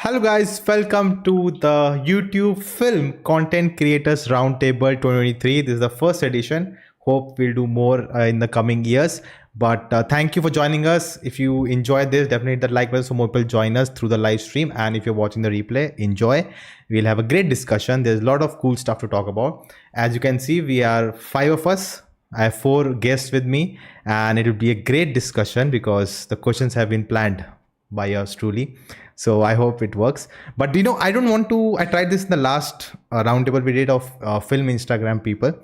Hello guys, welcome to the YouTube Film Content Creators Roundtable 2023. This is the first edition. Hope we'll do more in the coming years. But thank you for joining us. If you enjoyed this, definitely hit that like button so more people join us through the live stream. And if you're watching the replay, enjoy. We'll have a great discussion. There's a lot of cool stuff to talk about. As you can see, we are 5 of us. I have 4 guests with me, and it will be a great discussion because the questions have been planned by yours truly. So I hope it works. But I don't want to. I tried this in the last roundtable we did of film Instagram people.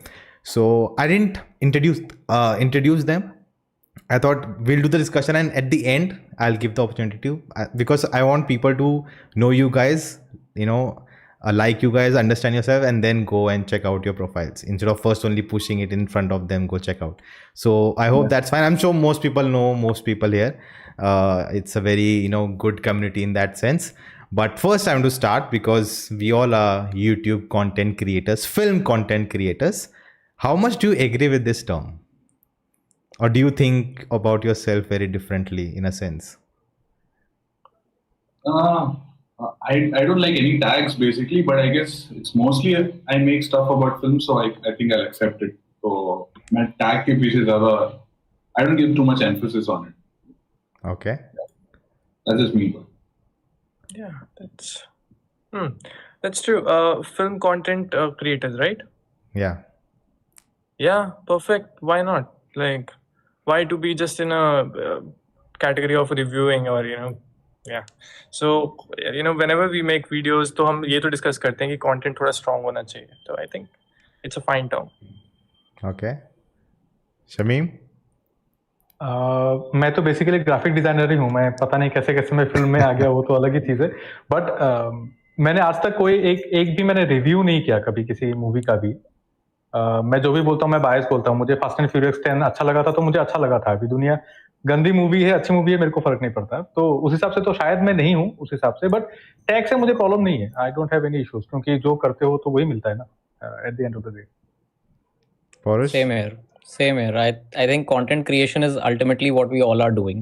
So I didn't introduce them. I thought we'll do the discussion, and at the end I'll give the opportunity to because I want people to know you guys. Like you guys, understand yourself, and then go and check out your profiles instead of first only pushing it in front of them. Go check out. So I hope that's fine. I'm sure most people know most people here. It's a very good community in that sense. But first I want to start because we all are YouTube content creators, film content creators. How much do you agree with this term, or do you think about yourself very differently in a sense? I don't like any tags basically, but I guess it's mostly I make stuff about film, so I think I'll accept it. So my tag ke piche zyada, I don't give too much emphasis on it. Okay. That's just me. Yeah, that's true. Film content creators, right? Yeah. Yeah, perfect. Why not? Like, why to be just in a category of reviewing or yeah. So whenever we make videos, तो हम ये तो discuss करते हैं कि content थोड़ा strong होना चाहिए. So I think it's a fine term. Okay. Shamim? मैं तो बेसिकली ग्राफिक डिजाइनर ही हूँ. मैं पता नहीं कैसे कैसे मैं फिल्म में आ गया, वो तो अलग ही चीज़ है. बट मैंने आज तक कोई एक भी मैंने रिव्यू नहीं किया कभी किसी मूवी का भी. मैं जो भी बोलता हूँ मैं बायस बोलता हूँ. मुझे फास्ट एंड फ्यूरियस 10 अच्छा लगा था तो मुझे अच्छा लगा था. अभी दुनिया गंदी मूवी है अच्छी मूवी है मेरे को फर्क नहीं पड़ता. तो उस हिसाब से तो शायद मैं नहीं हूँ उस हिसाब से. बट टैग से मुझे प्रॉब्लम नहीं है. I don't have any issues, क्योंकि जो करते हो तो वही मिलता है ना at the end of the day. Same here. I think content creation is ultimately what we all are doing,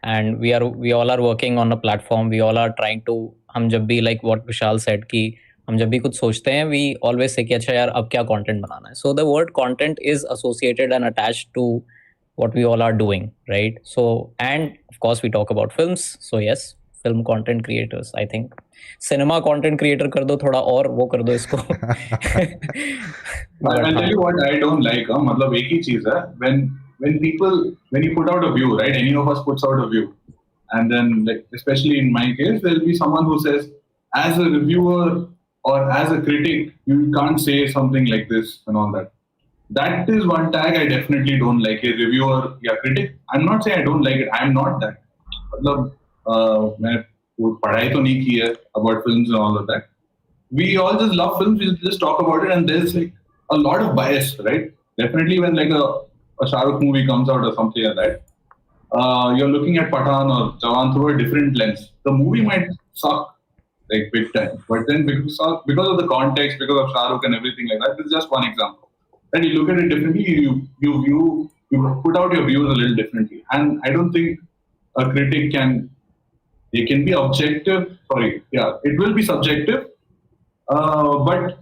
and we all are working on a platform. We all are trying to. हम जब भी like what Vishal said कि हम जब भी कुछ सोचते हैं, we always say कि अच्छा यार अब क्या content बनाना है. So the word content is associated and attached to what we all are doing, right? So, and of course we talk about films. So yes, film content creators. I think cinema content creator कर दो थोड़ा और वो कर दो इसको. I'll tell you what I don't like. मतलब एक ही चीज है, when you put out a view, right? Any of us puts out a view, and then like, especially in my case, there'll be someone who says, as a reviewer or as a critic, you can't say something like this and all that. That is one tag I definitely don't like. A reviewer, yeah, critic. I'm not saying I don't like it. I'm not that. मतलब मैं पढ़ाई तो नहीं की है about films and all of that. We all just love films. We just talk about it, and there's like a lot of bias, right? Definitely when like a Shah Rukh movie comes out or something like that, you're looking at Pathaan or Jawan through a different lens. The movie might suck like big time, but then because of the context, because of Shah Rukh and everything like that, this is just one example. And you look at it differently, you put out your views a little differently. And I don't think a critic can be objective. Sorry, yeah, it will be subjective. But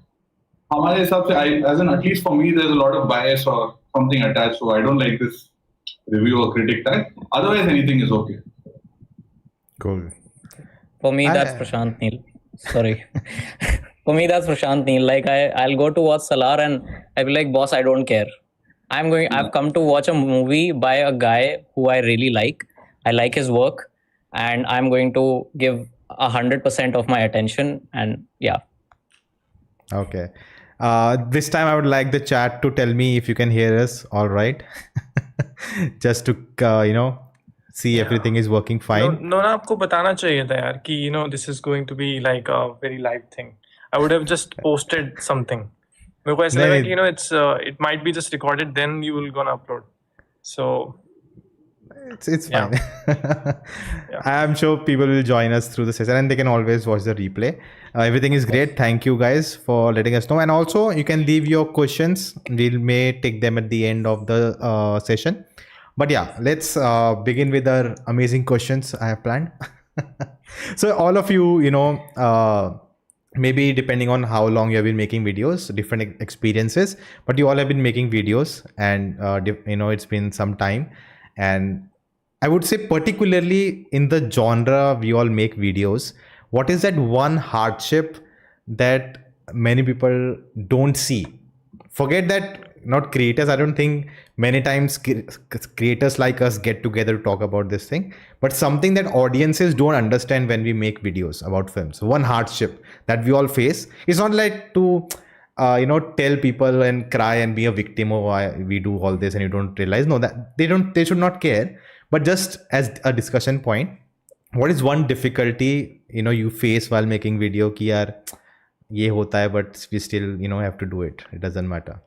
हमारे हिसाब से, as in at least for me, there's a lot of bias or something attached. So I don't like this review or critic tag. Otherwise, anything is okay. Cool. For me, that's Prashant Neel. Sorry. For me, that's Prashant Neel. Like I'll go to watch Salar and I'll be like, boss, I don't care. I've come to watch a movie by a guy who I really like. I like his work, and I'm going to give 100% of my attention. And yeah. Okay. This time I would like the chat to tell me if you can hear us all right. Just to see everything is working fine. Nona आपको बताना चाहिए था यार कि this is going to be like a very live thing. I would have just posted something. मेरे को ऐसा लगा कि it might be just recorded, then you will gonna upload. So it's fine. Yeah. I'm sure people will join us through the session, and they can always watch the replay. Everything is great. Thank you guys for letting us know, and also you can leave your questions. We may take them at the end of the session. But yeah, let's begin with our amazing questions I have planned. So all of you, maybe depending on how long you have been making videos, different experiences, but you all have been making videos, and it's been some time. And I would say particularly in the genre we all make videos, what is that one hardship that many people don't see? Forget that, not creators, I don't think many times creators like us get together to talk about this thing, but something that audiences don't understand when we make videos about films. One hardship that we all face. It's not like to tell people and cry and be a victim of why we do all this and you don't realize. No, that they should not care. But just as a discussion point, what is one difficulty you face while making video ki yaar ये होता है, but we still have to do it, it doesn't matter?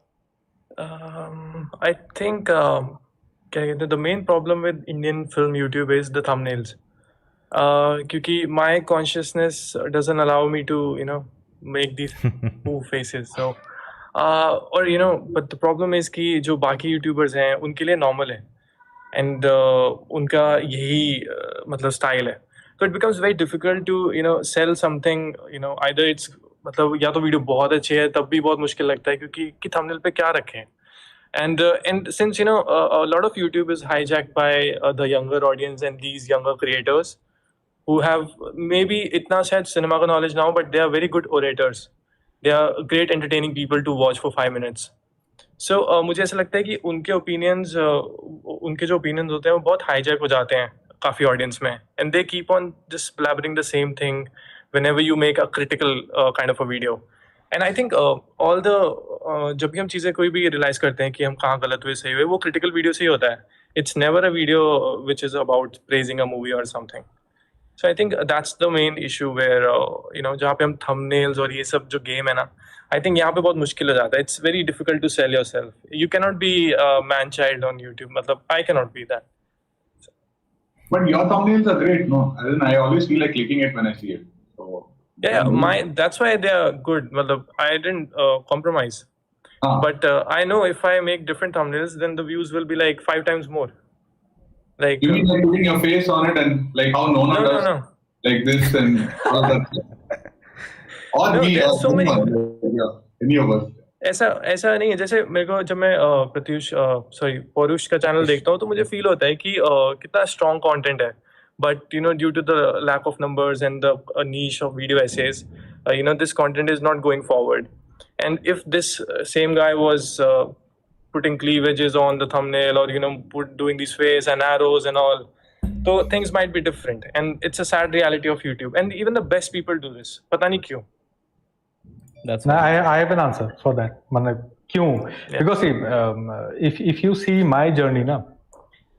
I think the main problem with Indian film YouTube is the thumbnails. Because my consciousness doesn't allow me to make these poo faces. So but the problem is कि जो बाकी YouTubers हैं उनके लिए normal है, and उनका यही मतलब style है. So it becomes very difficult to sell something. Either it's मतलब या तो वीडियो बहुत अच्छी है तब भी बहुत मुश्किल लगता है क्योंकि कि थंबनेल पे क्या रखें. And since a lot of YouTube is hijacked by the younger audience and these younger creators who have maybe itna शायद cinema का knowledge now, but they are very good orators. They are great entertaining people to watch for 5 minutes. So मुझे ऐसा लगता है कि उनके opinions उनके जो opinions होते हैं वो बहुत hijack हो जाते हैं काफी audience में, and they keep on just blabbering the same thing whenever you make a critical kind of a video. And I think all the जब भी हम चीज़ें कोई भी realize करते हैं कि हम कहाँ गलत हुए सही हुए, वो critical video से ही होता है. It's never a video which is about praising a movie or something. So I think that's the main issue where जहाँ पे हम thumbnails और ये सब जो game है ना, I think यहाँ पे बहुत मुश्किल हो जाता है. It's very difficult to sell yourself. You cannot be a man child on YouTube. मतलब I cannot be that. But your thumbnails are great, no? I always feel like clicking it when I see it. So Yeah, that's why they are good. मतलब I didn't compromise. But I know if I make different thumbnails, then the views will be like 5 times more. Like you mean like putting your face on it and like how Nona does, like this and all that. Or No, me, there's so many. Any of us. ऐसा नहीं है. जैसे मेरे को जब मैं पौरुष का चैनल देखता हूँ तो मुझे फील होता है कि कितना स्ट्रॉन्ग कंटेंट है, but due to the lack of numbers and the niche of video essays, this content is not going forward. And if this same guy was putting cleavages on the thumbnail or doing these face and arrows and all, so things might be different. And it's a sad reality of YouTube, and even the best people do this. पता नहीं क्यों. That's I have an answer for that. मतलब क्यों? Because see, if you see my journey ना,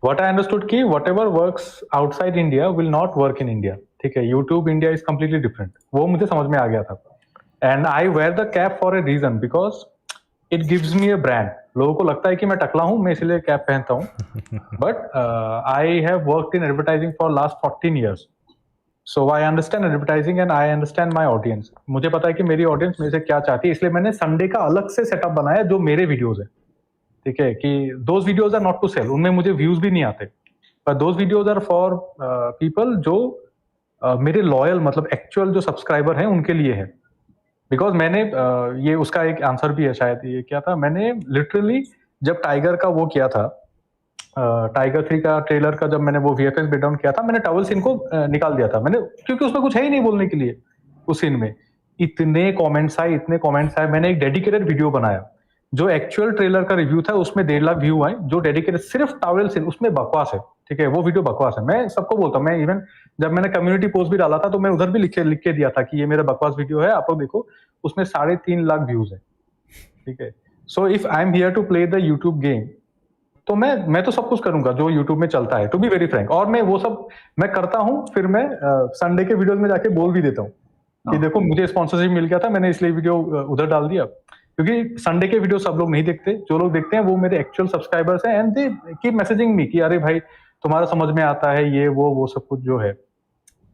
what I understood कि whatever works outside India will not work in India. ठीक है, YouTube India is completely different. वो मुझे समझ में आ गया था. And I wear the cap for a reason because it gives me a brand. लोगों को लगता है कि मैं टकला हूँ, मैं इसलिए कैप पहनता हूँ. But I have worked in advertising for last 14 years. So I understand advertising and I understand my audience. मुझे पता है कि मेरी audience मेरे से क्या चाहती है, इसलिए मैंने Sunday का अलग से सेटअप बनाया जो मेरे वीडियोज है. ठीक है कि those videos are not to sell, उनमें मुझे व्यूज भी नहीं आते, but those videos are for people जो मेरे लॉयल मतलब एक्चुअल जो सब्सक्राइबर हैं उनके लिए है. बिकॉज मैंने ये उसका एक आंसर भी है शायद, ये क्या था, मैंने लिटरली जब टाइगर का वो किया था, टाइगर 3 का ट्रेलर का जब मैंने वो VFX ब्रेकडाउन किया था, मैंने टॉवल सीन को निकाल दिया था मैंने, क्योंकि उसमें कुछ है ही नहीं बोलने के लिए. उस सीन में इतने कमेंट्स आए, मैंने एक डेडिकेटेड वीडियो बनाया. जो एक्चुअल ट्रेलर का रिव्यू था उसमें 1.5 लाख व्यू आए, जो डेडिकेटेड सिर्फ टॉवल सीन, उसमें बकवास है. ठीक है, वो वीडियो बकवास है. मैं सबको बोलता हूँ, मैं इवन जब मैंने कम्युनिटी पोस्ट भी डाला था तो मैं उधर भी लिख के दिया था कि ये मेरा बकवास वीडियो है, आप लोग देखो. उसमें 3.5 लाख व्यूज है. ठीक है, so if I am here to play the YouTube game, तो मैं तो सब कुछ करूंगा जो यूट्यूब में चलता है, टू बी वेरी फ्रैंक. और मैं वो सब मैं करता हूँ, फिर मैं संडे के वीडियोज में जाके बोल भी देता हूँ कि देखो मुझे स्पॉन्सरशिप मिल गया था, मैंने इसलिए वीडियो उधर डाल दिया. क्योंकि संडे के वीडियो सब लोग नहीं देखते, जो लोग देखते हैं वो मेरे एक्चुअल सब्सक्राइबर्स हैं, and they keep messaging me कि अरे भाई तुम्हारा समझ में आता है ये वो सब कुछ जो है.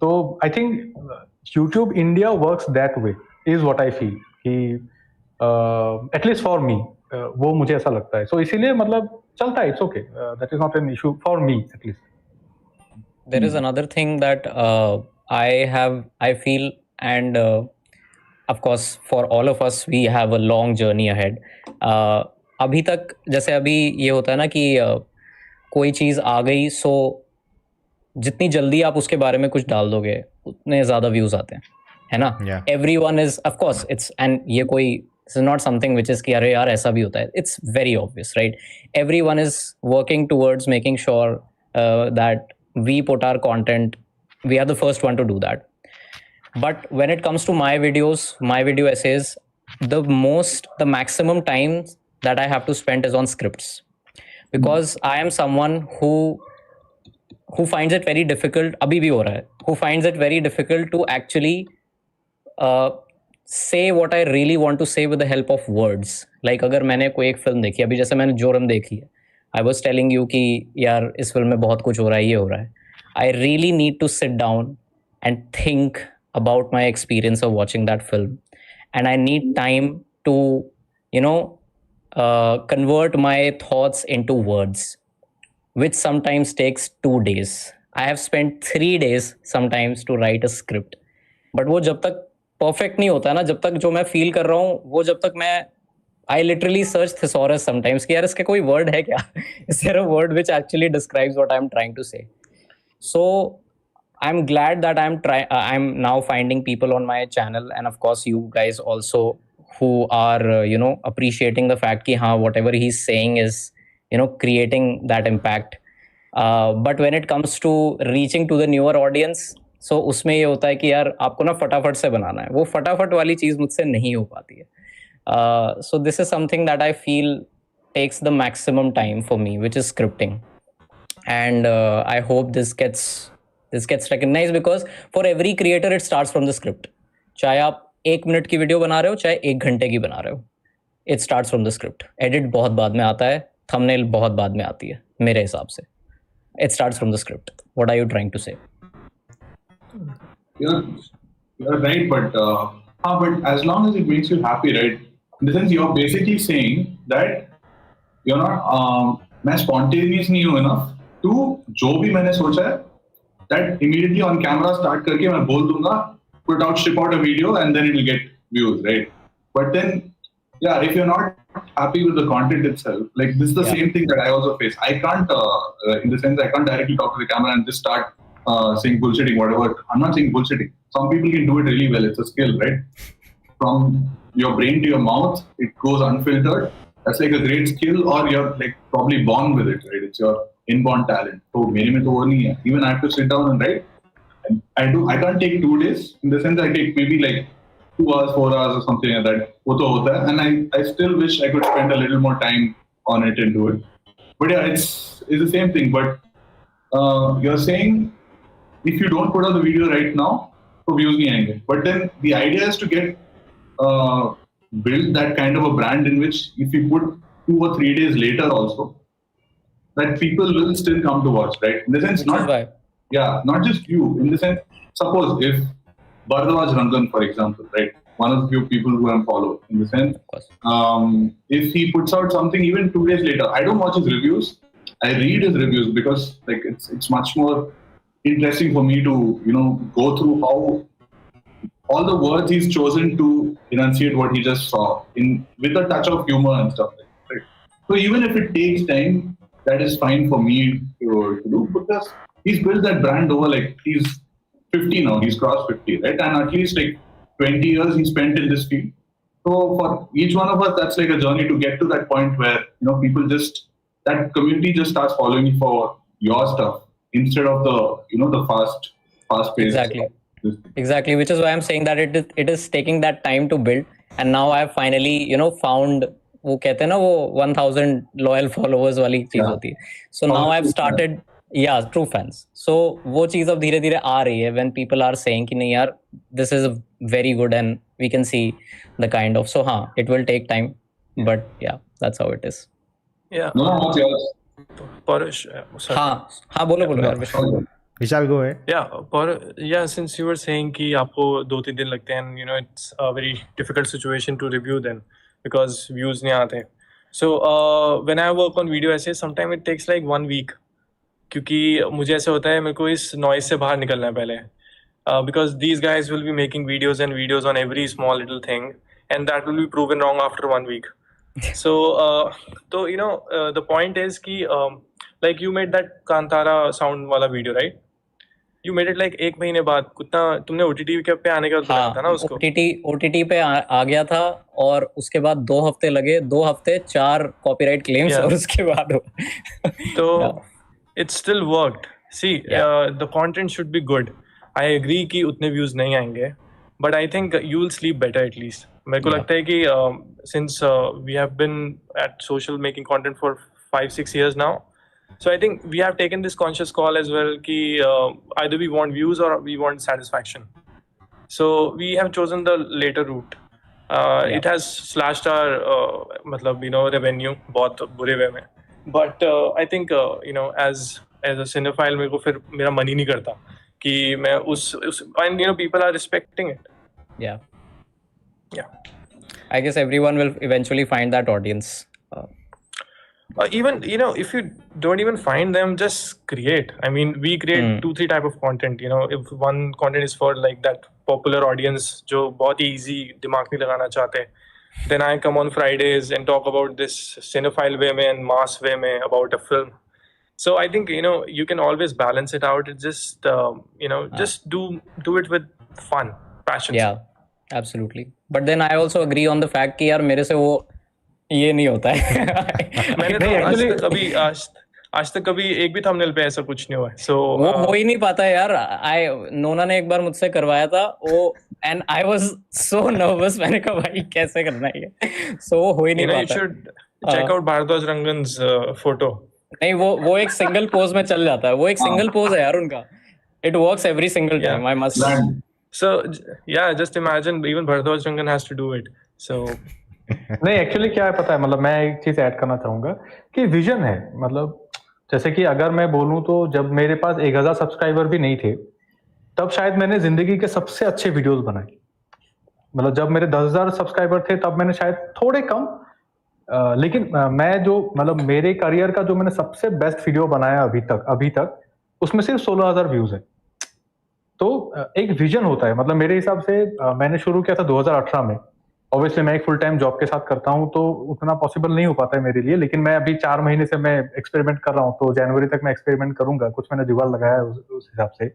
तो I think YouTube India works that way is what I feel कि एटलीस्ट फॉर मी वो मुझे ऐसा लगता है. सो इसीलिए मतलब चलता है, it's okay, that is not an issue for me at least. there is another thing that I feel, and of course for all of us we have a long journey ahead. अभी तक जैसे अभी ये होता है ना कि कोई चीज़ आ गई, सो जितनी जल्दी आप उसके बारे में कुछ डाल दोगे उतने ज़्यादा व्यूज़ आते हैं, है ना? Everyone is of course it's, and ये कोई it's not something which is कि अरे यार ऐसा भी होता है. It's very obvious, right? Everyone is working towards making sure that we put our content, we are the first one to do that. But when it comes to my videos, my video essays, the maximum time that I have to spend is on scripts, because I am someone who finds it very difficult, abhi bhi ho raha hai, who finds it very difficult to actually say what I really want to say with the help of words. Like अगर मैंने कोई एक film देखी, अभी जैसे मैंने जोरम देखी है, I was telling you कि यार इस फिल्म में बहुत कुछ हो रहा है, ये हो रहा है. I really need to sit down and think about my experience of watching that film, and I need time to, you know, convert my thoughts into words, which sometimes takes 2 days. I have spent 3 days sometimes to write a script, but वो जब तक perfect नहीं होता ना, जब तक जो मैं feel कर रहा हूँ वो जब तक मैं I literally search thesaurus sometimes कि यार इसका कोई word है क्या? Is there a word which actually describes what I'm trying to say? So I'm glad that I'm now finding people on my channel, and of course you guys also, who are you know, appreciating the fact कि हाँ whatever he's saying is, you know, creating that impact. But when it comes to reaching to the newer audience, so उसमें ये होता है कि यार आपको ना फटाफट से बनाना है, वो फटाफट वाली चीज़ मुझसे नहीं हो पाती है. So this is something that I feel takes the maximum time for me, which is scripting, and I hope this gets recognized, because for every creator it starts from the script. चाहे आप 1 minute की video बना रहे हो, चाहे 1 घंटे की बना रहे हो, it starts from the script. Edit बहुत बाद में आता है, thumbnail बहुत बाद में आती है मेरे हिसाब से. It starts from the script. What are you trying to say? You're right, but as long as it makes you happy, right? In the sense, you're basically saying that you're not मैं spontaneous नहीं हूँ enough to जो भी मैंने सोचा है that immediately on camera start करके मैं बोल दूंगा, ship out a video and then it'll get views, right? But then, yeah, if you're not happy with the content itself, like this is the same thing that I also face. I can't, in the sense, I can't directly talk to the camera and just start saying bullshitting, whatever. I'm not saying bullshitting. Some people can do it really well. It's a skill, right? From your brain to your mouth, it goes unfiltered. That's like a great skill, or you're like probably born with it, right? It's your inborn talent. So मेरे में तो वो नहीं है. Even I have to sit down and write. And I can't take 2 days. In the sense, I take maybe like 2 hours, 4 hours or something like that. वो तो होता है. And I still wish I could spend a little more time on it and do it. But yeah, it's the same thing. But you're saying if you don't put out the video right now, तो views नहीं आएंगे. But then the idea is to get build that kind of a brand in which if you put 2 or 3 days later also, that people will still come to watch, right? In the sense, not just you. In the sense, suppose if Bharadwaj Rangan, for example, right, one of the few people who I follow, in the sense, if he puts out something even 2 days later, I don't watch his reviews. I read his reviews because like it's much more interesting for me to, you know, go through how all the words he's chosen to enunciate what he just saw with a touch of humor and stuff like that. Right? So even if it takes time, that is fine for me to do, because he's built that brand over, like, he's 50 now, he's crossed 50, right? And at least like 20 years he spent in this field. So for each one of us, that's like a journey to get to that point where, you know, people that community just starts following you for your stuff instead of the, you know, the fast pace. Exactly, which is why I'm saying that it is taking that time to build, and now I've finally, you know, found, वो कहते हैं ना वो 1000 loyal followers वाली चीज होती है. So now I've started, true fans. So वो चीज अब धीरे धीरे आ रही है when people are saying कि नहीं यार, this is very good and we can see the kind of. So हाँ, it will take time, but yeah, that's how it is. Yeah. No, what's yours? Paresh, हाँ बोलो यार. Vishal, go ahead. Yeah, since you were saying कि आपको 2-3 दिन लगते हैं, you know, it's a very difficult situation to review then because views नहीं आते. So when I work on video essays, sometimes it takes like 1 week क्योंकि मुझे ऐसे होता है मेरे को इस नॉइज से बाहर निकलना है पहले, because these guys will be making videos and videos on every small little thing, and that will be proven wrong after 1 week. So so the point is ki like you made that Kantara sound wala video, right? You made it like 1 महीने बाद, कितना तुमने OTT पे आने के बाद बनाया था ना उसको? OTT पे आ गया था, और उसके बाद 2 हफ्ते लगे, 2 हफ्ते 4 कॉपीराइट क्लेम्स, और उसके बाद तो it still worked. See, the content should be good. I agree कि उतने views नहीं आएंगे, but I think you will sleep better at least. मेरे को लगता है कि since we have been at social making content for 5-6 years now, so I think we have taken this conscious call as well कि either we want views or we want satisfaction. So we have chosen the later route. It has slashed our मतलब revenue बहुत बुरे वे में, but I think as a cinephile मेरे को फिर मेरा मन ही नहीं करता कि मैं उस and people are respecting it. Yeah. I guess everyone will eventually find that audience. Even if you don't even find them, just create. I mean, we create 2-3 type of content. If one content is for like that popular audience जो बहुत easy दिमाग नहीं लगाना चाहते, then I come on Fridays and talk about this cinephile way में and mass way में about a film. So I think you can always balance it out. It's just just do it with fun, passion. Yeah, absolutely. But then I also agree on the fact कि यार मेरे से वो ये नहीं होता है. मैंने तो आज तक कभी एक भी थंबनेल पे ऐसा कुछ नहीं हुआ है. So वो हो ही नहीं पाता है यार. नोना ने एक बार मुझसे करवाया था वो, and I was so nervous. मैंने कहा भाई कैसे करना है ये. So वो हो ही नहीं पाता. You should check out Bhardwaj रंगन's photo. नहीं, वो एक सिंगल पोज में चल जाता है. वो एक सिंगल पोज है यार उनका. It works every single time. I must say. So yeah, just imagine even Bhardwaj Rangan has to do it. So नहीं, एक्चुअली क्या है पता है, मतलब मैं एक चीज ऐड करना चाहूंगा कि विजन है. मतलब जैसे कि अगर मैं बोलूं तो जब मेरे पास 1000 सब्सक्राइबर भी नहीं थे, तब शायद मैंने जिंदगी के सबसे अच्छे वीडियोस बनाए. मतलब जब मेरे 10,000 सब्सक्राइबर थे तब मैंने शायद थोड़े कम, लेकिन मैं जो मतलब मेरे करियर का जो मैंने सबसे बेस्ट वीडियो बनाया अभी तक उसमें सिर्फ 16,000 व्यूज है. तो एक विजन होता है. मतलब मेरे हिसाब से मैंने शुरू किया था 2018 में. ऑब्वियसली मैं एक फुल टाइम जॉब के साथ करता हूं तो उतना पॉसिबल नहीं हो पाता है मेरे लिए, लेकिन मैं अभी 4 महीने से मैं एक्सपेरिमेंट कर रहा हूं, तो जनवरी तक मैं एक्सपेरिमेंट करूंगा. कुछ मैंने जुगाड़ लगाया है उस हिसाब से.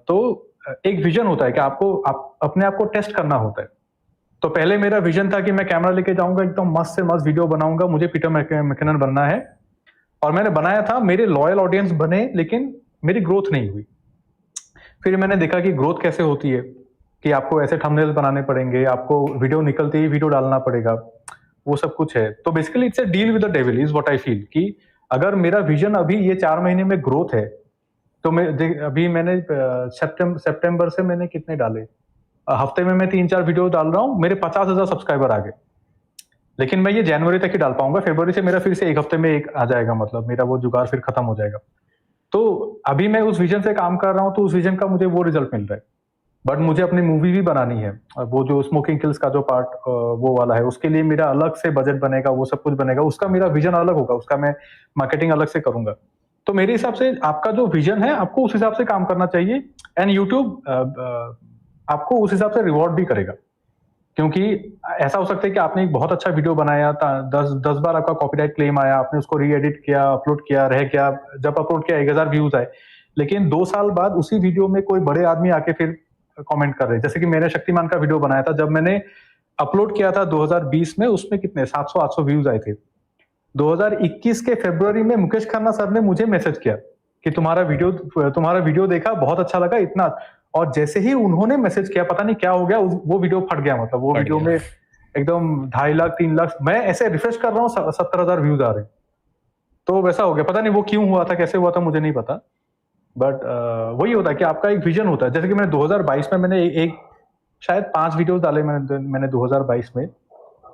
तो एक विजन होता है कि आपको अपने आप को टेस्ट करना होता है. तो पहले मेरा विजन था कि मैं कैमरा लेके जाऊंगा, एकदम मस्त से मस्त वीडियो बनाऊंगा, मुझे पीटर मैकिनन बनना है. और मैंने बनाया था, मेरे लॉयल ऑडियंस बने, लेकिन मेरी ग्रोथ नहीं हुई. फिर मैंने देखा कि ग्रोथ कैसे होती है, कि आपको ऐसे थंबनेल्स बनाने पड़ेंगे, आपको वीडियो निकलते ही वीडियो डालना पड़ेगा, वो सब कुछ है. तो basically it's a deal with the devil is what I feel. कि अगर मेरा विजन अभी ये 4 महीने में ग्रोथ है, तो अभी मैंने सितंबर से मैंने कितने डाले, हफ्ते में मैं 3-4 वीडियो डाल रहा हूँ, मेरे 50,000 सब्सक्राइबर आ गए. लेकिन मैं ये जनवरी तक ही डाल पाऊंगा. फरवरी से मेरा फिर से एक हफ्ते में एक आ जाएगा. मतलब मेरा वो जुगाड़ फिर खत्म हो जाएगा. तो अभी मैं उस विजन से काम कर रहा हूँ, तो उस विजन का मुझे वो रिजल्ट मिल रहा है. बट मुझे अपनी मूवी भी बनानी है. वो जो स्मोकिंग किल्स का जो पार्ट वो वाला है, उसके लिए मेरा अलग से बजट बनेगा, वो सब कुछ बनेगा. उसका मेरा विजन अलग होगा, उसका मैं मार्केटिंग अलग से करूंगा. तो मेरे हिसाब से आपका जो विजन है, आपको उस हिसाब से काम करना चाहिए. एंड यूट्यूब आपको उस हिसाब से रिवॉर्ड भी करेगा. क्योंकि ऐसा हो सकता है कि आपने एक बहुत अच्छा वीडियो बनाया था, 10 बार आपका कॉपीराइट क्लेम आया, आपने उसको री एडिट किया, अपलोड किया, रह गया. जब अपलोड किया 1000 व्यूज आए, लेकिन 2 साल बाद उसी वीडियो में कोई बड़े आदमी आके फिर कमेंट कर रहे हैं. जैसे कि मैंने शक्तिमान का वीडियो बनाया था, जब मैंने अपलोड किया था 2020 में, उसमें कितने 700-800 व्यूज आए थे. 2021 के फरवरी में मुकेश खन्ना सर ने मुझे मैसेज किया कि तुम्हारा वीडियो देखा, बहुत अच्छा लगा, इतना. और जैसे ही उन्होंने मैसेज किया, पता नहीं क्या हो गया, वो वीडियो फट गया. मतलब वो वीडियो में एकदम 2.5 लाख 3 लाख, मैं ऐसे रिफ्रेश कर रहा हूँ 70,000 व्यूज आ रहे हैं. तो वैसा हो गया. पता नहीं वो क्यों हुआ था, कैसे हुआ था, मुझे नहीं पता. बट वही होता है कि आपका एक विजन होता है. जैसे कि मैंने 2022 में मैंने एक शायद 5 वीडियोस डाले मैंने 2022 में.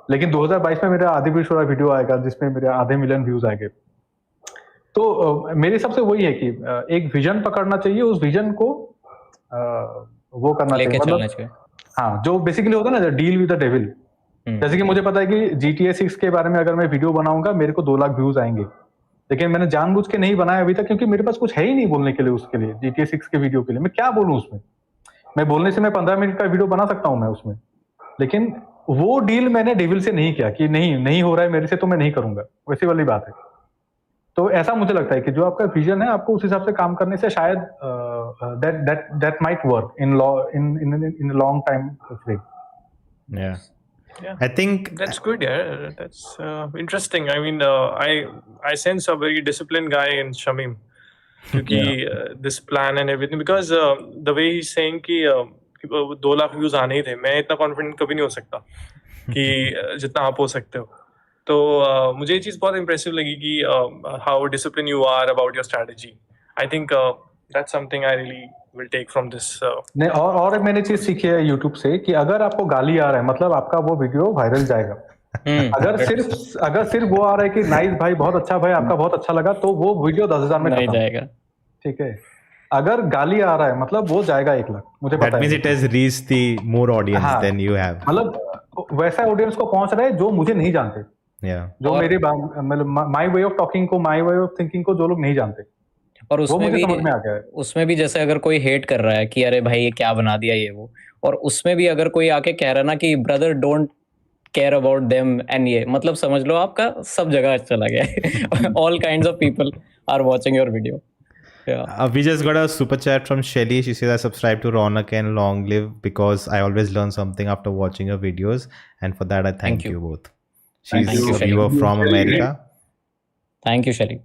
लेकिन 2022 में मेरा आदि पुरुष वाला वीडियो आएगा जिसमें मेरे आधे मिलियन व्यूज आएंगे. तो मेरे हिसाब से वही है कि एक विजन पकड़ना चाहिए, उस विजन को वो करना चाहिए. मतलब हाँ, जो बेसिकली होता है ना, डील विद द डेविल. जैसे कि मुझे पता है कि GTA 6 के बारे में अगर मैं वीडियो बनाऊंगा, मेरे को 2 लाख व्यूज आएंगे. लेकिन मैंने जानबूझ के नहीं बनाया अभी तक, क्योंकि मेरे पास कुछ है ही नहीं बोलने के लिए उसके लिए, GTA 6 के वीडियो के लिए मैं क्या बोलूं उसमें। मैं बोलने से मैं 15 मिनट का वीडियो बना सकता हूं मैं उसमें, लेकिन वो डील मैंने डेविल से नहीं किया कि नहीं हो रहा है मेरे से तो मैं नहीं करूंगा, वैसी वाली बात है। तो ऐसा मुझे लगता है कि जो आपका विजन है आपको उस हिसाब से काम करने से शायद that might work in long time frame. Yeah. Yeah, I think that's good. Yeah, that's interesting. I mean, I sense a very disciplined guy in Shamim. क्योंकि this plan and everything, because the way he's saying कि 2 lakh views आने ही थे, मैं इतना confident कभी नहीं हो सकता कि जितना आप हो सकते हो। तो मुझे ये चीज़ बहुत इम्प्रेसिव लगी कि how discipline you are about your strategy. I think that's something I really will take from this. नहीं, और एक मैंने चीज सीखी है यूट्यूब से कि अगर आपको गाली आ रहा है मतलब आपका वो वीडियो वायरल जाएगा। अगर सिर्फ वो आ रहा है कि नाइस भाई, बहुत अच्छा भाई, आपका बहुत अच्छा लगा, तो वो वीडियो 10,000 में नहीं खत्म। जाएगा। ठीक है, अगर गाली आ रहा है मतलब वो जाएगा 1 लाख, मुझे पता that means है। it has reached the more audience हाँ, than you have. मतलब वैसा ऑडियंस को पहुंच रहा है जो मुझे नहीं जानते, Yeah. जो मेरे मतलब माय वे ऑफ टॉकिंग को, माय वे ऑफ थिंकिंग को जो लोग नहीं जानते, और वो उसमें मुझे भी समझ में आ गया है। उसमें भी जैसे अगर कोई हेट कर रहा है कि अरे भाई ये क्या बना दिया ये वो, और उसमें भी अगर कोई आके कह रहा है ना कि brother don't care about them and ये, मतलब समझ लो आपका सब जगह चला गया है। All kinds of people are watching your video. We just got a super chat from Shelly. She says, I subscribe to Ronak and long live because I always learn something after watching your videos. And for that, I thank you both. Thank She's you, a Shelly. viewer from Shelly, America. Thank you शैली।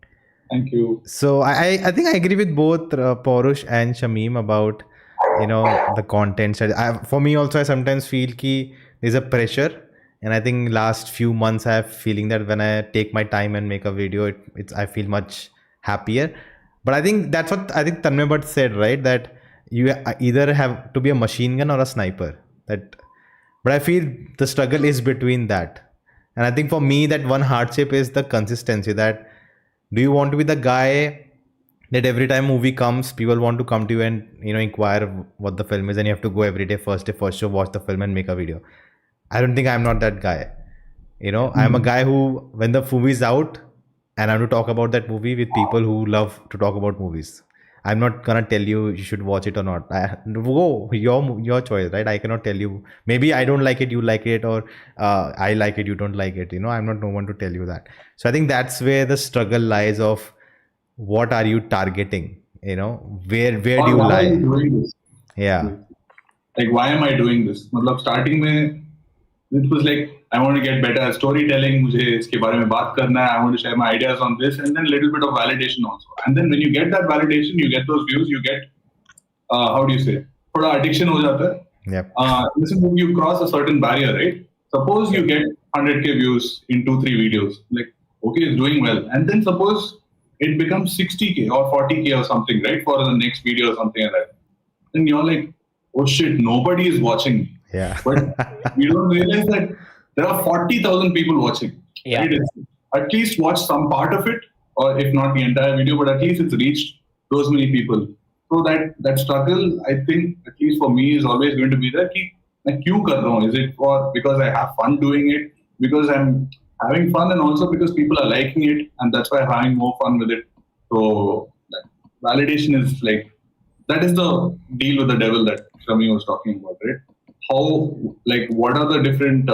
Thank you. So I think I agree with both Paurush and Shamim about, you know, the content. For me also, I sometimes feel ki there's a pressure. And I think last few months I have feeling that when I take my time and make a video, I feel much happier. But I think that's what I think Tanmay Bhatt said, right? That you either have to be a machine gun or a sniper. But I feel the struggle is between that. And I think for me, that one hardship is the consistency. That do you want to be the guy that every time movie comes, people want to come to you and, you know, inquire what the film is, and you have to go every day, first show, watch the film and make a video. I don't think I'm not that guy. You know, I'm a guy who, when the movie is out, and I have to talk about that movie with people who love to talk about movies. I'm not gonna tell you you should watch it or not. Your choice, right? I cannot tell you. Maybe I don't like it, you like it, or I like it, you don't like it. You know, I'm not no one to tell you that. So I think that's where the struggle lies of what are you targeting? You know, where do you why lie? are you doing this? Yeah. Like, why am I doing this? मतलब starting में it was like, I want to get better at storytelling, मुझे इसके बारे में बात करना है, I want to share my ideas on this, and then a little bit of validation also. And then when you get that validation, you get those views, you get, how do you say, थोड़ा addiction हो जाता है. Yep. Listen, you cross a certain barrier, right? Suppose you get 100k views in 2-3 videos, like, okay, it's doing well. And then suppose it becomes 60k or 40k or something, right? For the next video or something like that. Then you're like, oh shit, nobody is watching me. Yeah. But you don't realize that there are 40,000 people watching. Yeah. Right? At least watch some part of it, or if not the entire video, but at least it's reached those many people. So that struggle, I think, at least for me, is always going to be there. कि मैं क्यों कर रहा हूँ? Is it because I have fun doing it? Because I'm having fun, and also because people are liking it, and that's why I'm having more fun with it. So validation is like, that is the deal with the devil that Shami was talking about, right? How, like, what are the different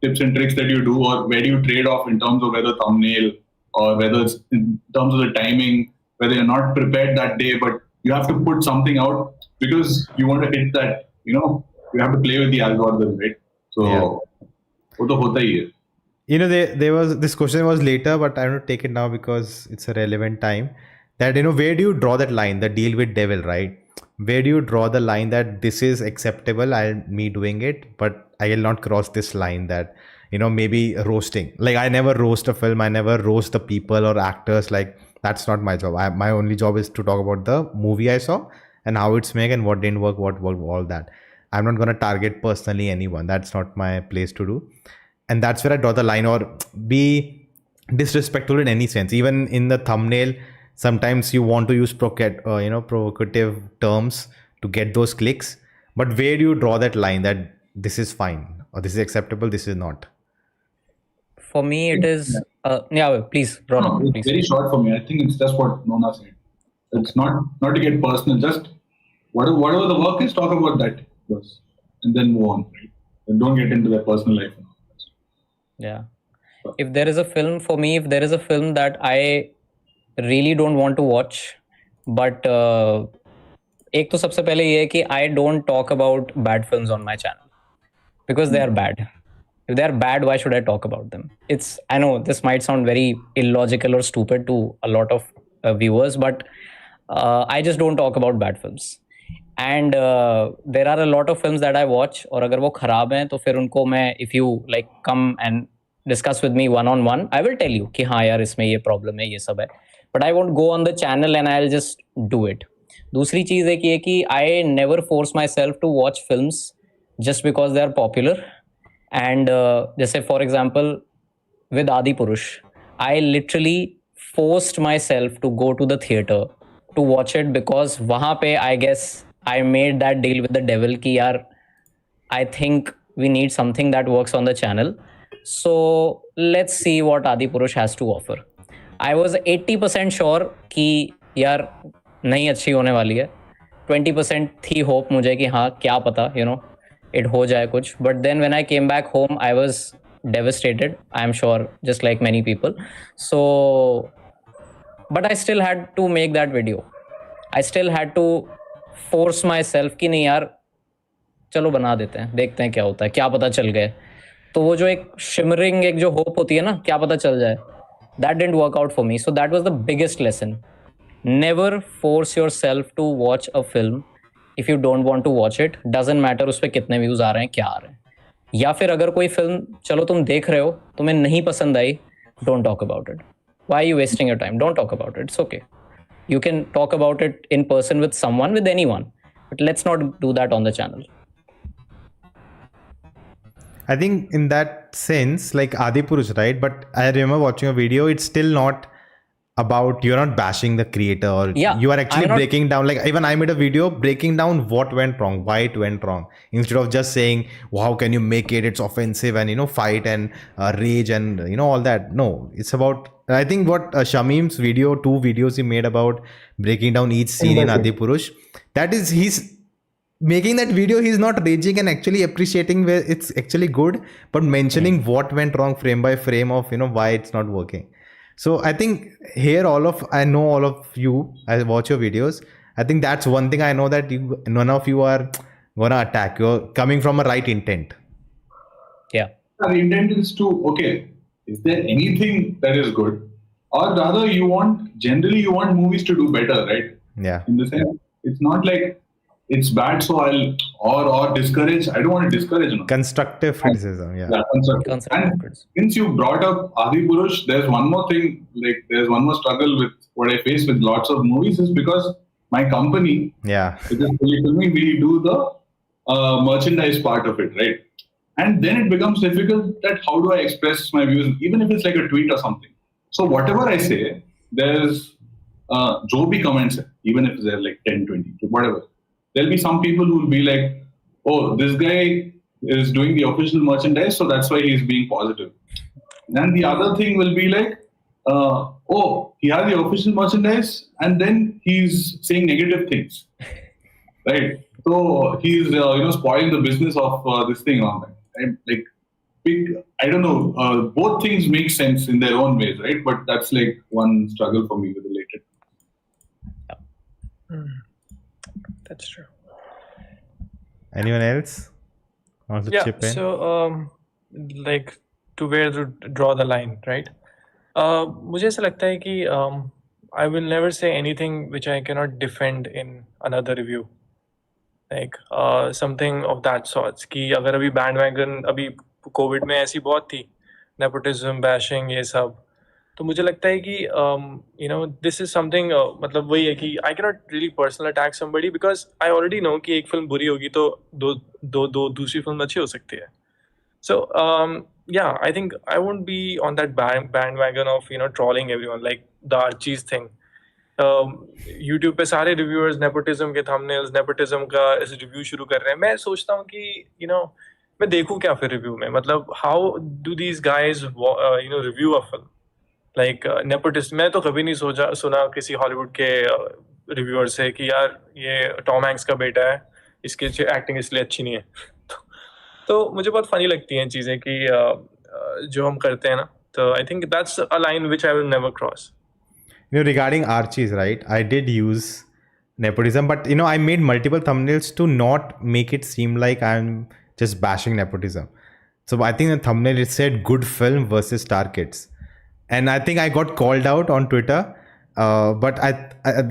tips and tricks that you do, or where do you trade off in terms of whether thumbnail, or whether it's in terms of the timing, whether you're not prepared that day, but you have to put something out because you want to hit that, you know, you have to play with the algorithm, right? So, वो तो होता ही है. You know, there was this question was later, but I'm going to take it now because it's a relevant time. That, you know, where do you draw that line, the deal with devil, right? Where do you draw the line that this is acceptable, me doing it, but I will not cross this line? That, you know, maybe roasting. Like, I never roast a film. I never roast the people or actors. Like, that's not my job. My only job is to talk about the movie I saw and how it's made and what didn't work, what worked, all that. I'm not going to target personally anyone. That's not my place to do. And that's where I draw the line, or be disrespectful in any sense. Even in the thumbnail, sometimes you want to use provocative terms to get those clicks. But where do you draw that line that this is fine, or this is acceptable, this is not? For me, it is Yeah, please, No, Ronak, it's please. very short for me. I think it's just what Nona said. It's not to get personal. Just whatever the work is, talk about that first, and then move on. Right? And don't get into their personal life. Yeah. If there is a film for me, if there is a film that I really don't want to watch, but एक तो सबसे पहले ये है कि I don't talk about bad films on my channel because they are bad. If they are bad, why should I talk about them? I know this might sound very illogical or stupid to a lot of viewers, but I just don't talk about bad films. And there are a lot of films that I watch, और अगर वो खराब हैं तो फिर उनको मैं, if you like come and discuss with me one on one, I will tell you कि हाँ यार इसमें ये problem है, ये सब है. But I won't go on the channel and I'll just do it. दूसरी चीज़ एक ये कि I never force myself to watch films just because they are popular. And जैसे for example with Adi Purush, I literally forced myself to go to the theater to watch it because वहाँ पे I guess I made that deal with the devil कि यार I think we need something that works on the channel. So let's see what Adi Purush has to offer. I was 80% sure कि यार नहीं अच्छी होने वाली है. 20% थी hope मुझे कि हाँ क्या पता, you know, it हो जाए कुछ. But then when I came back home, I was devastated. I am sure, just like many people. So, but I still had to make that video. I still had to force myself कि नहीं यार चलो बना देते हैं, देखते हैं क्या होता है, क्या पता चल गए. तो वो जो एक shimmering एक जो hope होती है ना, क्या पता चल जाए, that didn't work out for me. So that was the biggest lesson. Never force yourself to watch a film if you don't want to watch it. Doesn't matter उस पर कितने views आ रहे हैं, क्या आ रहे हैं. या फिर अगर कोई फिल्म चलो तुम देख रहे हो, तुम्हें नहीं पसंद आई, don't talk about it. Why are you wasting your time? Don't talk about it. It's okay. You can talk about it in person with someone, with anyone. But let's not do that on the channel. I think in that sense, like Adi Purush, right? But I remember watching a video, it's still not about, you're not bashing the creator, or you are actually breaking down, like even I made a video breaking down what went wrong, why it went wrong, instead of just saying, well, how can you make it, it's offensive, and fight and rage and all that. No, it's about, I think what Shamim's video, 2 videos he made about breaking down each scene in Adi Purush, that is, he's making that video, he's not raging and actually appreciating where it's actually good, but mentioning what went wrong frame by frame of why it's not working. So I think here I know all of you, I watch your videos. I think that's one thing I know, that none of you are gonna attack. You're coming from a right intent. Yeah. The intent is to, okay, is there anything that is good? Or rather generally you want movies to do better, right? Yeah. In the sense, it's not like it's bad, so or discourage. I don't want to discourage. No. Constructive criticism, yeah. Constructive. And since you brought up Adi Purush, there's one more thing, like there's one more struggle with what I face with lots of movies, is because my company, which is fully filming, we do the merchandise part of it, right? And then it becomes difficult that how do I express my views, even if it's like a tweet or something. So whatever I say, there's जो भी comments, even if they're like 10, 20, whatever. There'll be some people who will be like, oh, this guy is doing the official merchandise, so that's why he's being positive. And the other thing will be like, oh, he has the official merchandise and then he's saying negative things, right? So he's spoiling the business of this thing on that. And like, I don't know, both things make sense in their own ways, right? But that's like one struggle for me related. That's true. Anyone else wants to chip in? So like to where to draw the line, right? मुझे ऐसा लगता है कि I will never say anything which I cannot defend in another review. Like something of that sorts. कि अगर अभी bandwagon अभी COVID में ऐसी बहुत थी, nepotism, bashing, ये सब, तो मुझे लगता है कि this is something मतलब वही है कि I cannot really personal attack somebody because I already know कि एक फिल्म बुरी होगी तो दो दूसरी फिल्म अच्छी हो सकती है. So yeah, I think I won't be on that bandwagon of trolling everyone like the Archie's thing. YouTube पे सारे reviewers nepotism के thumbnails, nepotism का ऐसे review शुरू कर रहे हैं. मैं सोचता हूँ कि मैं देखूँ क्या फिर review में, मतलब how do these guys review a film? Like nepotist, मैं तो कभी नहीं सुना किसी हॉलीवुड के रिव्यूअर से कि यार ये टॉम हैंक्स का बेटा है, इसकी एक्टिंग इसलिए अच्छी नहीं है। तो मुझे बहुत फनी लगती हैं चीज़ें कि जो हम करते हैं ना, तो आई think that's a line which I will never cross. Regarding Archies, right? I did use nepotism, but I made multiple thumbnails to not make it seem like I'm just bashing nepotism. So I think the thumbnail it said "good film versus star kids," and I think I got called out on Twitter. But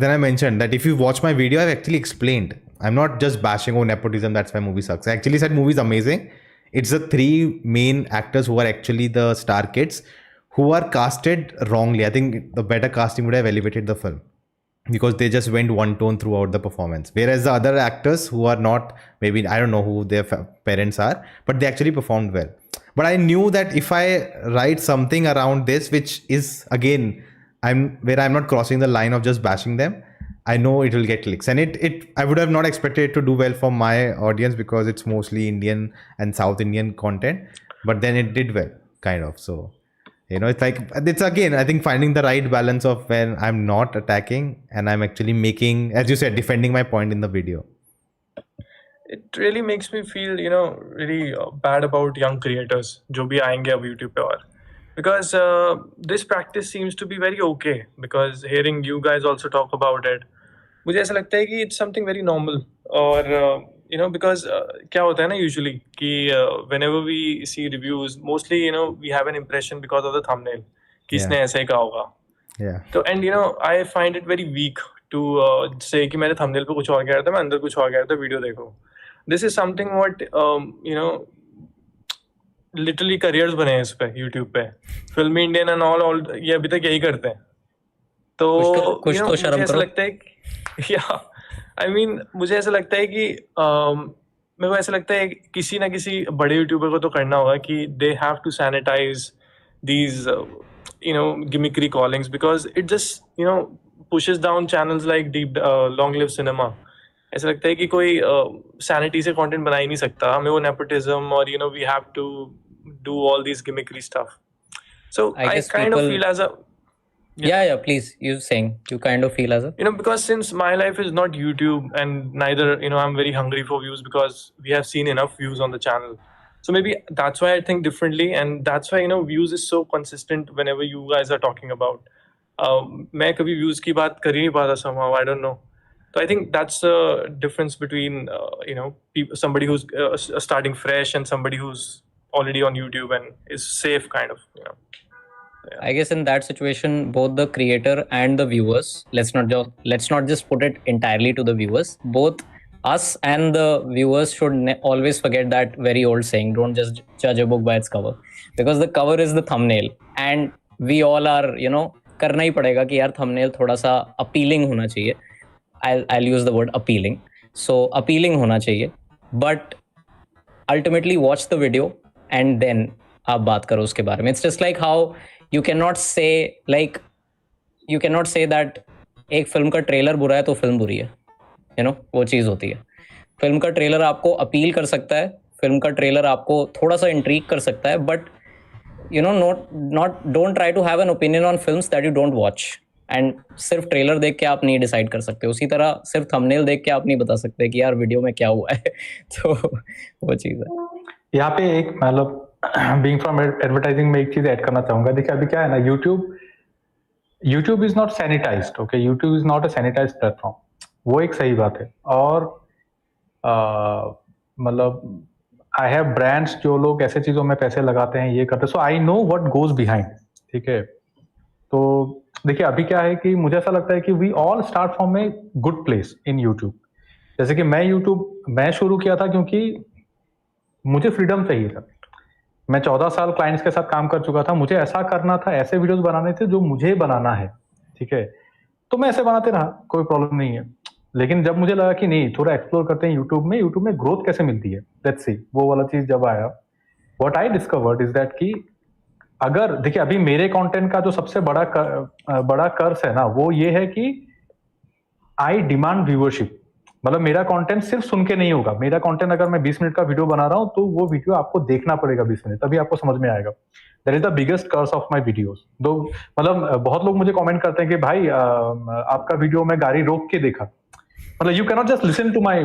then I mentioned that if you watch my video, I've actually explained. I'm not just bashing nepotism. That's why movie sucks. I actually said movie's amazing. It's the three main actors who are actually the star kids who are casted wrongly. I think the better casting would have elevated the film because they just went one tone throughout the performance. Whereas the other actors who are not, maybe I don't know who their parents are, but they actually performed well. But I knew that if I write something around this, which is again, I'm not crossing the line of just bashing them, I know it will get clicks. And I would have not expected it to do well for my audience because it's mostly Indian and South Indian content. But then it did well, kind of. So it's like, it's again, I think finding the right balance of when I'm not attacking and I'm actually making, as you said, defending my point in the video. It really makes me feel, really bad about young creators जो भी आएंगे अब YouTube पे और because this practice seems to be very okay because hearing you guys also talk about it, मुझे ऐसा लगता है कि it's something very normal और because क्या होता है ना usually कि whenever we see reviews, mostly we have an impression because of the thumbnail कि इसने ऐसा ही कहा होगा. Yeah. तो and I find it very weak to say कि मैंने thumbnail पे कुछ और कह रहा था, मैं अंदर कुछ और कह रहा था, वीडियो देखो. This is something what literally careers बने हैं इस पे YouTube पे. Filmy Indian and all ये अभी तक यही करते हैं. तो कुछ तो शर्म ऐसा करो. लगता है या I mean, मुझे ऐसा लगता है कि मेरे को ऐसा लगता है किसी ना किसी बड़े यूट्यूबर को तो करना होगा कि they have to sanitize these gimmickry callings because it just pushes down channels like deep long live cinema. ऐसा लगता है कि कोई sanity से content बना ही नहीं सकता. हमें वो nepotism और we have to do all these gimmickry stuff. So I kind of feel as a yeah, please, you saying you kind of feel as a because since my life is not YouTube and neither I'm very hungry for views because we have seen enough views on the channel, so maybe that's why I think differently and that's why views is so consistent whenever you guys are talking about. मैं कभी views की बात कर ही नहीं पाता somehow, I don't know. So I think that's the difference between somebody who's starting fresh and somebody who's already on YouTube and is safe kind of. I guess in that situation, both the creator and the viewers, let's not just put it entirely to the viewers, both us and the viewers should always forget that very old saying, don't just judge a book by its cover, because the cover is the thumbnail and we all are करना ही पड़ेगा कि यार thumbnail थोड़ा सा appealing होना चाहिए. I'll use the word appealing. So appealing होना चाहिए, but ultimately watch the video and then आप बात करो उसके बारे में. It's just like how you cannot say that एक फिल्म का ट्रेलर बुरा है तो फिल्म बुरी है. वो चीज़ होती है. फिल्म का ट्रेलर आपको अपील कर सकता है, फिल्म का ट्रेलर आपको थोड़ा सा इंट्रीग कर सकता है, but don't try to have an opinion on films that you don't watch. And सिर्फ ट्रेलर देख के आप नहीं डिसाइड कर सकते. उसी तरह सिर्फ थंबनेल देख के आप नहीं बता सकते कि यार वीडियो में क्या हुआ है. तो वो चीज़ है. यहाँ पे एक मतलब बीइंग फ्रॉम एडवर्टाइजिंग में एक चीज ऐड करना चाहूंगा. देखिए अभी क्या है ना, YouTube is not sanitised. Okay, YouTube is not a sanitised platform. वो एक सही बात है. और मतलब आई हैव ब्रांड्स जो लोग ऐसे चीजों में पैसे लगाते हैं, ये करते हैं. So I know what goes behind. ठीक है, तो देखिए अभी क्या है कि मुझे ऐसा लगता है कि we all start from a good place in YouTube. जैसे कि मैं शुरू किया था क्योंकि मुझे फ्रीडम चाहिए था. मैं 14 साल क्लाइंट्स के साथ काम कर चुका था. मुझे ऐसा करना था, ऐसे वीडियोस बनाने थे जो मुझे बनाना है. ठीक है, तो मैं ऐसे बनाते रहा, कोई प्रॉब्लम नहीं है. लेकिन जब मुझे लगा कि नहीं, थोड़ा एक्सप्लोर करते हैं यूट्यूब में ग्रोथ कैसे मिलती है, लेट्स सी, वो वाला चीज जब आया, what I discovered is that कि अगर देखिए अभी मेरे कंटेंट का जो सबसे बड़ा कर्स है ना, वो ये है कि आई डिमांड व्यूअरशिप. मतलब मेरा कंटेंट सिर्फ सुन के नहीं होगा, मेरा कंटेंट अगर मैं 20 मिनट का वीडियो बना रहा हूँ तो वो वीडियो आपको देखना पड़ेगा 20 मिनट, तभी आपको समझ में आएगा। That is the biggest curse of my videos. Though मतलब बहुत लोग मुझे कमेंट करते हैं कि भाई आपका वीडियो मैं गाड़ी रोक के देखा, मतलब you can not just listen to my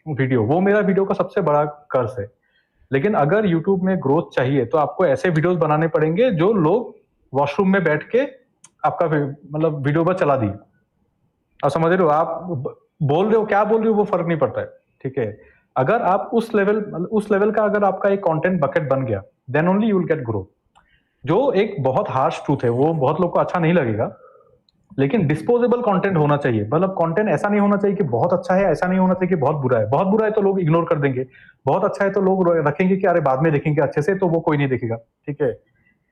video, वो मेरा वीडियो का सबसे बड़ा कर्स है। लेकिन अगर यूट्यूब में ग्रोथ चाहिए तो आपको ऐसे वीडियोस बनाने पड़ेंगे जो लोग वॉशरूम में बैठ के आपका मतलब वीडियो पर चला दिए। आप समझ रहे हो, आप बोल रहे हो क्या बोल रहे हो वो फर्क नहीं पड़ता है, ठीक है। अगर आप उस लेवल का अगर आपका एक कंटेंट बकेट बन गया, then only you will get growth. जो एक बहुत हार्श ट्रूथ है, वो बहुत लोग को अच्छा नहीं लगेगा, लेकिन डिस्पोजेबल कंटेंट होना चाहिए। मतलब कंटेंट ऐसा नहीं होना चाहिए कि बहुत अच्छा है, ऐसा नहीं होना चाहिए कि बहुत बुरा है। बहुत बुरा है तो लोग इग्नोर कर देंगे, बहुत अच्छा है तो लोग रखेंगे कि अरे बाद में देखेंगे अच्छे से, तो वो कोई नहीं देखेगा, ठीक है।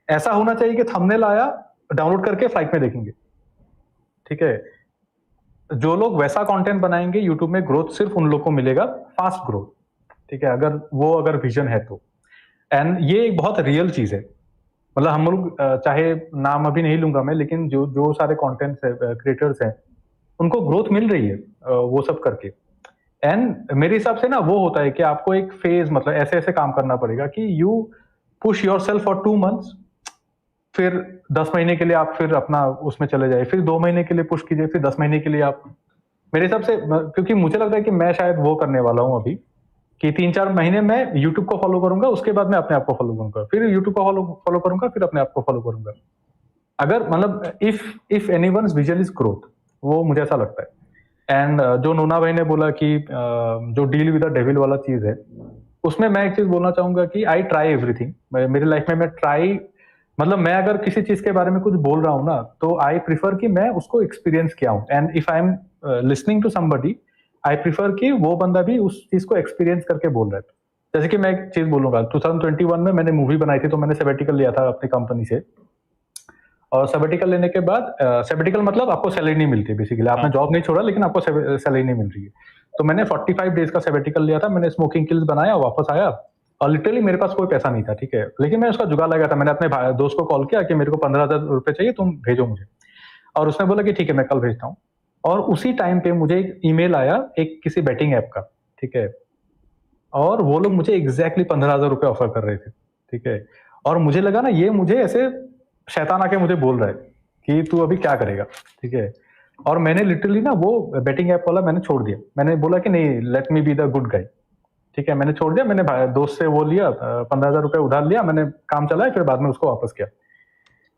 ऐसा होना चाहिए कि थंबनेल आया, डाउनलोड करके फ्लाइट में देखेंगे, ठीक है। जो लोग वैसा कंटेंट बनाएंगे यूट्यूब में ग्रोथ सिर्फ उन लोग को मिलेगा, फास्ट ग्रोथ, ठीक है, अगर विजन है तो। एंड ये एक बहुत रियल चीज है। मतलब हम लोग चाहे नाम अभी नहीं लूंगा मैं, लेकिन जो सारे कंटेंट क्रिएटर्स हैं उनको ग्रोथ मिल रही है वो सब करके। एंड मेरे हिसाब से ना वो होता है कि आपको एक फेज, मतलब ऐसे ऐसे काम करना पड़ेगा कि you push your self for 2 months, फिर 10 महीने के लिए आप फिर अपना उसमें चले जाए, फिर 2 महीने के लिए पुश कीजिए, फिर 10 महीने के लिए आप, मेरे हिसाब से, क्योंकि मुझे लगता है कि मैं शायद वो करने वाला हूँ अभी कि 3-4 महीने मैं यूट्यूब को फॉलो करूंगा, उसके बाद मैं अपने आप को फॉलो करूंगा, फिर यूट्यूब को फॉलो करूंगा, फिर अपने आप को फॉलो करूंगा। अगर मतलब if anyone's vision is growth, वो मुझे ऐसा लगता है। एंड जो नोना भाई ने बोला कि जो डील विद द डेविल वाला चीज है, उसमें मैं एक चीज बोलना चाहूंगा कि आई ट्राई एवरीथिंग। मेरी लाइफ में मैं ट्राई, मतलब मैं अगर किसी चीज के बारे में कुछ बोल रहा हूँ ना, तो आई प्रिफर कि मैं उसको एक्सपीरियंस किया हूँ। And if I am listening to somebody, I prefer कि वो बंदा भी उस चीज को एक्सपीरियंस करके बोल रहा है। जैसे कि मैं एक चीज बोलूंगा, 2021 में मैंने मूवी बनाई थी, तो मैंने सेबेटिकल लिया था अपनी कंपनी से। और सेबेटिकल लेने के बाद, सेबेटिकल मतलब आपको सैलरी नहीं मिलती बेसिकली, आपने जॉब नहीं छोड़ा लेकिन आपको सैलरी नहीं मिल रही है। तो मैंने 45 डेज का सेबेटिकल लिया था, मैंने स्मोकिंग किल्स बनाया, वापस आया, और लिटरली मेरे पास कोई पैसा नहीं था, ठीक है, लेकिन मैं उसका जुगाड़ लगा था। मैंने अपने दोस्त को कॉल किया कि मेरे को 15,000 रुपए चाहिए, तुम भेजो मुझे। और उसने बोला कि ठीक है मैं कल भेजता हूँ। और उसी टाइम पे मुझे एक ईमेल आया एक किसी बेटिंग ऐप का, ठीक है, और वो लोग मुझे एग्जैक्टली 15,000 रुपए ऑफर कर रहे थे, ठीक है। और मुझे लगा ना ये मुझे ऐसे शैतान आके मुझे बोल रहा है कि तू अभी क्या करेगा, ठीक है। और मैंने लिटरली ना वो बेटिंग ऐप वाला मैंने छोड़ दिया। मैंने बोला कि नहीं, let me be the good guy, ठीक है, मैंने छोड़ दिया। मैंने दोस्त से वो लिया, 15,000 रुपए उधार लिया, मैंने काम चलाया, फिर बाद में उसको वापस किया।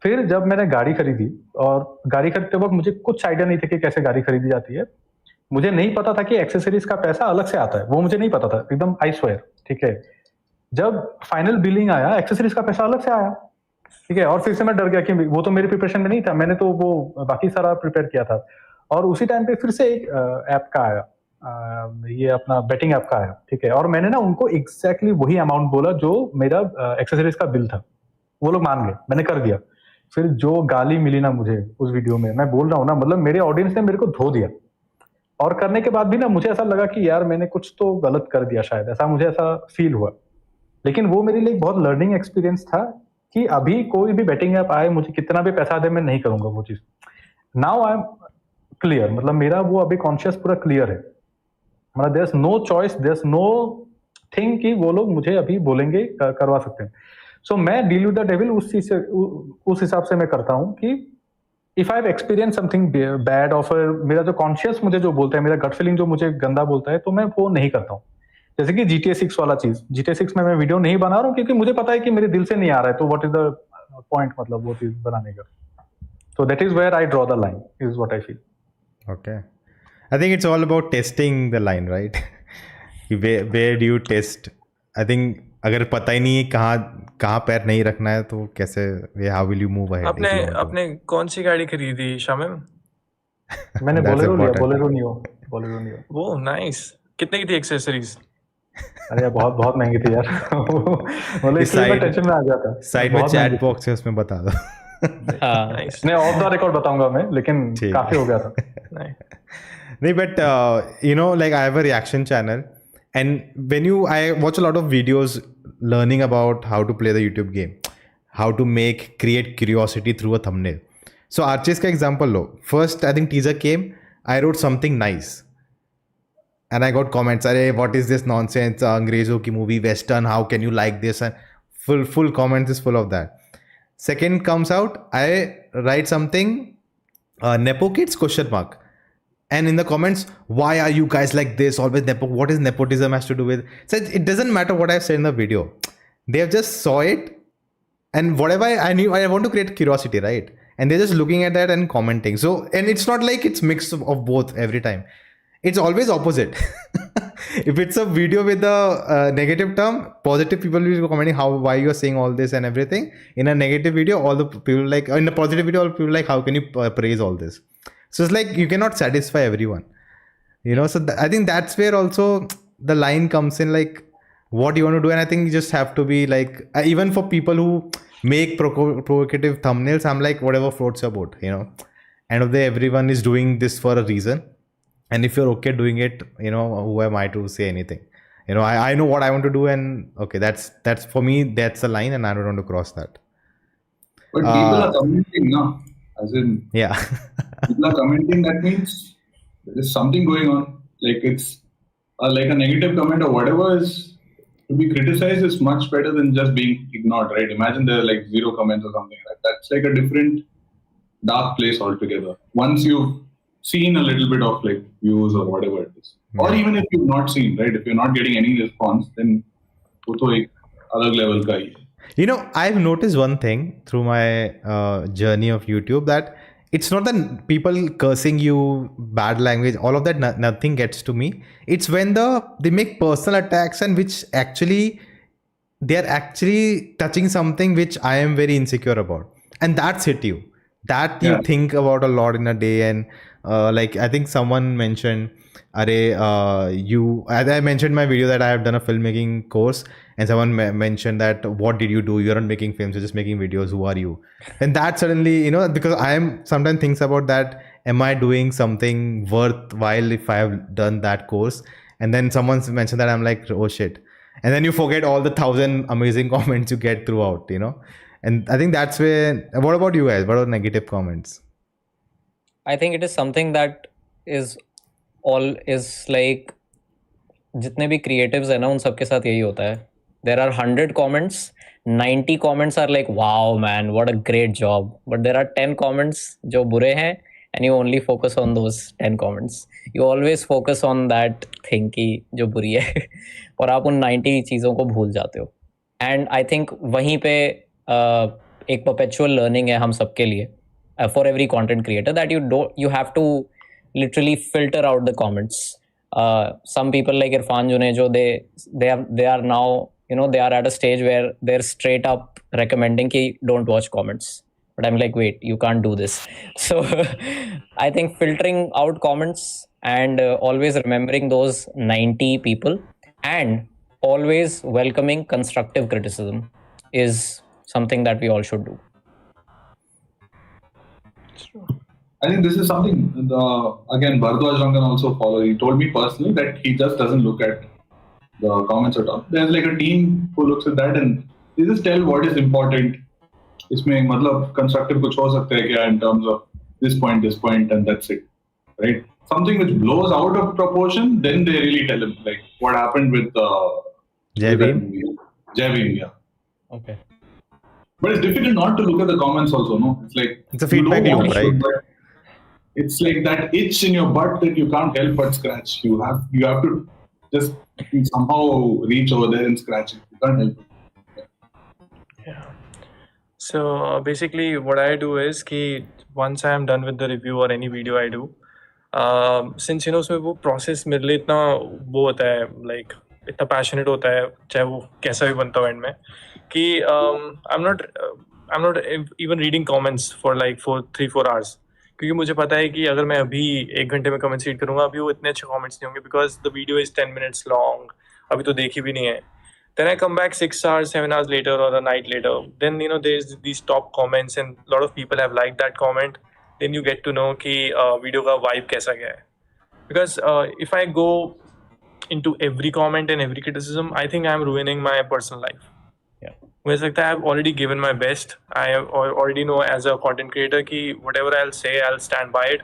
फिर जब मैंने गाड़ी खरीदी, और गाड़ी खरीदते वक्त मुझे कुछ आइडिया नहीं था कि कैसे गाड़ी खरीदी जाती है। मुझे नहीं पता था कि एक्सेसरीज का पैसा अलग से आता है, वो मुझे नहीं पता था एकदम, आई स्वेयर, ठीक है। जब फाइनल बिलिंग आया, एक्सेसरीज का पैसा अलग से आया, ठीक है। और फिर से मैं डर गया कि वो तो मेरी प्रिपरेशन में नहीं था, मैंने तो वो बाकी सारा प्रिपेयर किया था। और उसी टाइम पे फिर से एक ऐप का आया, ये अपना बेटिंग ऐप का आया, ठीक है। और मैंने ना उनको एग्जैक्टली वही अमाउंट बोला जो मेरा एक्सेसरीज का बिल था, वो लोग मान गए, मैंने कर दिया। फिर जो गाली मिली ना मुझे उस वीडियो में, मैं बोल रहा हूँ ना, मतलब मेरे ऑडियंस ने मेरे को धो दिया। और करने के बाद भी ना मुझे ऐसा लगा कि यार मैंने कुछ तो गलत कर दिया शायद, ऐसा मुझे ऐसा फील हुआ। लेकिन वो मेरे लिए एक बहुत लर्निंग एक्सपीरियंस था कि अभी कोई भी बेटिंग ऐप आए, मुझे कितना भी पैसा दे, मैं नहीं करूंगा वो चीज। नाउ आई एम क्लियर, मतलब मेरा वो अभी कॉन्शियस पूरा क्लियर है। मतलब there is no choice, there is no thing कि वो लोग मुझे अभी बोलेंगे करवा सकते हैं। सो मैं डील विद द डेविल उस चीज से, उस हिसाब से मैं करता हूँ कि if I have experience something bad, और फिर मेरा जो कॉन्शियस मुझे जो बोलता है, मेरा गट फीलिंग जो मुझे गंदा बोलता है, तो मैं वो नहीं करता हूँ। जैसे कि GTA 6 वाला चीज, GTA 6 में मैं वीडियो नहीं बना रहा हूँ क्योंकि मुझे पता है कि मेरे दिल से नहीं आ रहा है, तो व्हाट इज द पॉइंट, मतलब वो चीज बनाने का। So that is where I draw the line, is what I feel. Okay. I think it's all about testing the line, right? where do you test? I think अगर पता ही नहीं है कहाँ पैर नहीं रखना है, तो कैसे, how will you move ahead? आपने कौन सी गाड़ी खरीदी शामिम? मैंने बोलेरो नियो। वो नाइस। कितने की थी एक्सेसरीज? अरे यार बहुत महंगी थी यार। मतलब इसलिए मैं टेंशन में आ गया था। साइड में चैट बॉक्स है, उसमें बता दो। नहीं, ऑफ द रिकॉर्ड बताऊंगा मैं, लेकिन काफी हो गया था। नहीं, but you know, like I have a reaction channel, and I watch a lot of videos learning about how to play the YouTube game, how to create curiosity through a thumbnail. So Archie's का example low, first I think teaser came, I wrote something nice, and I got comments, "Arey, what is this nonsense? Angrezon ki movie, Western. How can you like this?" And full comments is full of that. Second comes out, I write something, Nepo kids question mark. And in the comments, why are you guys like this? Always nepo. What is nepotism has to do with? So it doesn't matter what I've said in the video. They have just saw it, and whatever I knew, I want to create curiosity, right? And they're just looking at that and commenting. So, and it's not like it's mixed of both every time. It's always opposite. If it's a video with a negative term, positive people will be commenting why you are saying all this and everything. In a negative video, all the people like, in a positive video, all the people like, how can you praise all this? So it's like you cannot satisfy everyone, So I think that's where also the line comes in, like what you want to do. And I think you just have to be like, even for people who make provocative thumbnails, I'm like, whatever floats your boat, End of the day, everyone is doing this for a reason. And if you're okay doing it, who am I to say anything? I know what I want to do, and okay, that's for me, that's the line, and I don't want to cross that. But people are commenting now, as in, yeah. people are commenting. That means there is something going on. Like it's like a negative comment or whatever is to be criticized is much better than just being ignored, right? Imagine there are like 0 comments or something like that. That's like a different dark place altogether. Once you've seen a little bit of like views or whatever it is, or even if you've not seen, right? If you're not getting any response, then wo to ek alag level ka hi hai. I've noticed one thing through my journey of YouTube, that it's not that people cursing you, bad language, all of that, nothing gets to me. It's when they make personal attacks, and which actually they're actually touching something which I am very insecure about, and that's hit you. That you think about a lot in a day. And like I think someone mentioned, as I mentioned in my video that I have done a filmmaking course, and someone mentioned that, what did you do? You're not making films, you're just making videos. Who are you? And that suddenly, because I am sometimes thinks about that, am I doing something worthwhile if I have done that course? And then someone mentioned that, I'm like, oh shit. And then you forget all the 1,000 amazing comments you get throughout, And I think that's where, what about you guys? What are negative comments? I think it is something that is like, जितने भी creatives है ना, उन सबके साथ यही होता है. There are 100 comments, 90 comments are like, wow man, what a great job. But there are 10 comments जो बुरे हैं, and you only focus on those 10 comments. You always focus on that thing की जो बुरी है, और आप उन 90 चीज़ों को भूल जाते हो. And I think वहीं पे एक perpetual learning है हम सबके लिए, for every content creator, that you have to literally filter out the comments. Some people like Irfan Junejo, they are now, they are at a stage where they're straight up recommending ki don't watch comments. But I'm like, wait, you can't do this. So I think filtering out comments and always remembering those 90 people and always welcoming constructive criticism is something that we all should do. I think this is something, again, Bharadwaj Rangan also follows. He told me personally that he just doesn't look at the comments at all. There's like a team who looks at that and they just tell what is important. इसमें मतलब constructive कुछ हो सकता है क्या in terms of this point, and that's it, right? Something which blows out of proportion, then they really tell him, like what happened with Jai Bhim, yeah. Okay. But it's difficult not to look at the comments also, no? It's like it's a feedback loop, right? It's like that itch in your butt that you can't help but scratch. You have to just somehow reach over there and scratch it. You can't help it. Yeah. So basically, what I do is कि once I am done with the review or any video I do, since उसमें वो process मेरे लिए इतना वो होता है, like इतना passionate होता है, चाहे वो कैसा भी बनता हो end में, कि I'm not even reading comments for like 3-4 hours. क्योंकि मुझे पता है कि अगर मैं अभी 1 घंटे में कमेंट्स रीड करूंगा, अभी वो इतने अच्छे कमेंट्स नहीं होंगे, because the video is 10 minutes long, अभी तो देखी भी नहीं है. Then I come back 6 hours, 7 hours later or a night later. Then there's these top comments and a lot of people have liked that comment. Then you get to know कि video का vibe कैसा गया है. Because if I go into every comment and every criticism, I think I'm ruining my personal life. Yeah. मुझे लगता है I've already given my best. I already know as a content creator कि whatever I'll say, I'll stand by it.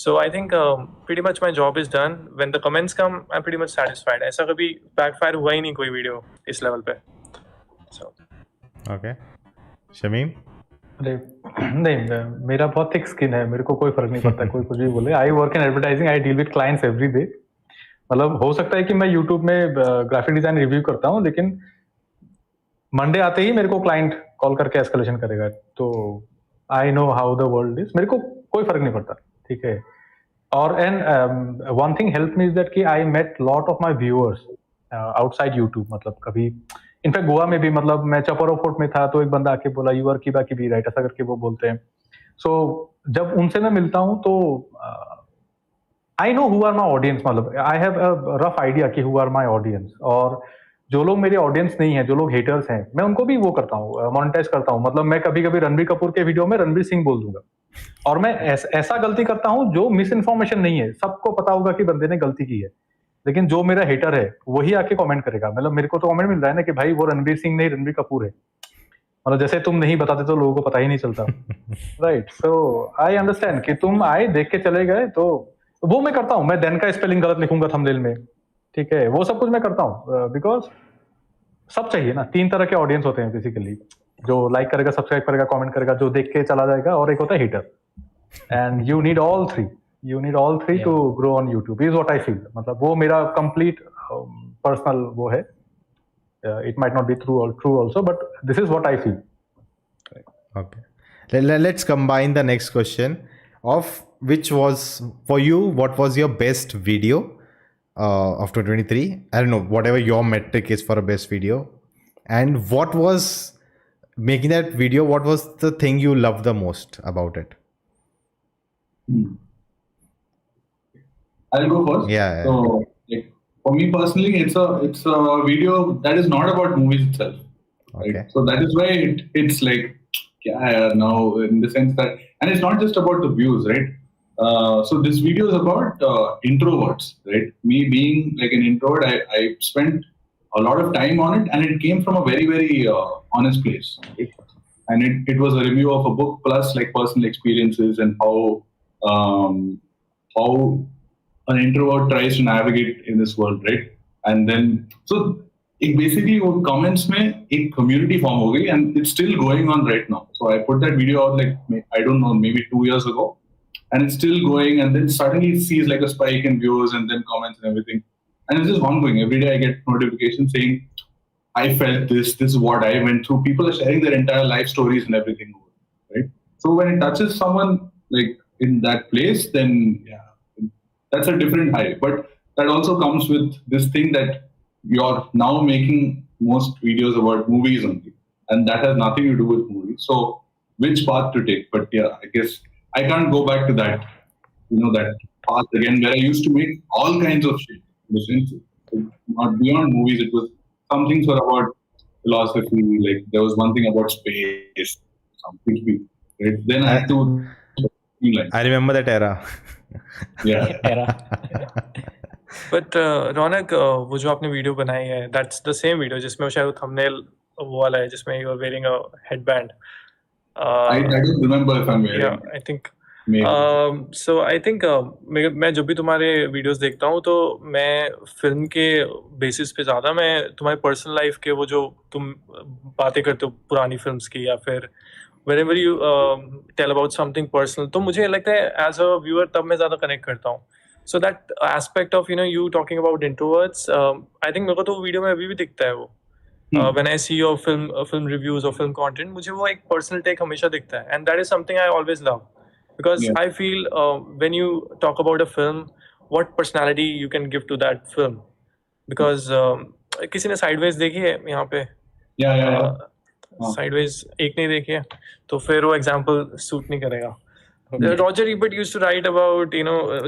So I think pretty much my job is done. When the comments come, I'm pretty much satisfied. ऐसा कभी backfire हुआ ही नहीं कोई video इस level पे. So Okay. Shamim? अरे नहीं, मेरा बहुत थिक स्किन है, मेरे को कोई फर्क नहीं पड़ता कोई कुछ भी बोले. I work in advertising, I deal with clients every day. मतलब हो सकता है कि मैं यूट्यूब में ग्राफिक डिजाइन रिव्यू करता हूँ, लेकिन मंडे आते ही मेरे को क्लाइंट कॉल करके एस्केलेशन करेगा. तो I know how the world is, मेरे को कोई फर्क नहीं पड़ता, ठीक है. और and one thing help me is that कि I met lot of my viewers outside YouTube. मतलब कभी इनफैक्ट गोवा में भी, मतलब मैं चपरो फोर्ट में था तो एक बंदा आके बोला यू आर किबा किबी राइट, ऐसा करके वो बोलते हैं. सो जब उनसे मैं मिलता हूँ तो I know who are my audience. मतलब I have a rough idea कि हु आर माई ऑडियंस. और जो लोग मेरे ऑडियंस नहीं है, जो लोग हेटर्स हैं, मैं उनको भी वो करता हूँ, मोनेटाइज करता हूँ. मतलब मैं कभी कभी रणबीर कपूर के वीडियो में रणबीर सिंह बोल दूंगा. और मैं ऐसा गलती करता हूँ जो मिस इन्फॉर्मेशन नहीं है, सबको पता होगा कि बंदे ने गलती की है, लेकिन जो मेरा हेटर है वही आके कमेंट करेगा. मतलब मेरे को तो कमेंट मिल रहा है ना कि भाई वो रणबीर सिंह नहीं, रणबीर कपूर है. मतलब जैसे तुम नहीं बताते तो लोगों को पता ही नहीं चलता. राइट. सो आई अंडरस्टैंड कि तुम आए देख के चले गए, तो वो मैं करता हूँ. मैं देन का स्पेलिंग गलत लिखूंगा थंबनेल में, ठीक है, वो सब कुछ मैं करता हूँ. बिकॉज सब चाहिए ना. 3 तरह के ऑडियंस होते हैं बेसिकली, जो लाइक करेगा, सब्सक्राइब करेगा, कमेंट करेगा, जो देख के चला जाएगा, और एक होता है hater. And you need all three. You need all three to grow on YouTube is what I feel. मतलब वो मेरा complete personal वो है. It might not be true also, but this is what I feel. Okay. Let's combine the next question of which was for you, what was your best video of 2023? I don't know, whatever your metric is for a best video. And what was making that video, what was the thing you loved the most about it? I'll go first. Yeah. So, like, for me personally, it's a video that is not about movies itself. Right? Okay. So that is why it's like, yeah, now in the sense that, and it's not just about the views, right? So this video is about introverts, right? Me being like an introvert, I spent a lot of time on it, and it came from a very, very honest place. Right? And it was a review of a book plus like personal experiences and how an introvert tries to navigate in this world, right? And then so it basically वो comments में एक community form हो गई, and it's still going on right now. So I put that video out like I don't know, maybe 2 years ago, and it's still going, and then suddenly it sees like a spike in views and then comments and everything, and it's just ongoing. Every day I get notifications saying I felt this is what I went through. People are sharing their entire life stories and everything, right? So when it touches someone like in that place, then yeah, that's a different high. But that also comes with this thing that you're now making most videos about movies only, and that has nothing to do with movies. So which path to take? But yeah, I guess I can't go back to that, that path again where I used to make all kinds of shit. Not beyond movies, it was some things were about philosophy. Like there was one thing about space, something. Right? Then I had to. I remember that era. Yeah. But रौनक, वो जो आपने video बनाई है, that's the same video जिसमें शायद thumbnail वो वाला है जिसमें you are wearing a headband. I don't remember if I'm wearing. Yeah, I think. Maybe. So I think मैं जब भी तुम्हारे वीडियोस देखता हूँ तो मैं फिल्म के बेसिस पे ज़्यादा मैं तुम्हारी पर्सनल लाइफ के वो जो तुम बातें करते हो पुरानी फिल्म्स की, या फिर whenever you tell about something personal, तो मुझे लगता है as a viewer तब मैं ज़्यादा कनेक्ट करता हूँ. So that aspect of you talking about introverts, I think मेरे को तो वीडियो में अभी भी दिखता है वो. When I see your film reviews or film content, मुझे वो एक personal take हमेशा दिखता है, and that is something I always love, because I feel when you talk about a film, what personality you can give to that film, because किसी ने Sideways देखी है यहाँ पे? Yeah. Sideways एक नहीं देखी है, तो फिर वो एग्जाम्पल सूट नहीं करेगा. Roger Ebert used to write about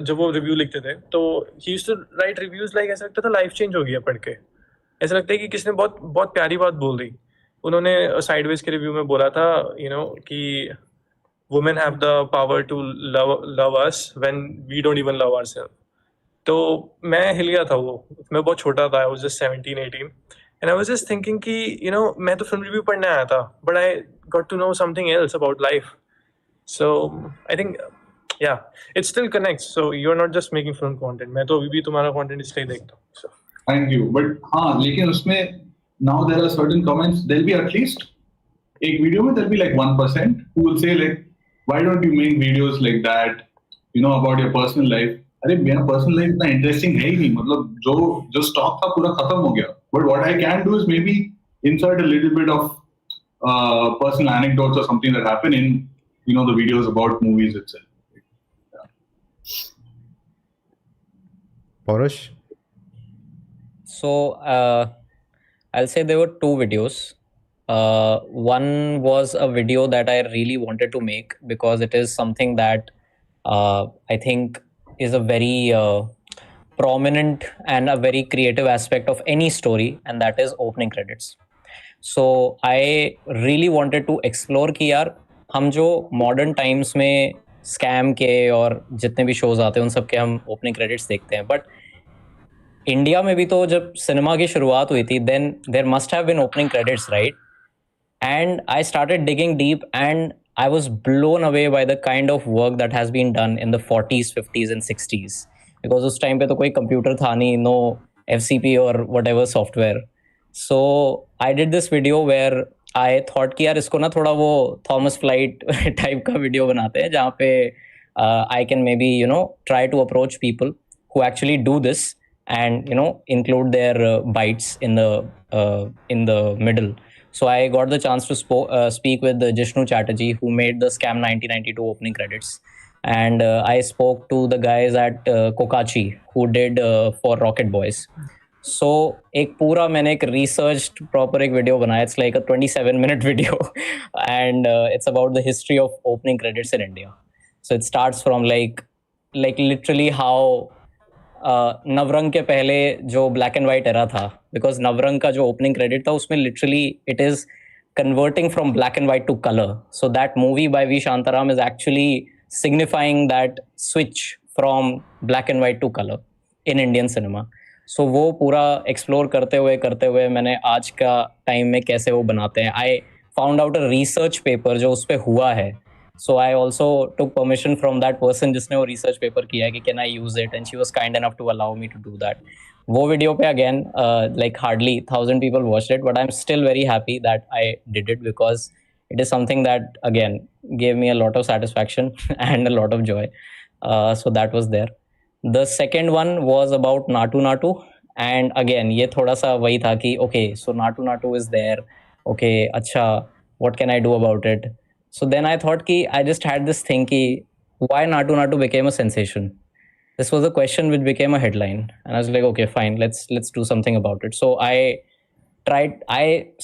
जब वो रिव्यू लिखते थे तो he used to write reviews like ऐसा लगता था लाइफ चेंज हो गया पढ़ के. ऐसा लगता है कि किसने बहुत बहुत प्यारी बात बोल दी. उन्होंने साइडवेज के रिव्यू में बोला था कि women have the power to love us when we don't even love ourselves. तो मैं हिल गया था. वो मैं बहुत छोटा था, I was just 17-18. And I was just thinking कि मैं तो फिल्म रिव्यू पढ़ने आया था, but I got to know something else about life. So I think yeah, it still connects. So you're not just making film content. मैं तो अभी भी तुम्हारा content इसलिए देखता हूँ. So Thank you. But हाँ, लेकिन उसमें now there are certain comments. There'll be at least एक video में there'll be like 1% who will say like, why don't you make videos like that, about your personal life. अरे मेरा personal life इतना interesting है ही नहीं. मतलब जो stock था पूरा खत्म हो गया. But what I can do is maybe insert a little bit of personal anecdotes or something that happen in the videos about movies itself. Paurush? So I'll say there were two videos. One was a video that I really wanted to make because it is something that I think is a very prominent and a very creative aspect of any story, and that is opening credits. So I really wanted to explore कि यार हम जो modern times में scam के और जितने भी shows आते हैं उन सब के हम opening credits देखते हैं, but इंडिया में भी तो जब सिनेमा की शुरुआत हुई थी then there must have been opening credits, right? And I started digging deep and I was blown away by the kind of work that has been done in the 40s, 50s and 60s. Because उस time पे तो कोई computer था नहीं, no FCP or whatever software. So I did this video where I thought कि यार इसको ना थोड़ा वो Thomas Flight type का video बनाते हैं जहाँ पे I can maybe try to approach people who actually do this and include their bites in the middle. So I got the chance to speak with Jishnu Chatterjee, who made the Scam 1992 opening credits, and I spoke to the guys at Kokachi who did for Rocket Boys. So एक पूरा मैंने एक researched proper एक video बनाया. It's like a 27-minute video and it's about the history of opening credits in India. So it starts from like literally how Navrang के पहले जो black and white era था, बिकॉज नवरंग का जो ओपनिंग क्रेडिट था उसमें literally it is converting from black and white to colour. So that movie by V Shantaram is actually signifying that switch from black and white to colour in Indian cinema. So वो पूरा explore करते हुए मैंने आज का time में कैसे वो बनाते हैं, I found out a research paper जो उस पर हुआ है. So I also took permission from that person जिसने वो research paper किया है कि can I use it, and she was kind enough to allow me to do that. वो video पे again like hardly 1,000 people watched it, but I'm still very happy that I did it because it is something that again gave me a lot of satisfaction and a lot of joy. So that was there. The second one was about Natu Natu, and again ये थोड़ा सा वही था कि okay, so Natu Natu is there, okay, अच्छा, what can I do about it? So then I thought कि I just had this thing कि why Natu Natu became a sensation. This was a question which became a headline, and I was like, okay, fine, let's do something about it. So I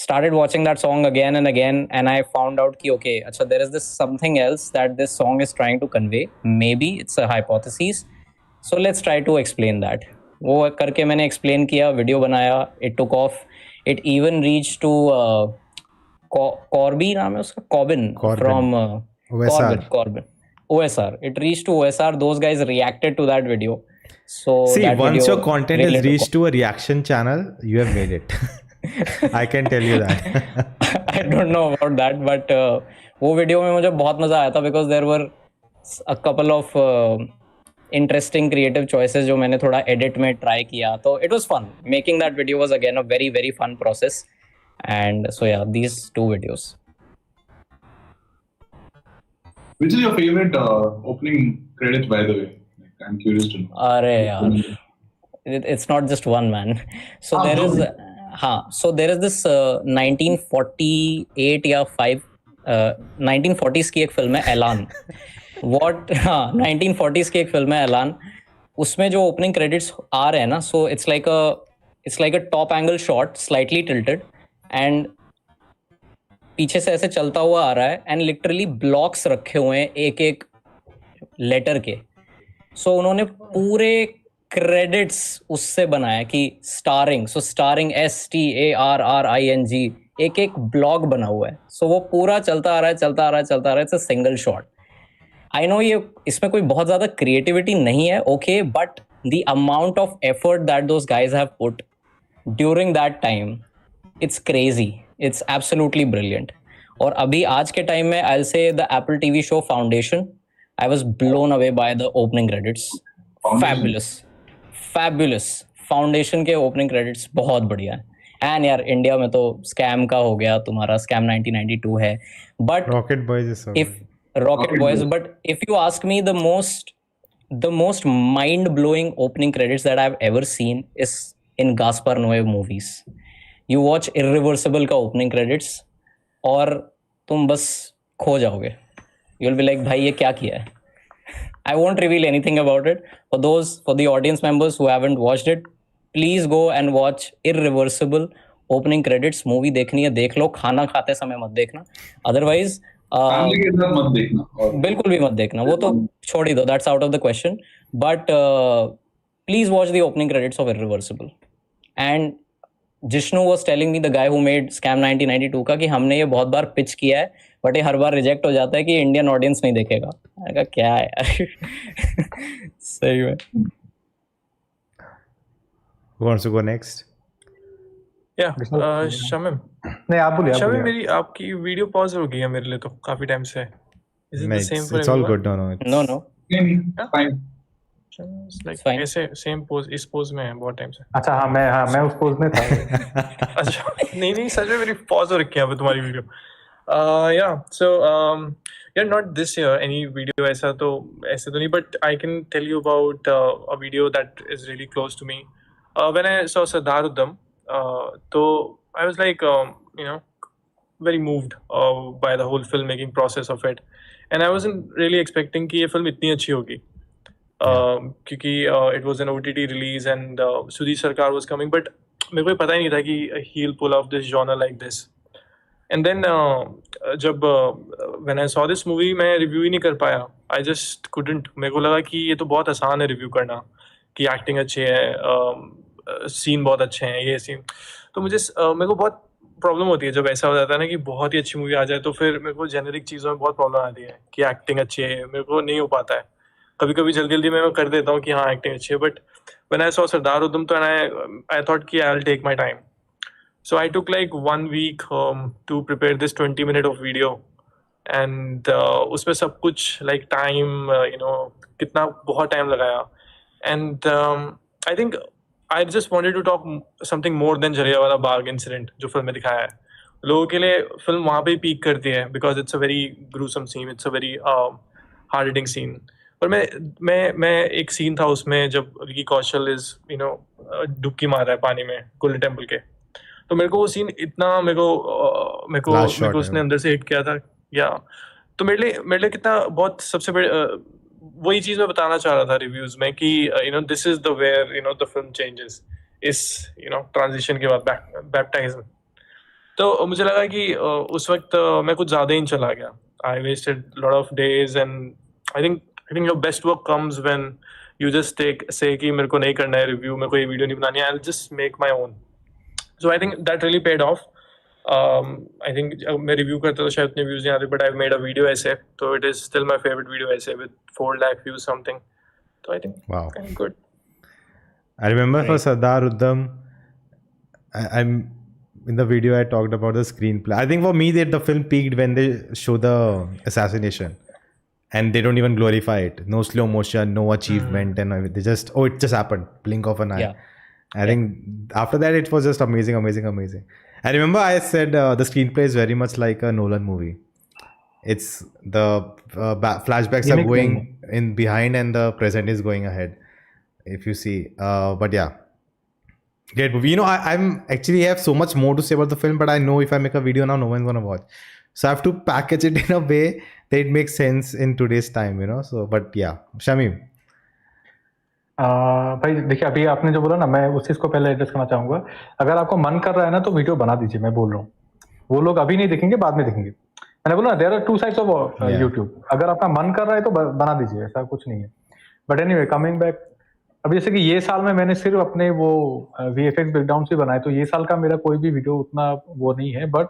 started watching that song again and again, and I found out कि okay, अच्छा, there is this something else that this song is trying to convey. Maybe it's a hypothesis. So let's try to explain that. वो करके मैंने explain किया, video बनाया, it took off. It even reached to Corby नाम है उसका, Corbin from OSR. Corbin. OSR. It reached to OSR. Those guys reacted to that video. So see, that once video your content really has reached to a reaction channel, you have made it. I can tell you that. I don't know about that, but वो video में मुझे बहुत मजा आया था because there were a couple of interesting creative choices जो मैंने थोड़ा edit में try किया. तो it was fun. Making that video was again a very very fun process. And so yeah, these two videos. Which is your favorite opening credits, by the way? I'm curious to know. अरे यार, it's not just one, man. So there is so there is this 1948 या 1940s की एक film है ऐलान. What 1940s की एक film है ऐलान. उसमें जो opening credits आ रहे हैं ना, so it's like a top angle shot, slightly tilted, and पीछे से ऐसे चलता हुआ आ रहा है, एंड लिटरली ब्लॉक्स रखे हुए हैं एक एक लेटर के. सो उन्होंने पूरे क्रेडिट्स उससे बनाया कि स्टारिंग, सो स्टारिंग STARRING, एक एक ब्लॉग बना हुआ है. सो वो पूरा चलता आ रहा है. It's a single shot. I know ये इसमें कोई बहुत ज्यादा क्रिएटिविटी नहीं है, okay, but the amount of effort that those guys have put during that time, it's crazy. It's absolutely brilliant. और अभी आज के टाइम में I'll say the Apple TV show Foundation, I was blown away by the opening credits. Foundation. Fabulous. Foundation के opening credits बहुत बढ़िया है। And यार इंडिया में तो स्कैम का हो गया, तुम्हारा स्कैम 1992 है, but Rocket Boys is so if good. Rocket Boys, but if you ask me, the most mind blowing opening credits that I've ever seen is in Gaspar Noé movies. You watch Irreversible का opening credits और तुम बस खो जाओगे. You'll be like, भाई ये क्या किया है? I won't reveal anything about it. For the audience members who haven't watched it, please go and watch Irreversible opening credits. Movie देखनी है देख लो, खाना खाते समय मत देखना. Otherwise फैमिली के साथ मत देखना, और बिल्कुल भी मत देखना, वो तो छोड़ ही दो, that's out of the question. But please watch the opening credits of Irreversible. And Jishnu was telling me, the guy who made Scam 1992 का, कि हमने ये बहुत बार पिच किया है बट ये हर बार रिजेक्ट हो जाता है कि इंडियन ऑडियंस नहीं देखेगा. मैंने कहा क्या है यार. सही में. Who wants to go next? शामिम. नहीं आप बोलिए. शामिम, मेरी आपकी वीडियो पॉज हो गई है मेरे लिए तो काफी टाइम से. Is it the नहीं, same for it's all everyone? good. No, it's... No. नहीं, fine. It's like Fine. ऐसे सेम पोज, इस पोज में है बहुत टाइम से. अच्छा मैं उस पोज में था. अच्छा नहीं सच में मेरी पॉज हो रखी है यहाँ पे तुम्हारी video. So not this year any video ऐसे तो नहीं, but I can tell you about a video that is really close to me. When I saw Sardar Uddam, so I was like very moved by the whole filmmaking process of it, and I wasn't really expecting कि ये film इतनी अच्छी होगी. क्योंकि it was an OTT release and Sudhir Sarkar was coming, but मेरे को पता ही नहीं था कि he'll pull off this genre like this. And then जब when I saw this movie मैं रिव्यू ही नहीं कर पाया. I just couldn't. मेरे को लगा कि ये तो बहुत आसान है रिव्यू करना, कि एक्टिंग अच्छी है, सीन बहुत अच्छे हैं, ये सीन. तो मेरे को बहुत प्रॉब्लम होती है जब ऐसा हो जाता है ना कि बहुत ही अच्छी मूवी आ जाए तो फिर मेरे को जेनरिक चीज़ों में बहुत प्रॉब्लम आती है कि एक्टिंग अच्छी है, मेरे को नहीं हो पाता है. कभी कभी जल्दी मैं कर देता हूँ कि हाँ एक्टिंग अच्छी है, but when I saw Sardar Uddam तो I thought कि I'll take my time. So I took like 1 week to prepare this 20-minute of video, and उसमें सब कुछ like time, कितना बहुत time लगाया. And I think I just wanted to talk something more than Jallianwala Bagh incident जो film में दिखाया है. लोगों के लिए फिल्म वहाँ पे पीक करती है because it's a very gruesome scene, it's a very hard hitting scene. पर मैं एक सीन था उसमें जब विकी कौशल डुबकी मार रहा है पानी में गोल्डन टेम्पल के, तो मेरे को वो सीन इतना मेरे को उसने अंदर से हिट किया था. या तो मेरे लिए कितना बहुत सबसे बड़े वही चीज मैं बताना चाह रहा था रिव्यूज में कि this is the where the film changes इस ट्रांजिशन के बाद बैप्टाइज्म. तो मुझे लगा कि उस वक्त मैं कुछ ज्यादा ही चला गया. I wasted lot of days and I think your best work comes when you just say कि मेरे को नहीं करना है रिव्यू, मेरे को ये वीडियो नहीं बनानी है, I will just make my own. So I think that really paid off. I think मैं रिव्यू करता तो शायद इतने व्यूज नहीं आते, but I've made a video essay, so it is still my favorite video essay with 4 lakh views something. So I think wow, kind of good. I remember for Sardar Uddam, I'm in the video I talked about the screenplay. I think for me the film peaked when they show the assassination, and they don't even glorify it. No slow motion, no achievement, and they just it just happened, blink of an eye. Yeah. I think after that it was just amazing. I remember I said the screenplay is very much like a Nolan movie. It's the flashbacks are going in behind and the present is going ahead, if you see. But yeah, great movie. I'm actually have so much more to say about the film, but I know if I make a video now, no one's gonna watch. So I have to package it in a way that it makes sense in today's time, So, but yeah, Shamim. भाई देखिए, अभी आपने जो बोला ना, मैं उस चीज को पहले एड्रेस करना चाहूंगा. अगर आपको मन कर रहा है ना तो वीडियो बना दीजिए. मैं बोल रहा हूँ वो लोग अभी नहीं देखेंगे, बाद में देखेंगे. मैंने बोला ना, there are 2 sides of YouTube. अगर आपका मन कर रहा है तो बना दीजिए, ऐसा कुछ नहीं है. बट एनीवे, कमिंग बैक, अब जैसे कि ये साल में मैंने सिर्फ अपने वो VFX ब्रेकडाउन से बनाए, तो ये साल का मेरा कोई भी वीडियो उतना वो नहीं है. But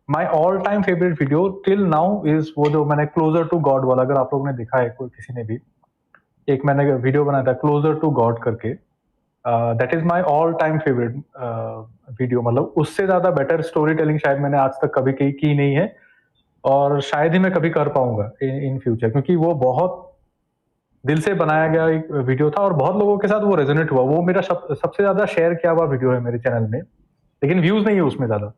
my all time favourite video till now is वो जो मैंने क्लोजर टू गॉड वाला, अगर आप लोगों ने देखा है, कोई किसी ने भी, एक मैंने वीडियो बनाया था क्लोजर टू गॉड करके. That is my all time favourite video. मतलब उससे ज्यादा बेटर स्टोरी टेलिंग शायद मैंने आज तक कभी की नहीं है, और शायद ही मैं कभी कर पाऊंगा इन फ्यूचर, क्योंकि वो बहुत दिल से बनाया गया एक वीडियो था और बहुत लोगों के साथ वो रेजोनेट हुआ। वो मेरा सबसे ज्यादा शेयर किया हुआ वीडियो है मेरे चैनल में, लेकिन व्यूज नहीं है उसमें ज्यादा।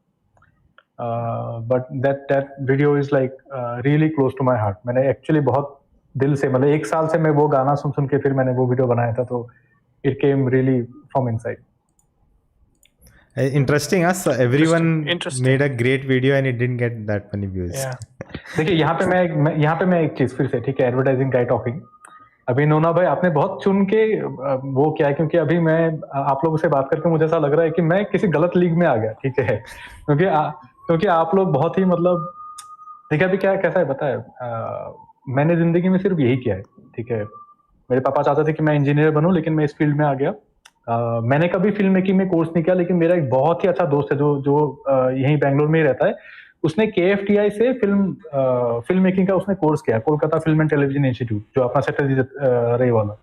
But that video is like really close to my heart. मैंने एक्चुअली बहुत दिल से, मतलब 1 साल से मैं वो गाना सुन सुन के फिर मैंने वो वीडियो बनाया था, तो it came really from inside. Interesting, us everyone Interesting. made a great video and it didn't get that many views. Yeah. देखिए यहाँ पे मैं एक चीज फिर से, ठीक है, एडवर्टाइजिंग गाय टॉकिंग। अभी नोना भाई आपने बहुत चुन के वो किया है, क्योंकि अभी मैं आप लोगों से बात करके मुझे ऐसा लग रहा है कि मैं किसी गलत लीग में आ गया, ठीक है, क्योंकि आप लोग बहुत ही, मतलब देखिए अभी क्या कैसा है पता है, मैंने जिंदगी में सिर्फ यही किया है, ठीक है। मेरे पापा चाहते थे कि मैं इंजीनियर बनूं, लेकिन मैं इस फील्ड में आ गया। मैंने कभी फिल्म मेकिंग में कोर्स नहीं किया, लेकिन मेरा एक बहुत ही अच्छा दोस्त है जो यहीं बैंगलोर में ही रहता है। उसने KFTI से फिल्म मेकिंग का उसने कोर्स किया, Kolkata film and television institute, जो अपना सेक्रेटरी रे वाला।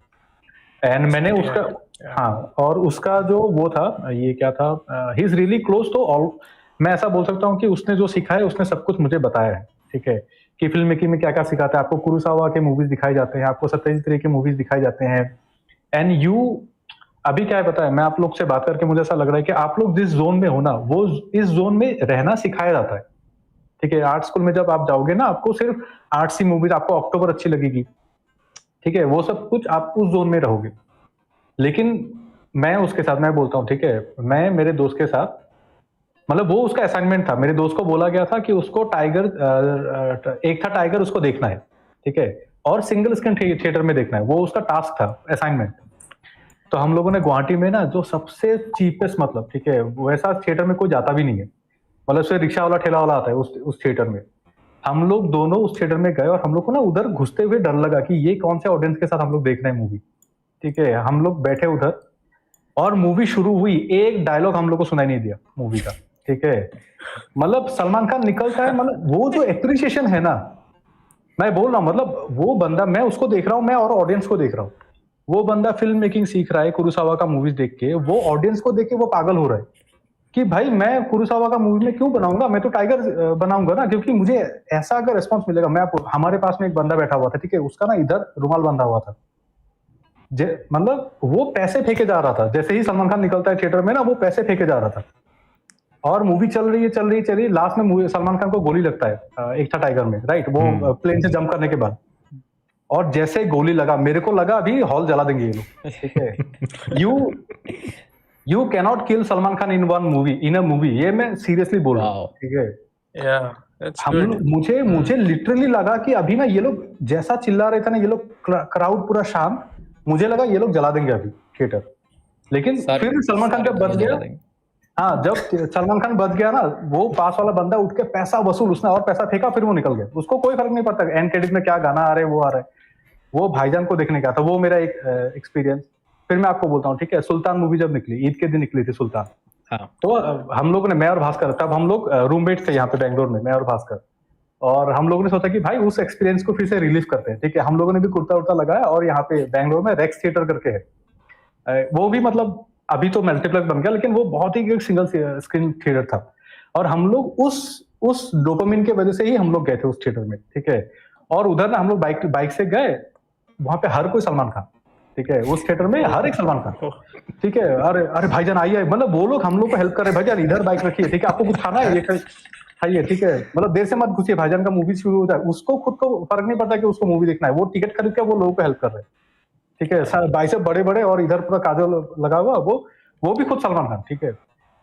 एंड मैंने उसका, हाँ, और उसका जो वो था, ये क्या था, ही इज रियली क्लोज। तो ऑल मैं ऐसा बोल सकता हूँ कि उसने जो सीखा है उसने सब कुछ मुझे बताया है, ठीक है, कि फिल्म मेकिंग में क्या क्या सिखाता है। आपको कुरुसावा के मूवीज दिखाई जाते हैं, आपको सत्यजीत रे के मूवीज दिखाई जाते हैं। एंड अभी क्या है पता है, मैं आप लोग से बात करके मुझे ऐसा लग रहा है कि आप लोग जिस जोन में हो ना, वो इस जोन में रहना सिखाया जाता है, ठीक है। आर्ट स्कूल में जब आप जाओगे ना, आपको सिर्फ आर्ट्स की मूवीज, आपको अक्टूबर अच्छी लगेगी, ठीक है, वो सब कुछ आप उस जोन में रहोगे। लेकिन मैं उसके साथ, मैं बोलता हूँ, ठीक है, मैं मेरे दोस्त के साथ, मतलब वो उसका असाइनमेंट था, मेरे दोस्त को बोला गया था कि उसको एक था टाइगर, उसको देखना है, ठीक है, और सिंगल स्क्रीन थिएटर में देखना है, वो उसका टास्क था, असाइनमेंट। तो हम लोगों ने गुवाहाटी में ना, जो सबसे चीपेस्ट, मतलब ठीक है, वैसा थिएटर में कोई जाता भी नहीं है, मतलब उससे रिक्शा वाला ठेला वाला आता है उस थिएटर में। हम लोग दोनों उस थिएटर में गए और हम लोग को ना उधर घुसते हुए डर लगा कि ये कौन से ऑडियंस के साथ हम लोग देख रहे हैं मूवी, ठीक है। हम लोग बैठे उधर और मूवी शुरू हुई, एक डायलॉग हम लोग को सुनाई नहीं दिया मूवी का, ठीक है। मतलब सलमान खान निकलता है, मतलब वो जो एप्रिसिएशन है ना, मैं बोल रहा हूँ, मतलब वो बंदा, मैं उसको देख रहा हूँ, मैं और ऑडियंस को देख रहा हूँ। वो बंदा फिल्म मेकिंग सीख रहा है कुरुसावा का मूवीज देख के, वो ऑडियंस को देख के वो पागल हो रहा है कि भाई मैं कुरुसावा का मूवी में क्यों बनाऊंगा, मैं तो टाइगर बनाऊंगा ना, क्योंकि मुझे ऐसा अगर रिस्पॉन्स मिलेगा। मैं हमारे पास में एक बंदा बैठा हुआ था, ठीक है, उसका ना इधर रुमाल बंधा हुआ था, मतलब वो पैसे फेंके जा रहा था, जैसे ही सलमान खान निकलता है थिएटर में ना, वो पैसे फेंके जा रहा था। और मूवी चल रही, लास्ट में सलमान खान को गोली लगता है, एक था टाइगर में, राइट, वो प्लेन से जंप करने के बाद, और जैसे गोली लगा, मेरे को लगा अभी हॉल जला देंगे ये लोग, ठीक है। You cannot kill Salman Khan in a movie, ये मैं सीरियसली बोल रहा हूँ, ठीक है। मुझे लिटरली लगा कि अभी ना ये लोग जैसा चिल्ला रहे थे ना, ये लोग क्राउड पूरा शांत, मुझे लगा ये लोग जला देंगे अभी थिएटर। लेकिन फिर सलमान खान जब बच गया, हाँ, जब सलमान खान बच गया ना, वो पास वाला बंदा उठ के पैसा वसूल, उसने और पैसा फेंका, फिर वो निकल गया, उसको कोई फर्क नहीं पड़ता एंड क्रेडिट में क्या गाना आ रहा है, वो आ रहा है, वो भाईजान को देखने का था। वो मेरा एक एक्सपीरियंस। फिर मैं आपको बोलता हूँ, ठीक है, सुल्तान मूवी जब निकली, ईद के दिन निकली थी सुल्तान, हाँ। तो हम लोगों ने, मैं और भास्कर, तब हम लोग रूममेट थे यहाँ पे बैंगलोर में, मैं और भास्कर, और हम लोगों ने सोचा कि भाई उस एक्सपीरियंस को फिर से रिलीव करते हैं, ठीक है। हम लोगों ने भी कुर्ता उर्ता लगाया, और यहाँ पे बैंगलोर में रेक्स थिएटर करके है, वो भी मतलब अभी तो मल्टीप्लेक्स बन गया, लेकिन वो बहुत ही एक सिंगल स्क्रीन थिएटर था। और हम लोग उस डोपामिन के वजह से ही हम लोग गए थे उस थिएटर में, ठीक है। और उधर ना हम लोग बाइक से गए, वहां पे हर कोई सलमान खान, ठीक है, उस थिएटर में हर एक सलमान खान, ठीक है। अरे भाईजान आइए, मतलब वो लोग हम लोग को हेल्प कर रहे, भाईजान इधर बाइक रखिए, ठीक है, आपको कुछ खाना है ये खाइए, ठीक है, मतलब देर से मत घुसिए, भाईजान का मूवी शुरू होता है, उसको खुद को फर्क नहीं पड़ता कि उसको मूवी देखना है, वो टिकट खरीद के वो लोगों को हेल्प कर रहे हैं, ठीक है। बाइसेप बड़े बड़े और इधर पूरा काजल लगा हुआ, वो भी खुद सलमान खान, ठीक है।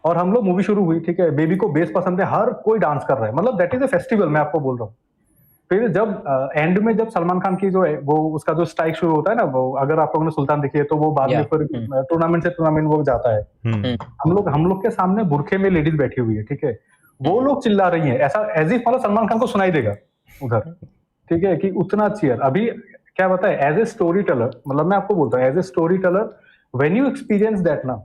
और हम लोग मूवी शुरू हुई, ठीक है, बेबी को बेस पसंद है, हर कोई डांस कर रहा है, मतलब दैट इज अ फेस्टिवल, मैं आपको बोल रहा हूँ। फिर जब एंड में जब सलमान खान की जो है, वो उसका जो स्ट्राइक शुरू होता है ना, वो अगर आप लोगों ने सुल्तान देखी है तो वो बाद में फिर टूर्नामेंट से टूर्नामेंट वो जाता है। हम लोग के सामने बुरखे में लेडीज बैठी हुई है, ठीक है, वो लोग चिल्ला रही है, ऐसा एज इफ मतलब सलमान खान को सुनाई देगा उधर, ठीक है, कि उतना चीयर। अभी क्या बताए, एज ए स्टोरी टेलर, मतलब मैं आपको बोलता हूँ, as a story teller when you experience that ना,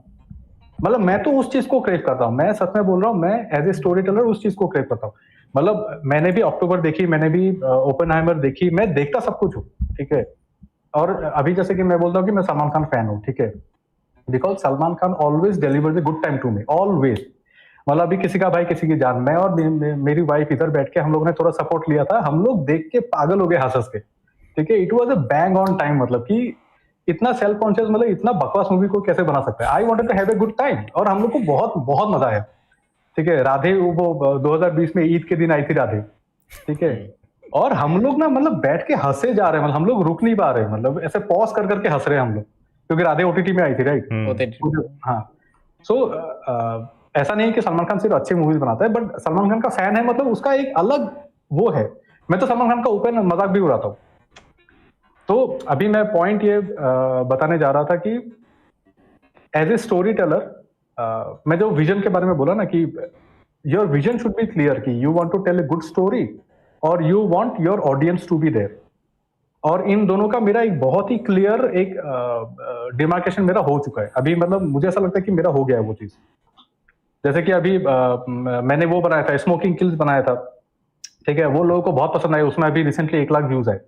मतलब मैं तो उस चीज को क्रेव करता हूँ, मैं सच में बोल रहा हूँ, मैं एज ए स्टोरी टेलर उस चीज को क्रेव करता हूँ। मतलब मैंने भी अक्टूबर देखी, मैंने भी ओपेनहाइमर देखी, मैं देखता सब कुछ हूँ, ठीक है। और अभी जैसे कि मैं बोलता हूँ कि मैं सलमान खान फैन हूँ, ठीक है, because Salman Khan always delivers a good time to me, always. मतलब अभी किसी का भाई किसी की जान, मैं और मेरी वाइफ इधर बैठ के हम लोग ने थोड़ा सपोर्ट लिया था, हम लोग देख के पागल हो गए हंस के, ठीक है, it was a bang on time, मतलब कि इतना सेल्फ कॉन्शियस, मतलब इतना बकवास मूवी को कैसे बना सकता है। I wanted to have a good time, और हम लोग को बहुत बहुत मजा आया। ठीक है, राधे वो 2020 में ईद के दिन आई थी राधे, ठीक है, और हम लोग ना मतलब बैठ के हंसे जा रहे हैं, मतलब हम लोग रुक नहीं पा रहे, मतलब ऐसे पॉज कर करके हंस रहे हैं हम लोग, क्योंकि राधे ओटीटी में आई थी, राइट। हाँ, सो ऐसा नहीं है कि सलमान खान सिर्फ अच्छी मूवीज बनाता है, बट सलमान खान का फैन है, मतलब उसका एक अलग वो है। मैं तो सलमान खान का ओपन मजाक भी उड़ाता हूँ। तो अभी मैं पॉइंट ये बताने जा रहा था कि एज ए स्टोरी टेलर, मैं जो विजन के बारे में बोला ना कि your vision should be clear, कि you want to tell a good story और you want your audience to be there. और इन दोनों का मेरा एक बहुत ही क्लियर एक डिमार्केशन मेरा हो चुका है अभी, मतलब मुझे ऐसा लगता है कि मेरा हो गया है वो चीज। जैसे कि अभी मैंने वो बनाया था, स्मोकिंग किल्स बनाया था, ठीक है, वो लोगों को बहुत पसंद आया, उसमें अभी रिसेंटली 1 लाख व्यूज आए।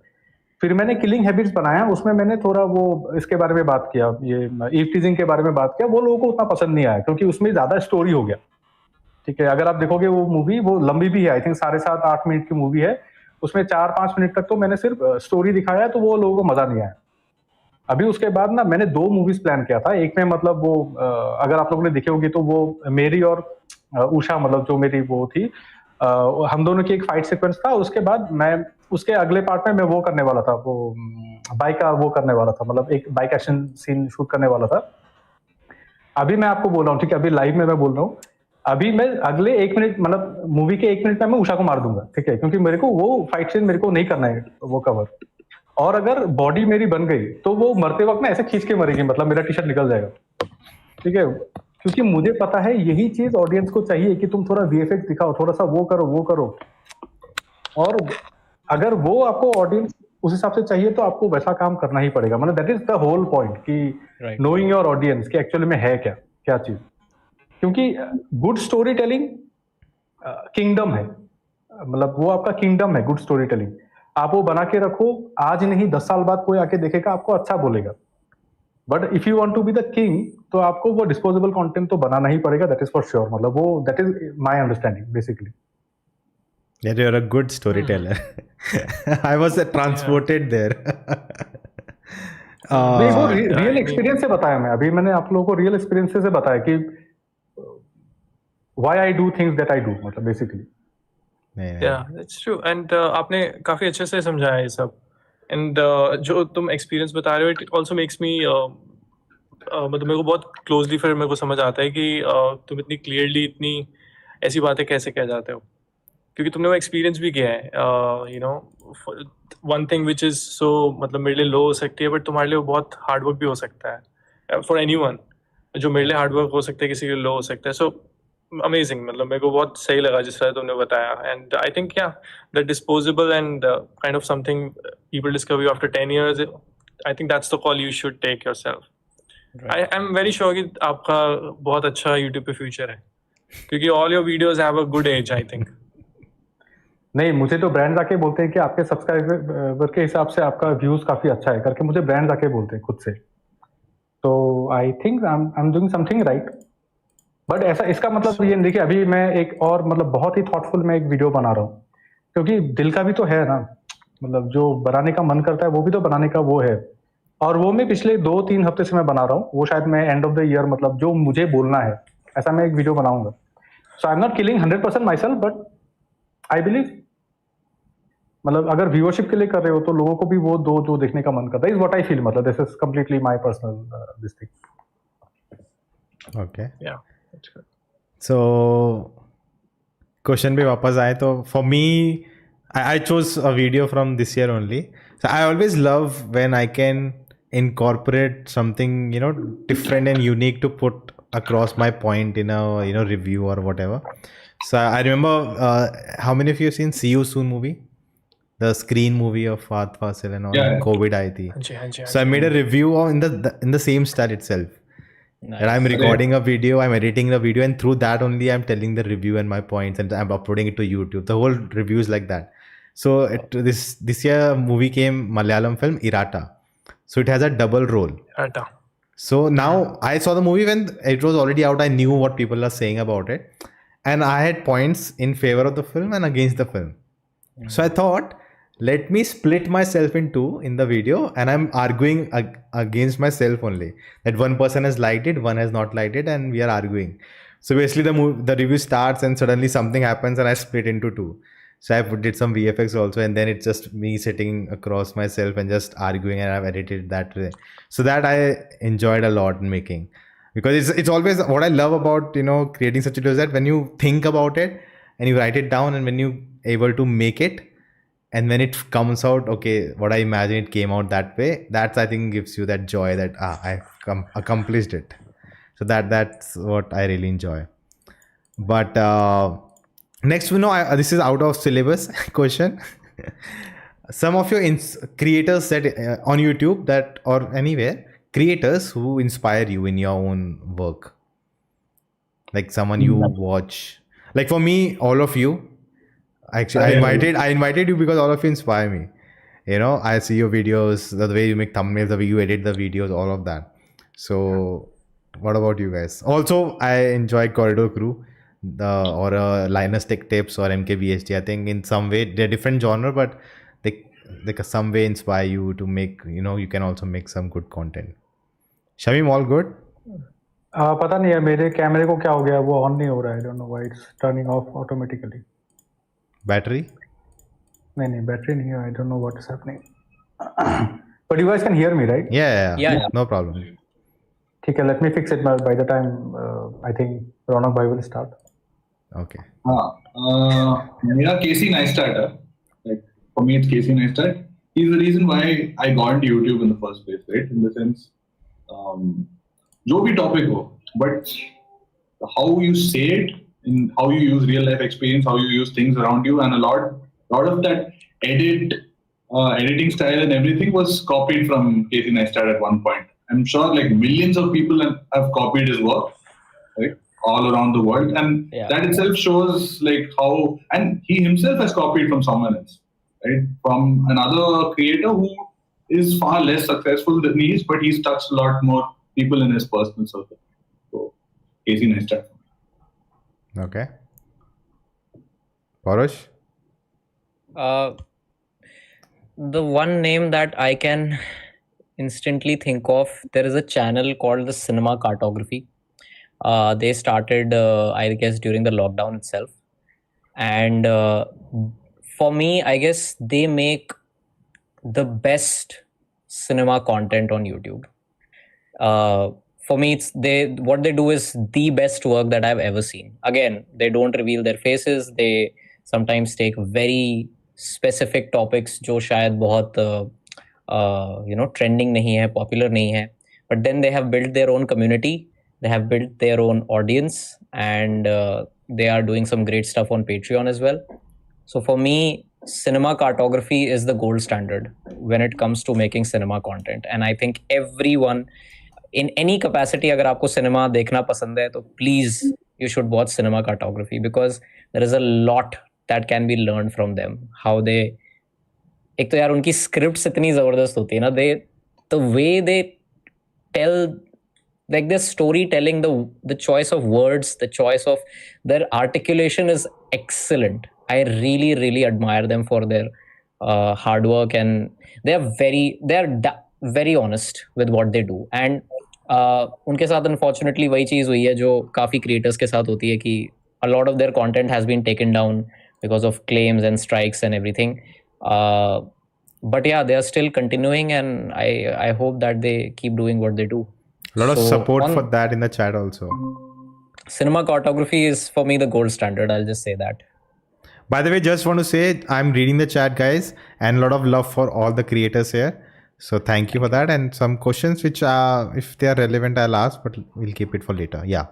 फिर मैंने किलिंग हैबिट्स बनाया, उसमें मैंने थोड़ा वो इसके बारे में बात किया, ये ईव टीजिंग के बारे में बात किया, वो लोगों को उतना पसंद नहीं आया क्योंकि उसमें ज्यादा स्टोरी हो गया। ठीक है, अगर आप देखोगे वो मूवी वो लंबी भी है, आई थिंक 7.5-8 मिनट की मूवी है, उसमें 4-5 मिनट तक तो मैंने सिर्फ स्टोरी दिखाया, तो वो लोगों को मजा नहीं आया। अभी उसके बाद ना मैंने 2 मूवीज प्लान किया था। एक में मतलब वो अगर आप लोगों ने देखी होगी तो वो मेरी और उषा, मतलब जो मेरी वो थी, हम दोनों की एक फाइट सीक्वेंस था। उसके बाद मैं उसके अगले पार्ट में मैं वो करने वाला था, वो बाइक का वो करने वाला था, मतलब एक बाइक एक्शन सीन शूट करने वाला था। अभी मैं आपको बोल रहा हूँ, ठीक है, अभी लाइव में मैं बोल रहा हूँ, अभी मैं अगले 1 मिनट, मतलब मूवी के 1 मिनट में मैं उषा को मार दूंगा, ठीक है, क्योंकि मेरे को वो फाइट सीन मेरे को नहीं करना है वो कवर। और अगर बॉडी मेरी बन गई तो वो मरते वक्त ना ऐसे खींच के मरेगी, मतलब मेरा टी शर्ट निकल जाएगा, ठीक है, क्योंकि मुझे पता है यही चीज ऑडियंस को चाहिए कि तुम थोड़ा वीएफएक्स दिखाओ, थोड़ा सा वो करो वो करो। और अगर वो आपको ऑडियंस उस हिसाब से चाहिए तो आपको वैसा काम करना ही पड़ेगा, मतलब that is the whole point, कि नोइंग योर ऑडियंस कि एक्चुअली में है क्या क्या चीज। क्योंकि गुड स्टोरी टेलिंग किंगडम है, मतलब वो आपका किंगडम है गुड स्टोरी टेलिंग। आप वो बना के रखो, आज नहीं 10 साल बाद कोई आके देखेगा, आपको अच्छा बोलेगा। But if you want to be the king, तो आपको वो डिस्पोजेबल कंटेंट तो बनाना ही पड़ेगा, दैट इज फॉर श्योर। मतलब वो that is my understanding basically. Yeah, you're a good storyteller. I was transported there. नहीं, वो रियल एक्सपीरियंस से बताया मैं अभी, मैंने आप लोगों को रियल एक्सपीरियंस से बताया कि why I do things that I do, मतलब basically. Yeah, that's true. And आपने काफी अच्छे से समझाया ये सब। And जो तुम एक्सपीरियंस बता रहे हो, it also makes me मतलब मेरे को बहुत क्लोजली फिर मेरे को समझ आता है कि तुम इतनी क्लियरली इतनी ऐसी बातें कैसे कह जाते हो, क्योंकि तुमने वो एक्सपीरियंस भी किया है। You know, one thing which is so मतलब मेरे लिए लो हो सकती है, बट तुम्हारे लिए वो बहुत हार्डवर्क भी हो सकता है। फॉर एनीवन, जो मेरे लिए हार्डवर्क हो सकता है किसी के लिए लो हो सकता है। सो अमेजिंग, मतलब मेरे को बहुत सही लगा जिस तरह तुमने बताया। And I think yeah the disposable and kind of something people discover you after 10 years, I think that's the call you should take yourself. I am very sure कि आपका बहुत अच्छा यूट्यूब पे फ्यूचर है, क्योंकि all your videos have a good age, I think. नहीं, मुझे तो ब्रांड आके बोलते हैं कि आपके सब्सक्राइबर के हिसाब से आपका व्यूज काफी अच्छा है करके, मुझे ब्रांड आके बोलते हैं खुद से। तो I think I am doing something right. But ऐसा इसका मतलब ये देखिए, अभी मैं एक और मतलब बहुत ही थॉटफुल मैं एक वीडियो बना रहा हूँ, क्योंकि दिल का भी तो है ना, मतलब जो बनाने का मन करता है वो भी तो बनाने का वो है। और वो मैं पिछले 2-3 हफ्ते से मैं बना रहा हूँ, वो शायद मैं एंड ऑफ द ईयर, मतलब जो मुझे बोलना है ऐसा मैं एक वीडियो बनाऊंगा। So I am not killing 100% myself, but I believe, मतलब अगर व्यूअरशिप के लिए कर रहे हो तो लोगों को भी वो दो जो देखने का मन करता है, इज व्हाट आई फील। मतलब this is completely my personal this thing. Okay. Yeah, that's good. So question पे वापस आए तो for me I chose a video from this year only. So I always love when I can incorporate something, you know, different and unique to put across my point in a, you know, review or whatever. So I remember, how many of you have seen See You Soon movie? The screen movie of Fahad Fasil and all. Yeah. COVID आई थी. So I made a review in the same style itself. Nice. And I'm recording a video, I'm editing the video, and through that only I'm telling the review and my points, and I'm uploading it to YouTube. The whole review is like that. So this year movie came, Malayalam film Irata. So it has a double role. Irata. So now I saw the movie when it was already out. I knew what people are saying about it, and I had points in favor of the film and against the film. So I thought, let me split myself in two in the video, and I'm arguing against myself only. That one person has liked it, one has not liked it, and we are arguing. So basically, the review starts, and suddenly something happens, and I split into two. So I did some VFX also, and then it's just me sitting across myself and just arguing, and I've edited that way. So that I enjoyed a lot in making, because it's always what I love about creating such videos, that when you think about it and you write it down, and when you able to make it, and when it comes out, okay, what I imagine it came out that way, that's I think gives you that joy that I accomplished it. So that's what I really enjoy. But next, this is out of syllabus question. Some of your creators that on YouTube that or anywhere, creators who inspire you in your own work, like someone you watch. Like for me, all of you. Actually, I invited you because all of you inspire me. I see your videos, the way you make thumbnails, the way you edit the videos, all of that. So, what about you guys? Also, I enjoy Corridor Crew, or Linus Tech Tips or MKBHD. I think in some way they're different genre, but they some way inspire you to make. You can also make some good content. Shamim, all good? पता नहीं है मेरे कैमरे को क्या हो गया, वो ऑन नहीं हो रहा है. I don't know why it's turning off automatically. Battery? नहीं बैटरी नहीं है. I don't know what is happening. But you guys can hear me, right? Yeah. No problem. ठीक है, let me fix it by the time I think Ronak bhai will start. Okay. मेरा Casey Neistat है. Like for me, it's Casey Neistat. He's the reason why I got into YouTube in the first place, right? In the sense, जो भी topic हो, but how you say it, in how you use real life experience, how you use things around you, and a lot of that editing style and everything was copied from Casey Neistat at one point. I'm sure like millions of people have copied his work, right, all around the world, and that itself shows like how, and he himself has copied from someone else, right, from another creator who is far less successful than he is, but he's touched a lot more people in his personal circle. So Casey Neistat. Okay. Parush? The one name that I can instantly think of, there is a channel called the Cinema Cartography. They started, I guess, during the lockdown itself. And for me, I guess they make the best cinema content on YouTube. For me, what they do is the best work that I've ever seen. Again, they don't reveal their faces. They sometimes take very specific topics जो शायद बहुत trending नहीं है, popular नहीं है. But then they have built their own community. They have built their own audience, and they are doing some great stuff on Patreon as well. So for me, Cinema Cartography is the gold standard when it comes to making cinema content. And I think everyone in any capacity, अगर आपको cinema देखना पसंद है तो please you should watch Cinema Cartography, because there is a lot that can be learned from them. How they, एक तो यार उनकी scripts इतनी जबरदस्त होती है ना, the way they tell, like their storytelling, the choice of words, the choice of their articulation is excellent. I really, really admire them for their hard work, and they are very honest with what they do. And उनके साथ unfortunately वही चीज़ हुई है जो काफ़ी creators के साथ होती है कि a lot of their content has been taken down because of claims and strikes and everything. But yeah, they are still continuing, and I hope that they keep doing what they do. A lot of support for that in the chat also. Cinema Cartography is for me the gold standard. I'll just say that. By the way, just want to say I'm reading the chat, guys, and a lot of love for all the creators here. So thank you for that. And some questions which if they are relevant, I'll ask, but we'll keep it for later. Yeah.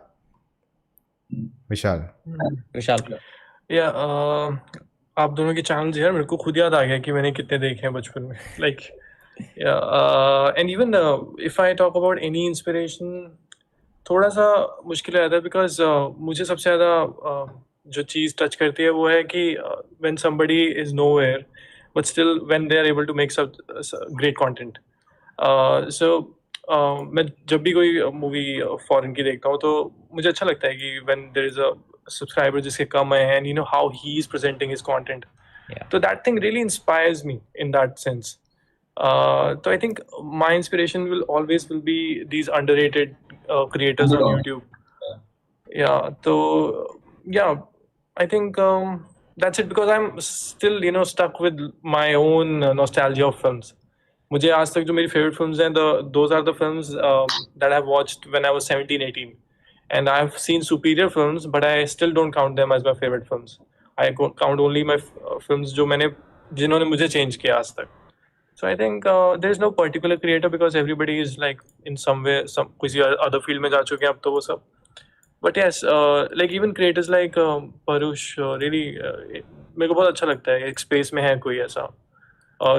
Vishal. Yeah. आप दोनों के channels यार मेरे को खुद याद आ गया कि मैंने कितने देखे हैं बचपन में. Like, yeah. And even if I talk about any inspiration, थोड़ा सा मुश्किल रहता है, because मुझे सबसे ज़्यादा जो चीज़ टच करती है वो है कि when somebody is nowhere, but still when they are able to make some great content. So मैं जब भी कोई मूवी फॉरेन की देखता हूँ तो मुझे अच्छा लगता है कि when there is a subscriber जिसके कम है, and you know how he is presenting his content, Yeah. So that thing really inspires me in that sense. So I think my inspiration will be these underrated creators on YouTube. Yeah. So yeah, I think that's it, because I'm still stuck with my own nostalgia of films. मुझे आज तक जो मेरी favorite films हैं, those are the films that I've watched when I was 17, 18. And I've seen superior films, but I still don't count them as my favorite films. I count only my films जिन्होंने मुझे change किया आज तक. So I think there's no particular creator, because everybody is like in some way किसी other field में जा चुके हैं अब तो वो सब. But yes, like even creators like Parush, really मेरे को बहुत अच्छा लगता है एक space में है कोई ऐसा.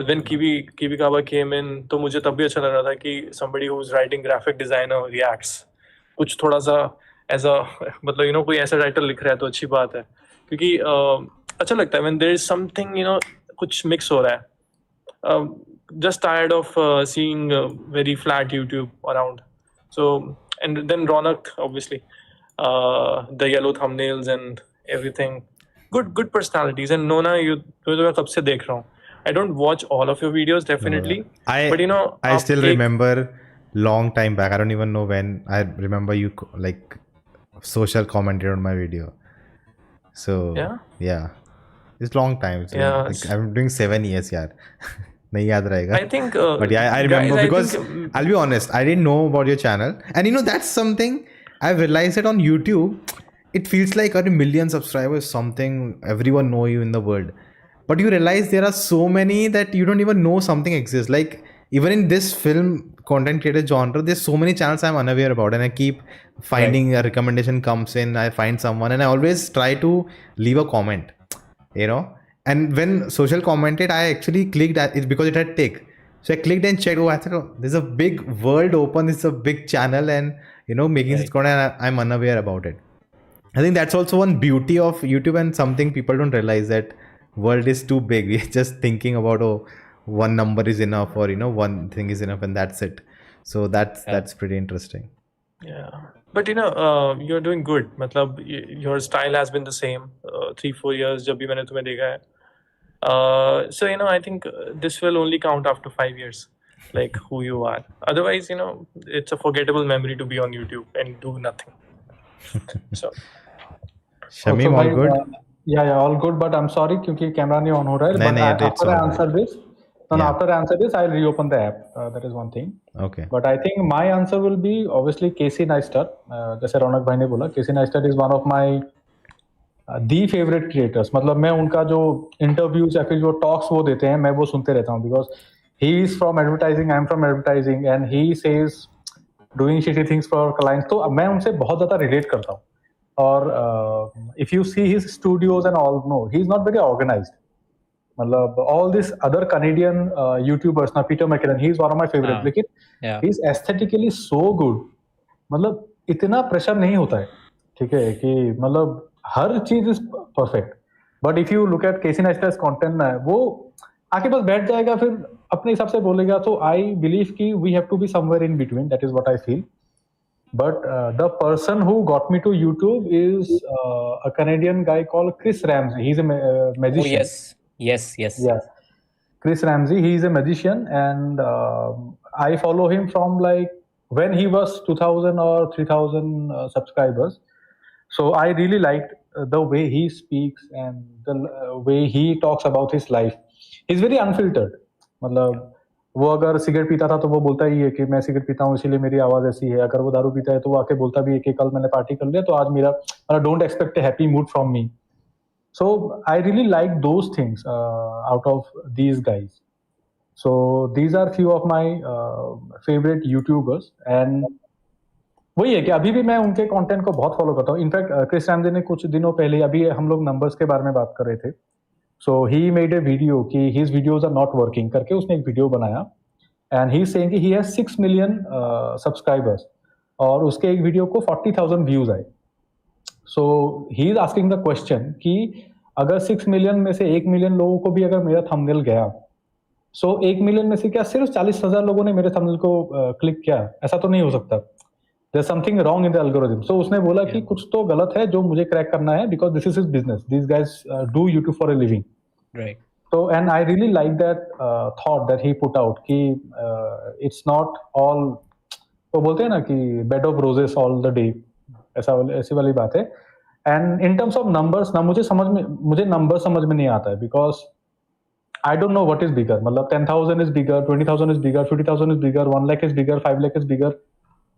When Kiwi Kawa came in, तो मुझे तब भी अच्छा लग रहा था कि somebody who's writing graphic designer reacts. कुछ थोड़ा सा ऐसा मतलब कोई ऐसा राइटर लिख रहा है तो अच्छी बात है, क्योंकि अच्छा लगता है when there is something कुछ mix हो रहा है. Just tired of seeing very flat YouTube around. So, and then Ronak, obviously, the yellow thumbnails and everything. Good personalities. And Nona, तो मैं कब से देख रहा हूँ. I don't watch all of your videos, definitely. But I still remember long time back. I don't even know when. I remember you like social commented on my video. So yeah. It's long time. So Yeah. like, I'm doing 7 years, yaar. नहीं याद रहेगा. I think. But yeah, I remember guys, because I'll be honest, I didn't know about your channel, and that's something I've realized that on YouTube, it feels like a million subscribers, something everyone know you in the world, but you realize there are so many that you don't even know something exists. Like even in this film content creator genre, there's so many channels I'm unaware about, and I keep finding a recommendation comes in, I find someone, and I always try to leave a comment, And when social commented, I actually clicked at it because it had tick. So I clicked and checked. I thought, there's a big world open. It's a big channel, and making this content, I'm unaware about it. I think that's also one beauty of YouTube, and something people don't realize, that world is too big. We're just thinking about one number is enough, or one thing is enough, and that's it. So that's pretty interesting. Yeah, but you're doing good. मतलब your style has been the same 3-4 years जब भी मैंने तुम्हें देखा है. So I think this will only count after 5 years, like who you are. Otherwise, it's a forgettable memory to be on YouTube and do nothing. So Shamim, all good? Yeah, all good. But I'm sorry क्योंकि camera नहीं on हो रहा है. But after I answer this, after I answer this, I'll reopen the app. That is one thing. Okay. But I think my answer will be obviously Casey Neistat. जैसे रौनक भाई ने बोला, Casey Neistat is one of my the favorite creators. मतलब मैं उनका जो interviews या फिर जो talks वो देते हैं, मैं वो सुनते रहता हूँ, because he is from advertising, I am from advertising, and he says doing shitty things for clients. तो मैं उनसे बहुत ज़्यादा relate करता हूँ. और if you see his studios and all, no, he is not very organized. मतलब all these other Canadian YouTubers, ना Peter McKinnon, he is one of my favorite. लेकिन he is aesthetically so good. मतलब इतना pressure नहीं होता है, ठीक है, कि मतलब हर चीज is perfect. But if you look at Casey Neistat's content ना, वो आके बस बैठ जाएगा, फिर अपने हिसाब से बोलेगा. तो आई बिलीव कि we have to be somewhere in between. That is what I feel. But the person who got me to YouTube is a Canadian guy called Chris Ramsey. He is a magician. Yes. Chris Ramsey, he is a magician, and I follow him from like when he was 2,000 or 3,000 subscribers. So I really liked the way he speaks and the way he talks about his life. He's very unfiltered. मतलब वो अगर cigarette पीता था तो वो बोलता ही है कि मैं सिगरेट पीता हूँ इसीलिए मेरी आवाज ऐसी है. अगर वो दारू पीता है तो वो आके बोलता भी है कि कल मैंने पार्टी कर लिया तो आज मेरा don't expect A happy mood from me. So I really like those things out of these guys. So these are few of my favorite YouTubers, and वही है कि अभी भी मैं उनके कंटेंट को बहुत फॉलो करता हूँ. इनफैक्ट क्रिस रैमजे ने कुछ दिनों पहले, अभी हम लोग नंबर्स के बारे में बात कर रहे थे, so he made a video कि his videos are not working करके उसने एक वीडियो बनाया, एंड ही इज सेइंग कि ही हैज 6 मिलियन सब्सक्राइबर्स, और उसके एक वीडियो को 40,000 व्यूज आए. So he is asking the question कि अगर 6 मिलियन में से 1 मिलियन लोगों को भी अगर मेरा थंबनेल गया, सो 1 मिलियन में से क्या सिर्फ 40,000 लोगों ने मेरे थंबनेल को क्लिक किया? ऐसा तो नहीं हो सकता. There's something wrong in the algorithm. So उसने बोला कि कुछ तो गलत है जो मुझे क्रैक करना है, because this is his business. These guys do YouTube for a living. Right. So, and I really like that thought that he put out कि it's not all, तो बोलते हैं ना कि bed of roses all the day, ऐसी वाली बात है. And in terms of numbers ना मुझे नंबर समझ में नहीं आता है, because I don't know what is bigger. मतलब 10,000 is bigger, 20,000 is bigger, 50,000 is bigger, 1 lakh is bigger, 5 lakh is bigger.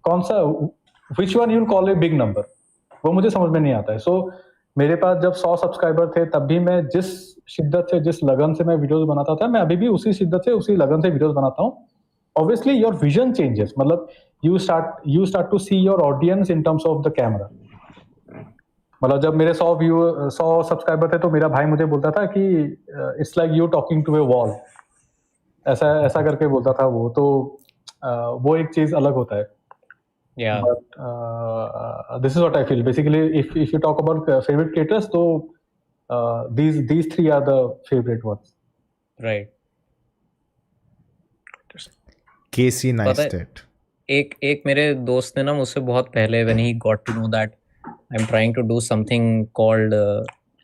कौन सा, which one you'll call a big number? वो मुझे समझ में नहीं आता है. So मेरे पास जब 100 सब्सक्राइबर थे तब भी मैं जिस शिद्दत से, जिस लगन से मैं वीडियोस बनाता था, मैं अभी भी उसी शिद्दत से, उसी लगन से वीडियोस बनाता हूँ. Obviously your vision changes. मतलब you start to see your audience in terms of the camera. मतलब जब मेरे 100 सब्सक्राइबर थे तो मेरा भाई मुझे बोलता था कि it's like you talking to a wall, ऐसा करके बोलता था वो. तो वो एक चीज अलग होता है. Yeah. But this is what I feel. Basically, if you talk about favorite creators, so these three are the favorite ones. Right. Casey पता है, Neistat. एक मेरे दोस्त ने ना मुझसे बहुत पहले, when he got to know that I'm trying to do something called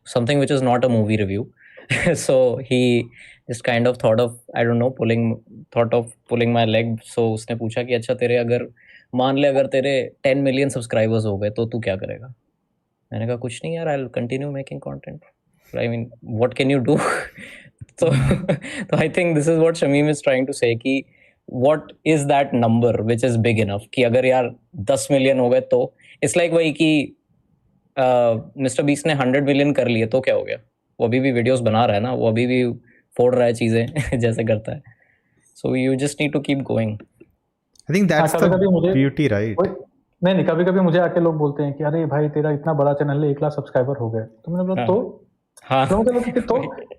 something which is not a movie review, so he just kind of thought of, I don't know, pulling my leg. So उसने पूछा कि अच्छा तेरे अगर मान ले अगर तेरे 10 मिलियन सब्सक्राइबर्स हो गए तो तू क्या करेगा. मैंने कहा कुछ नहीं यार, I'll continue making content. I mean, what can you do? so I think this is what Shamim is trying to say कि what is that number which is big enough कि अगर यार 10 मिलियन हो गए तो it's like वही कि mister beast ने 100 मिलियन कर लिए तो क्या हो गया, वो अभी भी वीडियोस बना रहा है ना, वो अभी भी फोड़ रहा है चीजें जैसे करता है. So you just need to keep going. I think that's the beauty, right? नहीं, कभी मुझे आके लोग बोलते हैं कि अरे भाई तेरा इतना बड़ा चैनल है, 1 लाख सब्सक्राइबर हो गए. तो मैंने बोला तो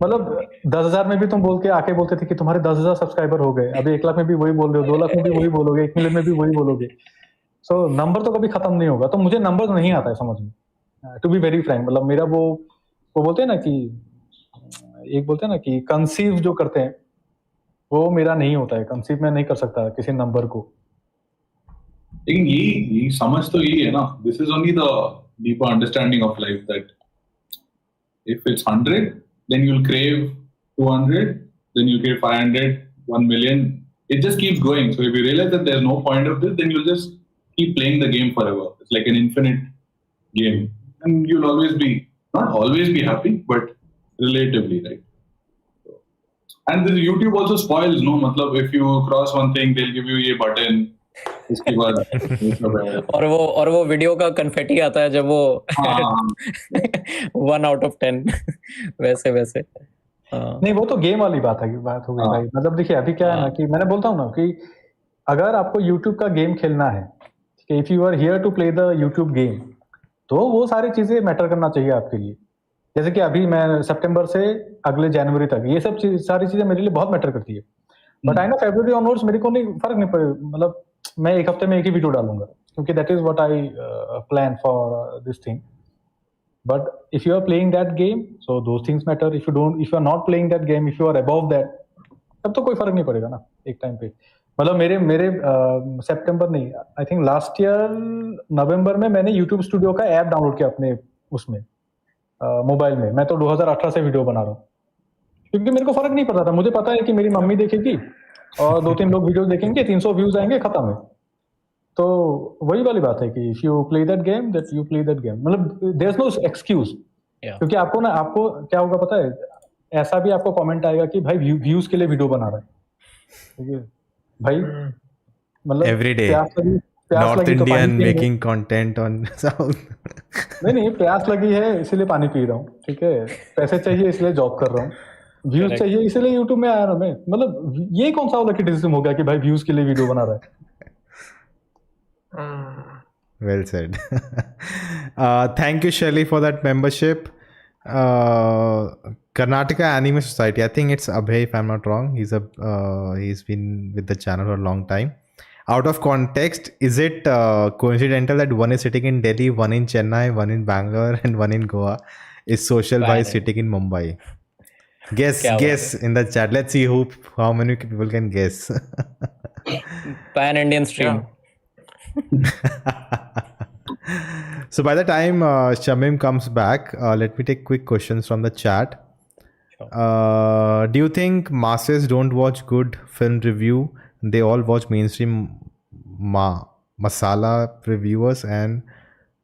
मतलब 10,000 में भी तुम बोल के आके बोलते थे कि तुम्हारे 10,000 सब्सक्राइबर हो गए, अभी 1 लाख में भी वही बोल रहे हो, 2 लाख में भी वही बोलोगे, 1 मिलियन में भी वही बोलोगे. सो नंबर तो कभी खत्म नहीं होगा. तो मुझे नंबर नहीं आता है समझ में, टू बी वेरी फ्रैंक. मतलब मेरा वो बोलते हैं ना कि एक बोलते हैं ना कि कंसीव जो करते हैं वो मेरा नहीं होता है. कंसीव मैं नहीं कर सकता किसी नंबर को. लेकिन ये समझ तो यही है ना, this is only the deeper understanding of life that if it's 100 then you'll crave 200, then you'll crave 500, 1 million. It just keeps going. So if you realize that there's no point of this, then you'll just keep playing the game forever. It's like an infinite game, and you'll always be, not always be happy, but relatively, right? And this YouTube also spoils, no? Matlab, if you cross one thing, they'll give you a button. इसके बाद और वो video का confetti आता है जब वो 1 out of 10 वैसे. नहीं, वो तो गेम वाली बात हो गई भाई. मतलब देखिए अभी क्या है ना कि मैंने बोलता हूँ ना कि अगर आपको YouTube का गेम खेलना है, if you are here to play the YouTube game, तो वो सारी चीजें मैटर करना चाहिए आपके लिए. जैसे कि अभी मैं सितंबर से अगले जनवरी तक ये सब सारी चीजें मेरे लिए बहुत मैटर करती है. But I know February onwards मेरे को नहीं फर्क नहीं पड़े. मतलब मैं एक हफ्ते में एक ही वीडियो डालूंगा क्योंकि that is what I plan for this thing. But if you are playing that game, so those things matter. If you are not playing that game, if you are above that, तब तो कोई फर्क नहीं पड़ेगा ना एक time पे. मतलब मेरे सितंबर नहीं, आई थिंक लास्ट ईयर नवंबर में मैंने यूट्यूब स्टूडियो का ऐप डाउनलोड किया अपने उसमें मोबाइल में. मैं तो 2018 से वीडियो बना रहा हूँ क्योंकि मेरे को फर्क नहीं पड़ता था. मुझे पता है कि मेरी मम्मी देखेगी और 2-3 लोग वीडियो देखेंगे, 300 व्यूज आएंगे, खत्म है. तो वही वाली बात है कि if you play that game, that you play that game. मतलब देयर इज नो एक्सक्यूज. क्योंकि आपको क्या होगा पता है, ऐसा भी आपको कमेंट आएगा कि भाई व्यूज के लिए वीडियो बना रहा है. ठीक है भाई, मतलब everyday north Indian making content on south. नहीं, प्यास लगी है इसलिए पानी पी रहा हूँ. ठीक है, पैसे चाहिए इसलिए जॉब कर रहा हूँ, व्यूज चाहिए इसलिए यूट्यूब में आया ना मैं. मतलब ये कौन सा वाला क्रिटिसिज्म हो गया कि भाई व्यूज के लिए वीडियो बना रहा है. Well said. Thank you, Shelly, for that membership. Karnataka Anime Society. I think it's Abhay, if I'm not wrong. He's been with the channel for a long time. Out of context, is it coincidental that one is sitting in Delhi, one in Chennai, one in Bangalore, and one in Goa? Is Social Boy sitting in Mumbai? Guess in the chat. Let's see how many people can guess. Pan Indian stream. So by the time Shamim comes back, let me take quick questions from the chat. Do you think masses don't watch good film review? They all watch mainstream masala reviewers, and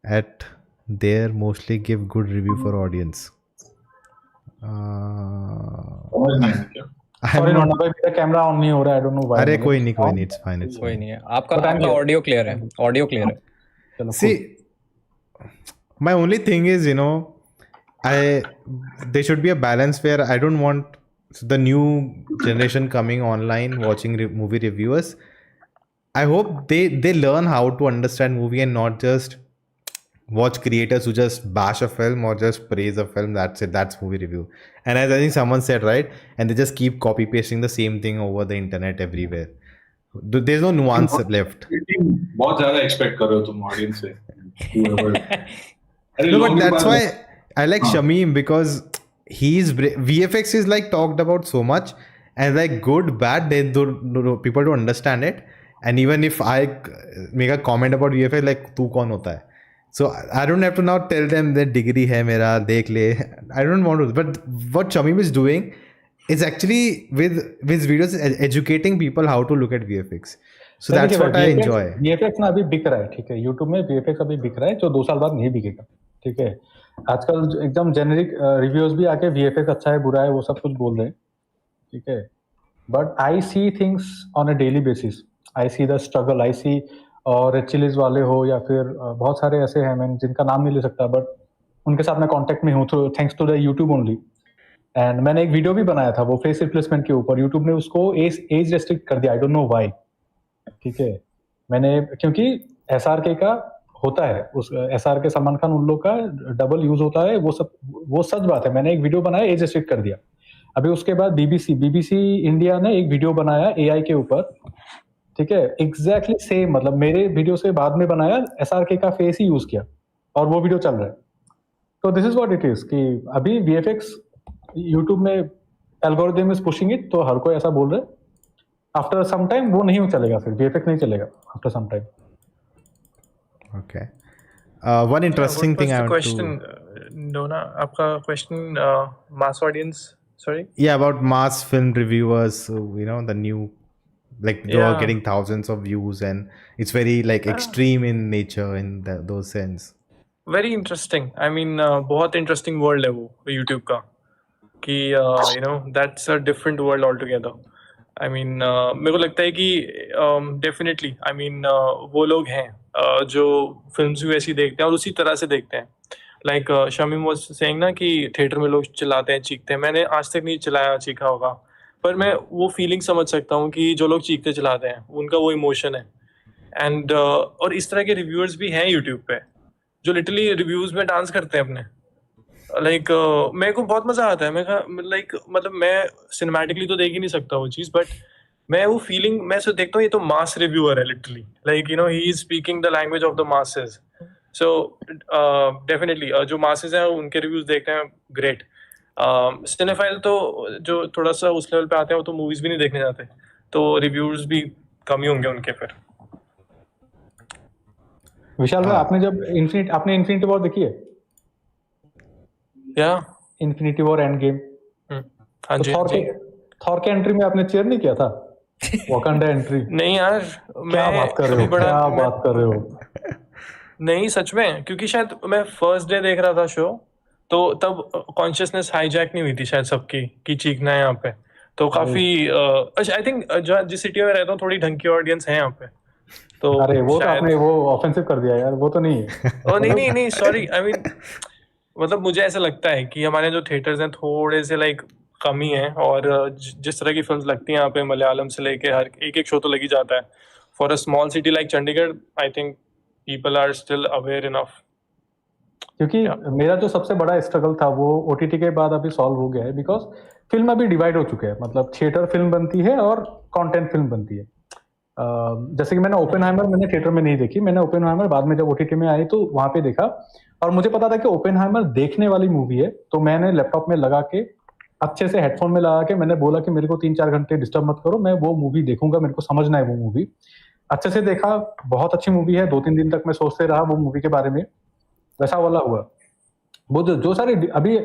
at there mostly give good review for audience. समझ नहीं आया क्या? Sorry नोना भाई, मेरा camera on नहीं हो रहा, I don't know why. अरे कोई नहीं, it's fine, it's कोई fine. नहीं है, आपका ऑडियो क्लियर है, ऑडियो क्लियर है। चलो See, my only thing is, there should be a balance where I don't want the new generation coming online watching movie reviewers. I hope they learn how to understand movie and not just watch creators who just bash a film or just praise a film. That's it, that's movie review. And as I think someone said, right, and they just keep copy pasting the same thing over the internet everywhere. There's no nuance left. बहुत ज्यादा expect कर रहे हो तुम audience से। No, but that's why I like Shamim, because VFX is like talked about so much, and like good, bad, people don't understand it. And even if I make a comment about VFX, like तू कौन होता है? So I don't have to now tell them that degree है मेरा, देख ले. I don't want to. But what Shamim is doing is actually with videos educating people how to look at VFX. So that's what I enjoy. VFX ना अभी बिक रहा है, ठीक है, YouTube में VFX अभी बिक रहा है, जो 2 साल बाद नहीं बिकेगा, ठीक है। आजकल एकदम जेनेरिक रिव्यूज भी आके VFX अच्छा है बुरा है वो सब कुछ बोल रहे हैं, ठीक है। But I see things on a daily basis, I see the struggle, I see, और रेड चिलीज वाले हो या फिर बहुत सारे ऐसे हैं, मैं जिनका नाम नहीं ले सकता, बट उनके साथ मैं कांटेक्ट में हूँ thanks to the YouTube only. And मैंने एक वीडियो भी बनाया था वो फेस रिप्लेसमेंट के ऊपर, यूट्यूब ने उसको एज रेस्ट्रिक्ट कर दिया, आई डोंट नो व्हाई, ठीक है। मैंने, क्योंकि SRK का होता है, उस SRK सलमान खान उन लोग का डबल यूज होता है, वो सच बात है। मैंने एक वीडियो बनाया, एज रेस्ट्रिक्ट कर दिया। अभी उसके बाद BBC इंडिया ने एक वीडियो बनाया AI के ऊपर, ठीक है, एग्जैक्टली सेम, मतलब मेरे वीडियो से बाद में बनाया, SRK का फेस ही यूज किया और वो वीडियो चल रहा है। तो this is what it is कि अभी VFX यूट्यूब में एल्गोरिथम इज पुशिंग इट, तो हर कोई ऐसा बोल रहा है। आफ्टर सम टाइम वो नहीं चलेगा, फिर VFX नहीं चलेगा after some time. Okay. One interesting thing I want question, Nona, आपका question, mass audience, sorry? Yeah, about mass film reviewers, the new, like they are getting thousands of views, and it's very like extreme in nature in those sense. Very interesting. I mean, बहुत interesting world है वो YouTube का, कि that's a different world altogether. I mean, मेरे को लगता है कि definitely, I mean, वो लोग हैं जो फिल्म्स भी वैसी देखते हैं और उसी तरह से देखते हैं। लाइक शमीम वाज सेइंग ना कि थिएटर में लोग चिल्लाते हैं, चीखते हैं। मैंने आज तक नहीं चिल्लाया चीखा होगा, पर मैं वो फीलिंग समझ सकता हूँ कि जो लोग चीखते चिल्लाते हैं उनका वो इमोशन है। एंड और इस तरह के रिव्यूअर्स भी हैं यूट्यूब पे जो लिटरली रिव्यूज में डांस करते हैं अपने। लाइक मेरे को बहुत मजा आता है। मतलब मैं सिनेमैटिकली तो देख ही नहीं सकता वो चीज, बट मैं वो फीलिंग मैं सिर्फ देखता हूँ, ये तो मास रिव्यूअर है literally, like he is speaking the language of the masses. So definitely जो मासेस हैं उनके रिव्यूज देखते हैं, ग्रेट। सिनेफाइल तो जो थोड़ा सा उस लेवल पे आते हैं वो तो मूवीज भी नहीं देखने जाते, तो रिव्यूज भी कम ही होंगे उनके। फिर विशाल भाई, आपने इन्फिनिटी वॉर देखी है? या इन्फिनिटी वॉर एंड गेम। हाँ जी, थॉर के एंट्री में आपने चीयर नहीं किया था? Wakanda entry. नहीं यार, क्या बात कर रहे हो? नहीं सच में, क्योंकि शायद मैं फर्स्ट डे देख रहा था शो, तो तब कॉन्शियसनेस हाईजैक नहीं हुई थी शायद सबकी कि चीखना है यहाँ पे। तो काफी आई थिंक जिस सिटी में रहता हूँ थोड़ी ढंग की ऑडियंस है यहाँ पे, तो अरे वो तो आपने वो ऑफेंसिव कर दिया यार, वो तो नहीं है। नहीं सॉरी, आई मीन मतलब मुझे ऐसा लगता है कि हमारे जो थिएटर्स हैं थोड़े से लाइक कम ही हैं, और जिस तरह की फिल्म्स लगती हैं यहाँ पे मलयालम से लेके हर एक शो तो लग ही जाता है। For a small city like Chandigarh, I think people are still aware enough. क्योंकि मेरा जो सबसे बड़ा स्ट्रगल था वो OTT के बाद अभी सॉल्व हो गया है, बिकॉज फिल्म अभी डिवाइड हो चुके हैं। मतलब थिएटर फिल्म बनती है और कंटेंट फिल्म बनती है। जैसे कि मैंने ओपेनहाइमर मैंने थिएटर में नहीं देखी, मैंने ओपेनहाइमर बाद में जब OTT में आई तो वहां पे देखा, और मुझे पता था कि ओपेनहाइमर देखने वाली मूवी है। तो मैंने लैपटॉप में लगा के अच्छे से हेडफोन में लगा के मैंने बोला कि मेरे को 3-4 घंटे डिस्टर्ब मत करो, मैं वो मूवी देखूंगा, मेरे को समझना है वो मूवी। अच्छे से देखा, बहुत अच्छी मूवी है। 2-3 दिन तक मैं सोचते रहा वो मूवी के बारे में, वैसा वाला हुआ। वो जो सारे अभी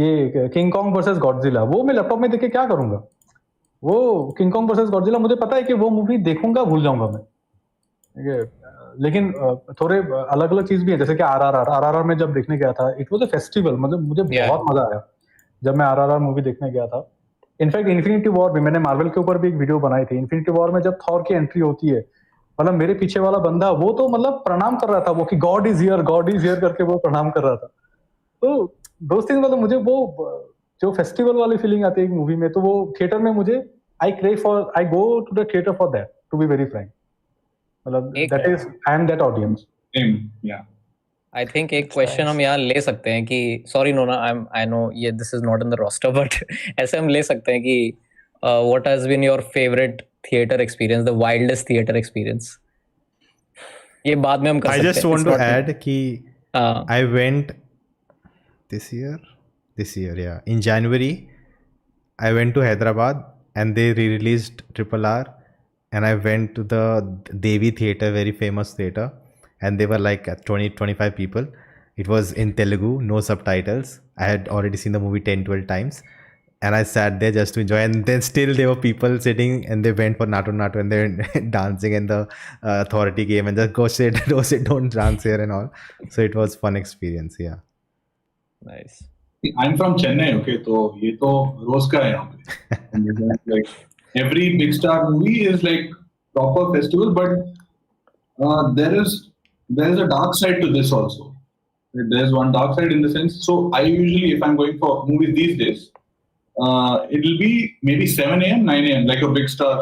ये किंग कॉन्ग वर्सेस गॉडजिला, वो मैं लैपटॉप में देख के क्या करूंगा? वो किंग कॉन्ग वर्सेस गॉडजिला मुझे पता है कि वो मूवी देखूंगा भूल जाऊंगा मैं, ठीक है। लेकिन थोड़े अलग अलग चीज भी है, जैसे कि आरआरआर में जब देखने गया था, इट वाज अ फेस्टिवल, मतलब मुझे बहुत मजा आया जब मैं आरआरआर मूवी देखने गया था। इनफैक्ट इन्फिनिटी वॉर भी, मैंने मार्वल के ऊपर भी एक वीडियो बनाई थी। इन्फिनिटी वॉर में जब थॉर की एंट्री होती है, मतलब मेरे पीछे वाला बंदा वो तो मतलब प्रणाम कर रहा था, वो कि गॉड इज हियर करके वो प्रणाम कर रहा था। तो दोस्त थिंग्स, मतलब मुझे वो जो फेस्टिवल वाली फीलिंग आती है एक मूवी में, तो वो थिएटर में मुझे I go to the theatre for that, to be very frank. मतलब that is, I am that audience. I think एक क्वेश्चन हम यहाँ ले सकते हैं कि, सॉरी नोना, आई नो ये this is not in the roster, but ऐसे हम ले सकते हैं कि what has been your favourite theatre experience, the wildest theatre experience? ये बाद में हम कर सकते हैं। I just want to add कि I went this year, yeah, in January. I went to Hyderabad and they re-released Triple R, and I went to the Devi Theatre, very famous theatre, and they were like 20-25 people. It was in Telugu, no subtitles. I had already seen the movie 10-12 times, and I sat there just to enjoy. And then still there were people sitting, and they went for Nato Nato, and they were dancing in the authority game, and just go sit, don't dance here and all. So it was fun experience, yeah. Nice. I'm from Chennai, okay, so ये तो रोज का है यहाँ पे. Like every big star movie is like proper festival, but there is a dark side to this also. There's one dark side in the sense. So I usually, if I'm going for movies these days, it'll be maybe 7 a.m., 9 a.m. like a big star.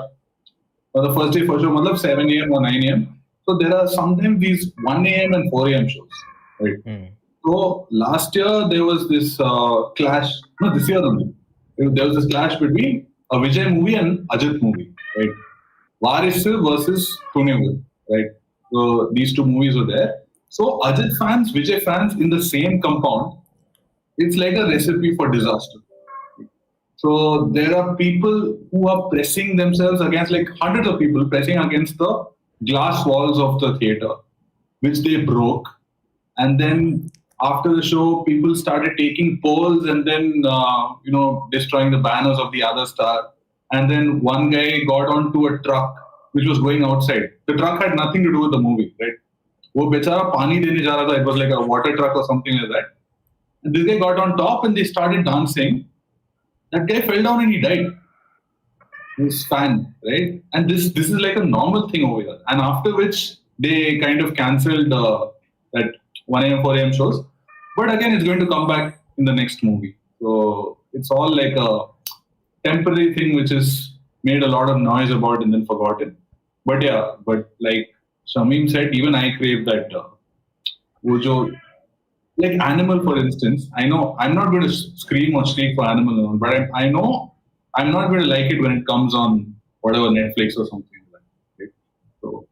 Or the first day for sure, मतलब 7 a.m. or 9 a.m. So there are sometimes these 1 a.m. and 4 a.m. shows, right? So last year there was this clash. No, this year only. There was this clash between a Vijay movie and Ajit movie, right? Varisu versus Tunevil, right? So these two movies were there. So Ajit fans, Vijay fans in the same compound, it's like a recipe for disaster. So there are people who are pressing themselves against, like hundreds of people pressing against the glass walls of the theater, which they broke. And then after the show, people started taking poles and then, destroying the banners of the other star. And then one guy got onto a truck which was going outside. The truck had nothing to do with the movie, right? वो बेचारा पानी देने जा रहा था. It was like a water truck or something like that. And this guy got on top and they started dancing. That guy fell down and he died. His fan, right? And this is like a normal thing over here. And after which they kind of cancelled that 1 a.m. 4 a.m. shows. But again, it's going to come back in the next movie. So it's all like a temporary thing which is made a lot of noise about and then forgotten. But yeah, but like Shamim said, even I crave that like Animal, for instance. I know I'm not going to scream or shriek for Animal, but I know I'm not going to like it when it comes on whatever Netflix or something like that. Right? So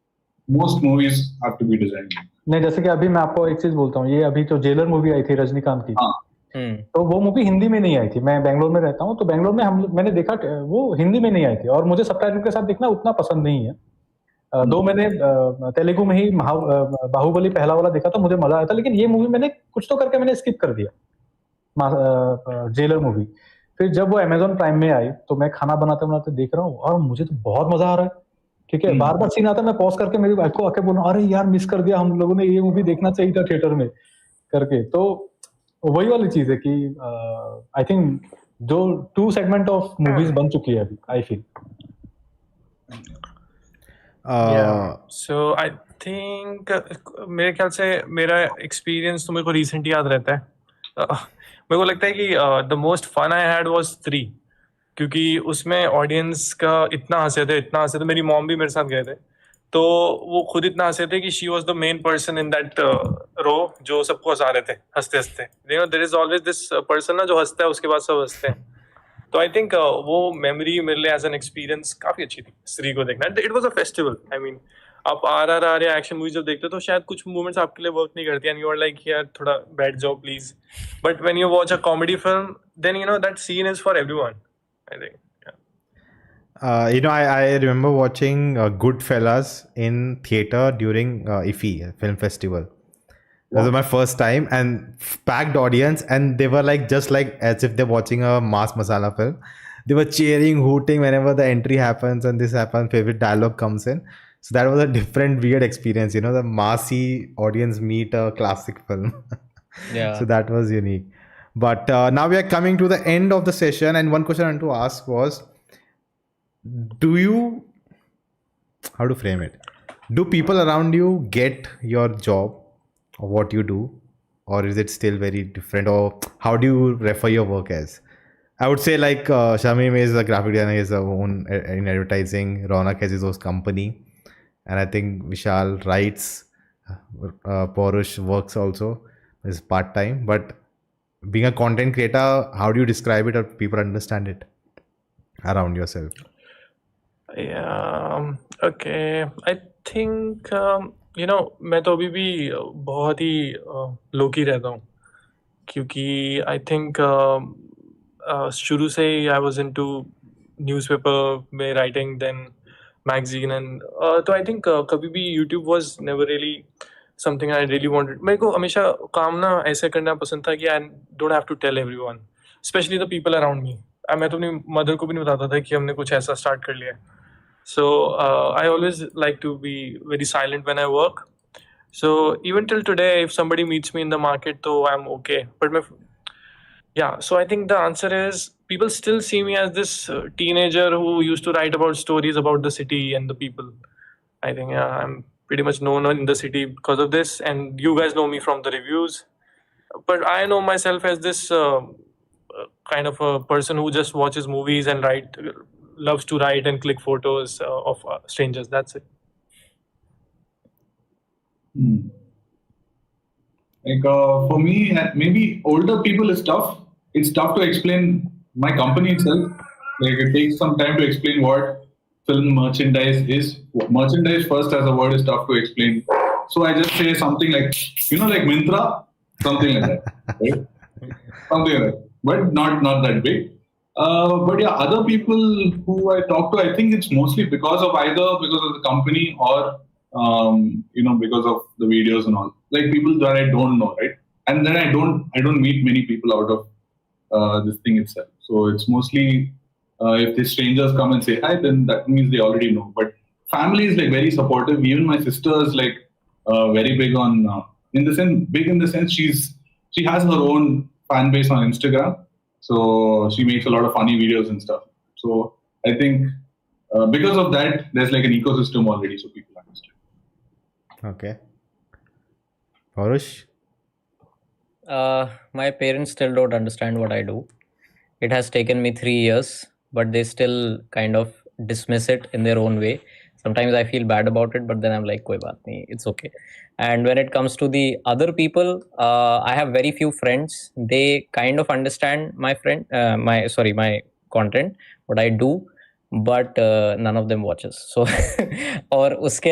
most movies have to be designed. नहीं, जैसे कि अभी मैं आपको एक चीज बोलता हूँ, ये अभी जो जेलर मूवी आई थी रजनीकांत की, तो वो मूवी हिंदी में नहीं आई थी। मैं बेंगलोर में रहता हूँ, तो बेंगलोर में मैंने देखा वो हिंदी में नहीं आई थी, और मुझे सबटाइटल के साथ देखना उतना पसंद नहीं है। दो मैंने तेलुगु में ही बाहुबली पहला वाला देखा था, मुझे मजा आया था। लेकिन ये मूवी मैंने कुछ तो करके मैंने स्किप कर दिया, जेलर मूवी। फिर जब वो अमेजोन प्राइम में आई, तो मैं खाना बनाते बनाते देख रहा हूँ और मुझे तो बहुत मजा आ रहा है। ठीक है, बार बार सीन आता है, मैं पॉज करके मेरी वाइफ को आके बोल रहा हूँ, अरे यार मिस कर दिया, हम लोगों ने ये मूवी देखना चाहिए था थिएटर में करके। तो वही वाली चीज है कि आई थिंक जो टू सेगमेंट ऑफ मूवीज बन चुकी है अभी, I feel. So I think मेरे ख्याल से मेरा एक्सपीरियंस तो मेरे को रिसेंट याद रहता है। मेरे को लगता है कि the most fun I had was 3, क्योंकि उसमें ऑडियंस का इतना हंसे थे। मेरी मॉम भी मेरे साथ गए थे, तो वो खुद इतना हंसे थे कि she was the main person in that row जो सबको हंसा रहे थे हंसते हंसते। You know, there is always this person ना जो हंसता है, उसके बाद सब हंसते हैं। तो आई थिंक वो मेमोरी मेरे लिए एज एन एक्सपीरियंस काफी अच्छी थी, स्त्री को देखना। It was a festival. I mean, आप आरआरआर या एक्शन मूवी जब देखते हो तो शायद कुछ मूवमेंट्स आपके लिए वर्क नहीं करती एंड यू आर लाइक यार थोड़ा बैठ जाओ please, but when you watch a comedy film then you know that scene is for everyone, I think. I remember watching Goodfellas in theater during IFFI Film Festival. This was my first time and packed audience, and they were like just like as if they're watching a mass masala film. They were cheering, hooting whenever the entry happens and this happens, favorite dialogue comes in. So that was a different, weird experience. You know, the massy audience meet a classic film. Yeah. So that was unique. But now we are coming to the end of the session, and one question I want to ask was, do you, how to frame it? Do people around you get your job or what you do, or is it still very different, or how do you refer your work as? I would say like Shamim is a graphic designer, he has his own in advertising. Ronak has his own company, and I think Vishal writes. Porush works also, is part time. But being a content creator, how do you describe it or people understand it around yourself? Yeah, okay. I think मैं तो अभी भी बहुत ही low key रहता हूँ, क्योंकि I think शुरू से ही I was into newspaper में writing, then magazine, and तो I think कभी भी YouTube was never really something I really wanted. मेरे को हमेशा काम ना ऐसे करना पसंद था कि I don't have to tell everyone, especially the people around me. मैं तो अपनी मदर को भी नहीं बताता था कि हमने कुछ ऐसा स्टार्ट कर लिया है. So I always like to be very silent when I work. So even till today, if somebody meets me in the market, though I'm okay. But yeah, so I think the answer is people still see me as this teenager who used to write about stories about the city and the people. I think I'm pretty much known in the city because of this, and you guys know me from the reviews. But I know myself as this kind of a person who just watches movies and loves to write and click photos of strangers. That's it. Like for me, maybe older people is tough. It's tough to explain my company itself. Like it takes some time to explain what film merchandise is. Merchandise first as a word is tough to explain. So I just say something like, like Mintra, something like that, right? Something like that, but not that big. But yeah, other people who I talk to, I think it's mostly because of the company or because of the videos and all. Like people that I don't know, right? And then I don't meet many people out of this thing itself. So it's mostly if the strangers come and say hi, then that means they already know. But family is like very supportive. Even my sister is like very big on in the sense she has her own fan base on Instagram. So she makes a lot of funny videos and stuff. So I think because of that, there's like an ecosystem already, so people understand. Okay. Parush? My parents still don't understand what I do. It has taken me 3 years, but they still kind of dismiss it in their own way. Sometimes I feel bad about it, but then I'm like, koi baat nahi, it's okay. And when it comes to the other people, I have very few friends. They kind of understand my content, what I do, but none of them watches. So और उसके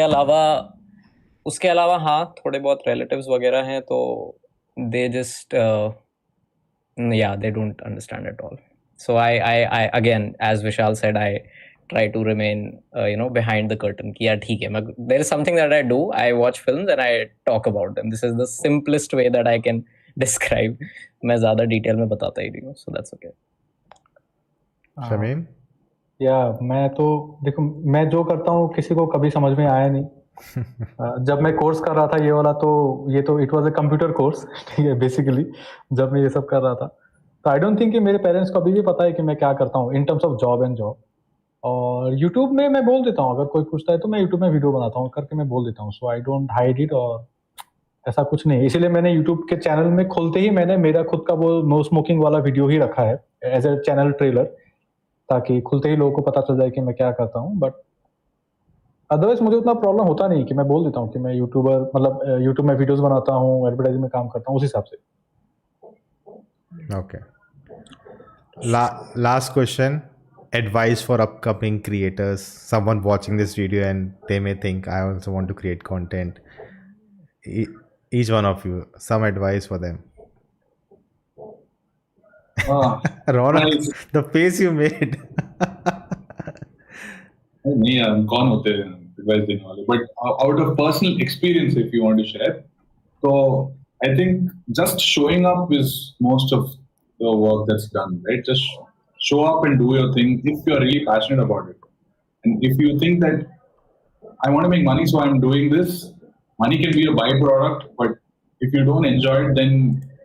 अलावा हाँ थोड़े बहुत relatives वगैरह हैं तो they just they don't understand at all. So I again, as Vishal said, I try to remain behind the curtain कि यार ठीक है, there is something that I do. I watch films and I talk about them. This is the simplest way that I can describe. मैं ज़्यादा detail में बताता ही नहीं हूँ, so that's okay. Shamim? मैं तो देखो, मैं जो करता हूँ किसी को कभी समझ में आया नहीं. जब मैं कोर्स कर रहा था ये वाला, तो ये तो it was a computer course, ठीक है, बेसिकली जब मैं ये सब कर रहा था, तो आई डोंट थिंक कि मेरे पेरेंट्स को अभी भी पता है कि मैं क्या करता हूँ in terms of job and job. और यूट्यूब में मैं बोल देता हूँ, अगर कोई पूछता है तो मैं यूट्यूब में वीडियो बनाता हूँ करके मैं बोल देता हूँ. सो आई डोंट हाइड इट, और ऐसा कुछ नहीं. इसीलिए मैंने यूट्यूब के चैनल में खोलते ही मैंने मेरा खुद का वो नो स्मोकिंग वाला वीडियो ही रखा है एज ए चैनल ट्रेलर, ताकि खुलते ही लोगों को पता चल जाए कि मैं क्या करता हूँ. बट अदरवाइज मुझे उतना प्रॉब्लम होता नहीं कि मैं बोल देता हूँ कि मैं यूट्यूबर, मतलब यूट्यूब में वीडियोस बनाता हूँ, एडवर्टाइजिंग में काम करता हूँ, उस हिसाब से. Okay. Last question. Advice for upcoming creators. Someone watching this video and they may think, I also want to create content. Each one of you, some advice for them. Ronak, nice. the face you made. नहीं यार, कौन होते हैं advice देने वाले? But out of personal experience, if you want to share, तो I think just showing up is most of the work that's done, right? Just show up and do your thing if you're really passionate about it. And if you think that I want to make money, so I'm doing this, money can be a byproduct, but if you don't enjoy it, then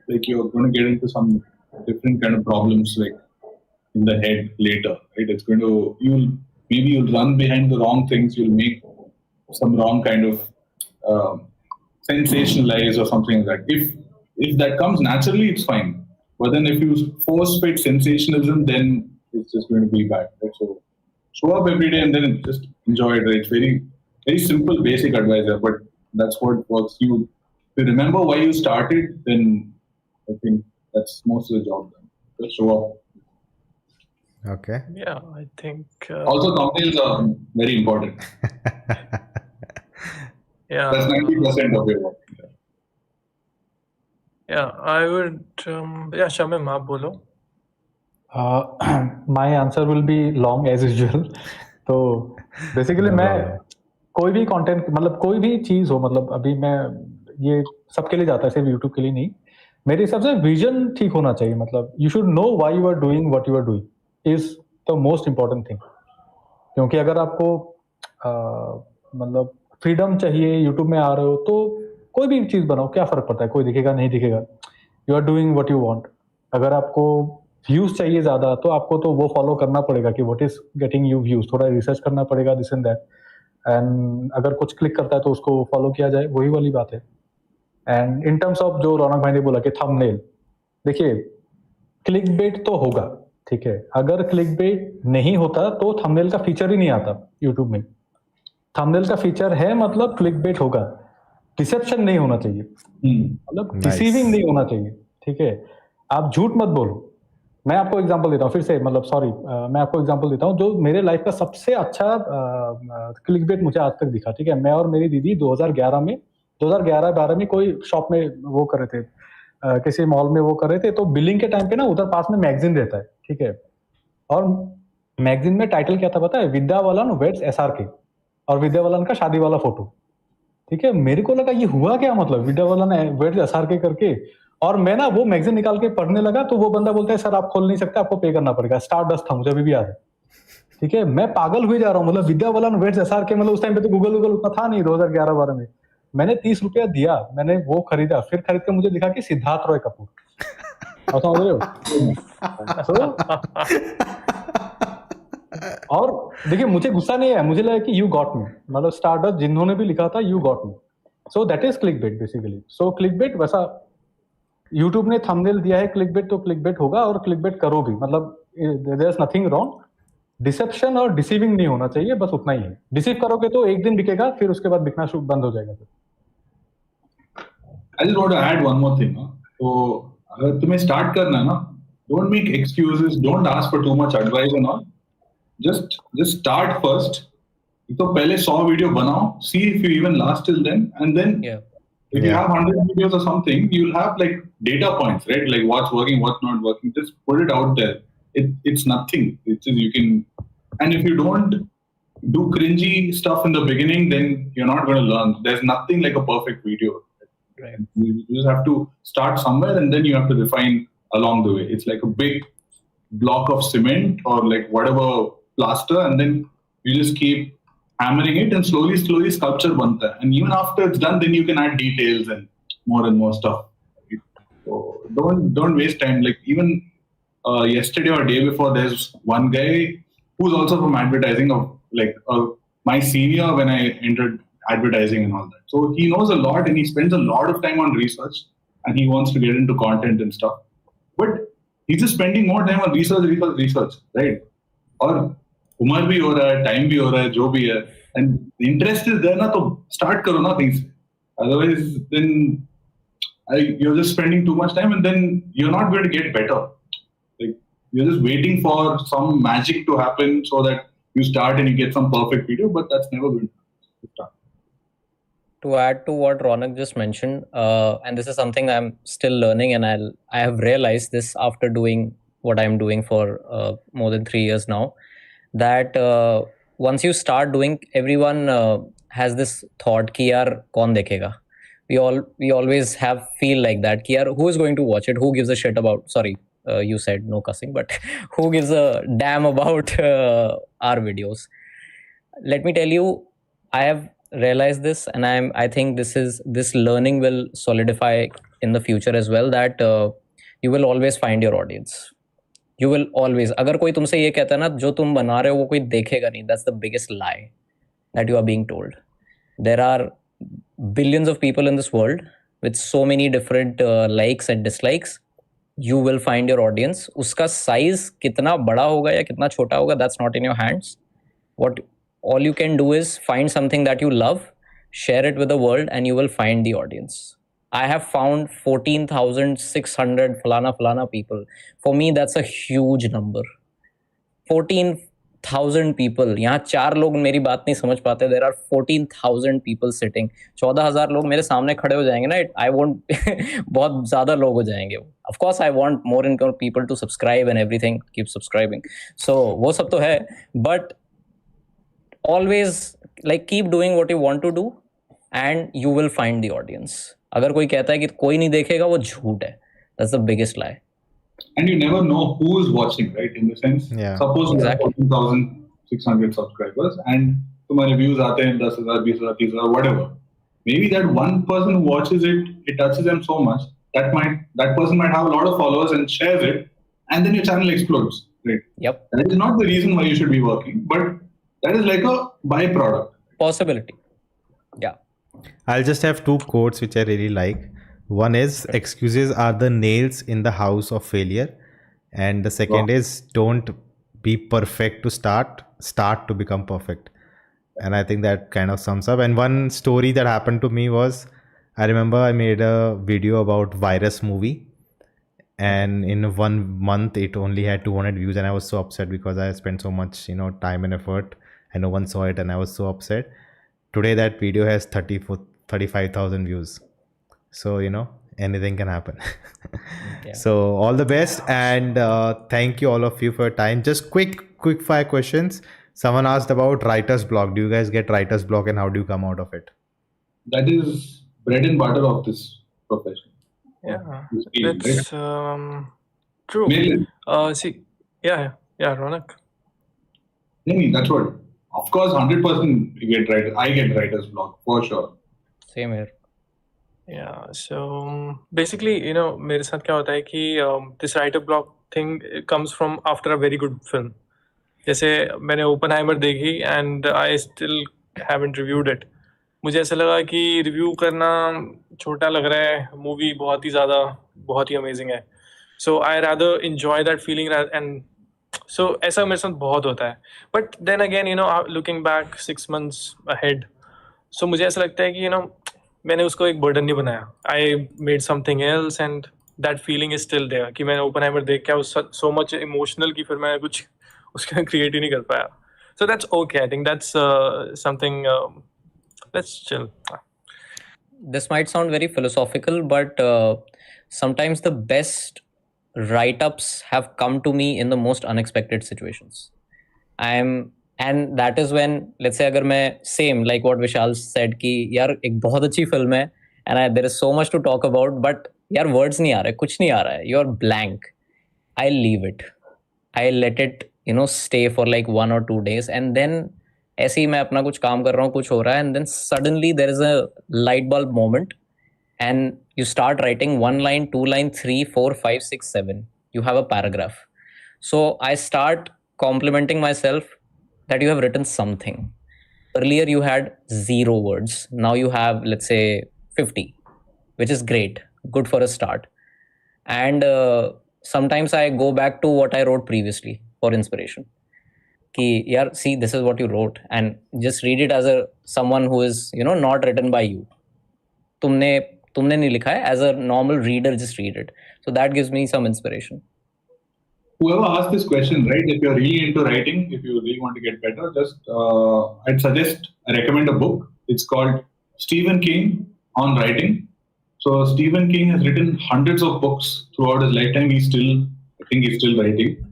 like you're going to get into some different kind of problems, like in the head later, right? It's going to you'll run behind the wrong things. You'll make some wrong kind of sensationalize or something like that. If that comes naturally, it's fine. But then if you force fit sensationalism, then it's just going to be bad. Right? So show up every day and then just enjoy it. Right? It's very very simple, basic advice, but that's what works. If you remember why you started, then I think that's most of the job done. Just show up. Okay. Yeah, I think. Also, thumbnails are very important. Yeah. That's 90% of your work. Yeah, I would. Yeah, Shamim, आप बोलो. My answer will be long as usual. तो basically मैं कोई भी content मतलब कोई भी चीज हो मतलब अभी मैं ये सबके लिए जाता है सिर्फ यूट्यूब के लिए नहीं मेरे हिसाब से विजन ठीक होना चाहिए मतलब you should know why you are doing what you are doing is the most important thing क्योंकि अगर आपको मतलब फ्रीडम चाहिए यूट्यूब में आ रहे हो तो कोई भी चीज बनाओ क्या फर्क पड़ता है कोई दिखेगा नहीं दिखेगा you are doing what you want अगर आपको व्यूज चाहिए ज्यादा तो आपको तो वो फॉलो करना पड़ेगा कि what is getting you views थोड़ा रिसर्च करना पड़ेगा दिस एंड दैट एंड अगर कुछ क्लिक करता है तो उसको फॉलो किया जाए वही वाली बात है एंड इन टर्म्स ऑफ जो रौनक भाई ने बोला कि थंबनेल देखिए क्लिक बेट तो होगा ठीक है अगर क्लिक बेट नहीं होता तो थंबनेल का फीचर ही नहीं आता यूट्यूब में थंबनेल का फीचर है मतलब क्लिक बेट होगा डिसेप्शन नहीं होना चाहिए मतलब डिसीविंग नहीं होना चाहिए ठीक है आप झूठ मत बोलो मैं आपको एग्जांपल देता हूँ फिर से मतलब सॉरी मैं आपको एग्जांपल देता हूँ जो मेरे लाइफ का सबसे अच्छा क्लिक बेट मुझे आज तक दिखा ठीक है मैं और मेरी दीदी 2011-12 में कोई शॉप में वो कर रहे थे किसी मॉल में वो कर रहे थे तो बिलिंग के टाइम पे ना उधर पास में मैगजीन रहता है ठीक है और मैगजीन में टाइटल क्या था पता है विद्या बालन वेट्स SRK और विद्या बालन का शादी वाला फोटो ठीक है मेरे को लगा ये हुआ क्या मतलब विद्या बालन वेट्स SRK करके और मैं ना वो मैगजीन निकाल के पढ़ने लगा तो वो बंदा बोलता है सर आप खोल नहीं सकते आपको पे करना पड़ेगा स्टार डस्ट था मुझे अभी भी याद है ठीक है मैं पागल हुए जा रहा हूँ मतलब विद्या बालन वेट्स SRK मतलब उस टाइम पे तो गूगल उतना था नहीं 2011-12 में मैंने 30 रुपया दिया मैंने वो खरीदा फिर खरीद के मुझे दिखा कि सिद्धार्थ रॉय कपूर और समझ रहे हो और देखिए मुझे गुस्सा नहीं है मुझे लगा कि यू गॉट मी मतलब स्टारडस्ट जिन्होंने भी लिखा था you got me so that is click bait basically so click bait वैसा यूट्यूब ने थंबनेल दिया है क्लिक बेट तो क्लिक बेट होगा और क्लिक बेट करो भी मतलब there is nothing wrong deception और डिसीविंग नहीं होना चाहिए बस उतना ही है डिसीव करोगे तो एक दिन बिकेगा फिर उसके बाद बिकना बंद हो जाएगा I just want to add one more thing. तो अगर तुम्हें स्टार्ट करना है ना don't make excuses, don't ask for too much advice and all. Just start first. तो पहले 100 वीडियो बनाओ, see if you even last till then, and then if you have 100 videos or something, you'll have like data points, right? Like what's working, what's not working. Just put it out there. It's nothing. It's just you can, and if you don't do cringy stuff in the beginning, then you're not going to learn. There's nothing like a perfect video. Right. You just have to start somewhere and then you have to refine along the way. It's like a big block of cement or like whatever plaster, and then you just keep hammering it and slowly sculpture banta hai. And even after it's done, then you can add details and more stuff. So don't waste time. Like even yesterday or day before, there's one guy who's also from advertising of like my senior when I entered advertising and all that. So he knows a lot and he spends a lot of time on research and he wants to get into content and stuff. But he's just spending more time on research, right? और उम्र भी हो रहा है, time भी हो रहा है, जो भी है, and interest is there ना तो start करो ना things. Otherwise, then you're just spending too much time and then you're not going to get better. Like you're just waiting for some magic to happen so that you start and you get some perfect video, but that's never going to start. To add to what Ronak just mentioned, and this is something I'm still learning, and I have realized this after doing what I'm doing for more than 3 years now, that once you start doing, everyone has this thought कि यार कौन देखेगा, we always have feel like that कि यार who is going to watch it, who gives a shit about, sorry, you said no cussing, but who gives a damn about our videos. Let me tell you, I have realized this, and I think this learning will solidify in the future as well, that you will always find your audience. You will always, अगर कोई तुमसे ये कहता है ना जो तुम बना रहे हो वो कोई देखेगा नहीं, that's the biggest lie that you are being told. There are billions of people in this world with so many different likes and dislikes. You will find your audience. उसका size कितना बड़ा होगा या कितना छोटा होगा, that's not in your hands. What all you can do is find something that you love, share it with the world, and you will find the audience. I have found 14,600 falana people. For me, that's a huge number. 14,000 people. यहाँ 4 लोग मेरी बात नहीं समझ पाते. There are 14,000 people sitting. 14,000 लोग मेरे सामने खड़े हो जाएंगे ना. I won't बहुत ज़्यादा लोग हो जाएंगे. Of course, I want more and more people to subscribe and everything. Keep subscribing. So वो सब तो है. But always like keep doing what you want to do, and you will find the audience. अगर कोई कहता है कि कोई नहीं देखेगा, वो झूठ है. That's the biggest lie. And you never know who is watching, right? In the sense, suppose you have 14,600 subscribers and तुम्हारे views आते हैं 10,000, 20,000, 30,000, whatever. Maybe that one person who watches it, it touches them so much that person might have a lot of followers and shares it, and then your channel explodes, right? Yep. That is not the reason why you should be working, but that is like a byproduct. Possibility. Yeah. I'll just have 2 quotes which I really like. One is, excuses are the nails in the house of failure. And the second is, don't be perfect to start to become perfect. And I think that kind of sums up. And one story that happened to me was, I remember I made a video about virus movie. And in 1 month, it only had 200 views. And I was so upset because I spent so much, time and effort, and no one saw it. And I was so upset. Today, that video has 35,000 views. So, anything can happen. Yeah. So all the best, and thank you all of you for your time. Just quick 5 questions. Someone asked about writer's block. Do you guys get writer's block, and how do you come out of it? That is bread and butter of this profession. Yeah, This field, that's right? true. Mainly. Yeah, Ronak. That's what. Of course, 100% you get writer. I get writer's block for sure. Same here. Yeah, so basically, मेरे साथ क्या होता है कि this writer block thing comes from after a very good film. जैसे मैंने Oppenheimer देखी and I still haven't reviewed it. मुझे ऐसा लगा कि रिव्यू करना छोटा लग रहा है, मूवी बहुत ही अमेजिंग है. So I rather enjoy that feeling and so ऐसा मेरे साथ बहुत होता है. But then again, looking back 6 months ahead, so मुझे ऐसा लगता है कि मैंने उसको एक बर्डन नहीं बनाया. I made something else and that feeling is still there कि मैंने ओपनहाइमर देख के so much emotional कि फिर मैं कुछ उसका क्रिएट ही नहीं कर पाया. So that's okay. I think that's something. Let's chill. This might sound very philosophical, but sometimes the best write-ups have come to me in the most unexpected situations. And that is when, let's say, अगर मैं same like what Vishal said कि यार एक बहुत अच्छी film है and there is so much to talk about, but यार words नहीं आ रहे, कुछ नहीं आ रहा है, you are blank. I leave it. I let it, stay for like 1 or 2 days, and then ऐसे ही मैं अपना कुछ काम कर रहा हूँ, कुछ हो रहा है, and then suddenly there is a light bulb moment, and you start writing 1 line, 2 line, 3, 4, 5, 6, 7. You have a paragraph. So I start complimenting myself that you have written something. Earlier you had 0 words. Now you have, let's say, 50, which is great, good for a start. And sometimes I go back to what I wrote previously for inspiration. Ki, yaar, see, this is what you wrote, and just read it as someone who is, not written by you. तुमने नहीं लिखा है. As a normal reader, just read it. So that gives me some inspiration. Whoever asked this question, right, if you're really into writing, if you really want to get better, just I recommend a book. It's called Stephen King on Writing. So Stephen King has written hundreds of books throughout his lifetime. I think he's still writing.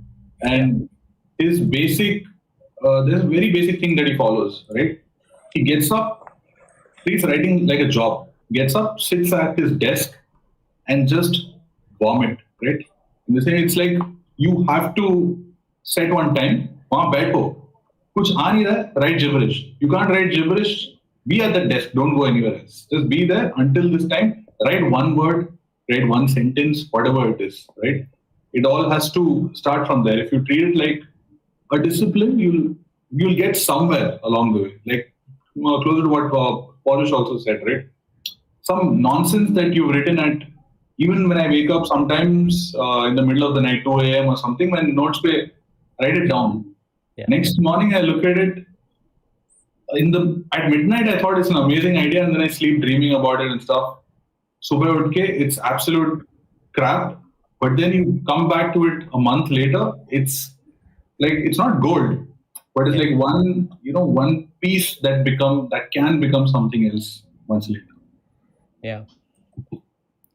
And his there's a very basic thing that he follows, right? He gets up, he's writing like a job. gets up, sits at his desk, and just vomit, right? In the sense, it's like you have to set one time, वहाँ बैठो, कुछ आ नहीं रहा है, write gibberish. You can't write gibberish, be at the desk, don't go anywhere else. Just be there until this time, write one word, write one sentence, whatever it is, right? It all has to start from there. If you treat it like a discipline, you'll get somewhere along the way. Like closer to what Polish also said, right? Some nonsense that you've written at, even when I wake up sometimes in the middle of the night, 2 a.m. or something, when notes pe, write it down. Yeah. Next morning, I look at it. At midnight, I thought it's an amazing idea, and then I sleep dreaming about it and stuff. Subah utke, it's absolute crap. But then you come back to it a month later, it's like it's not gold, but it's like one piece that can become something else months later. Yeah.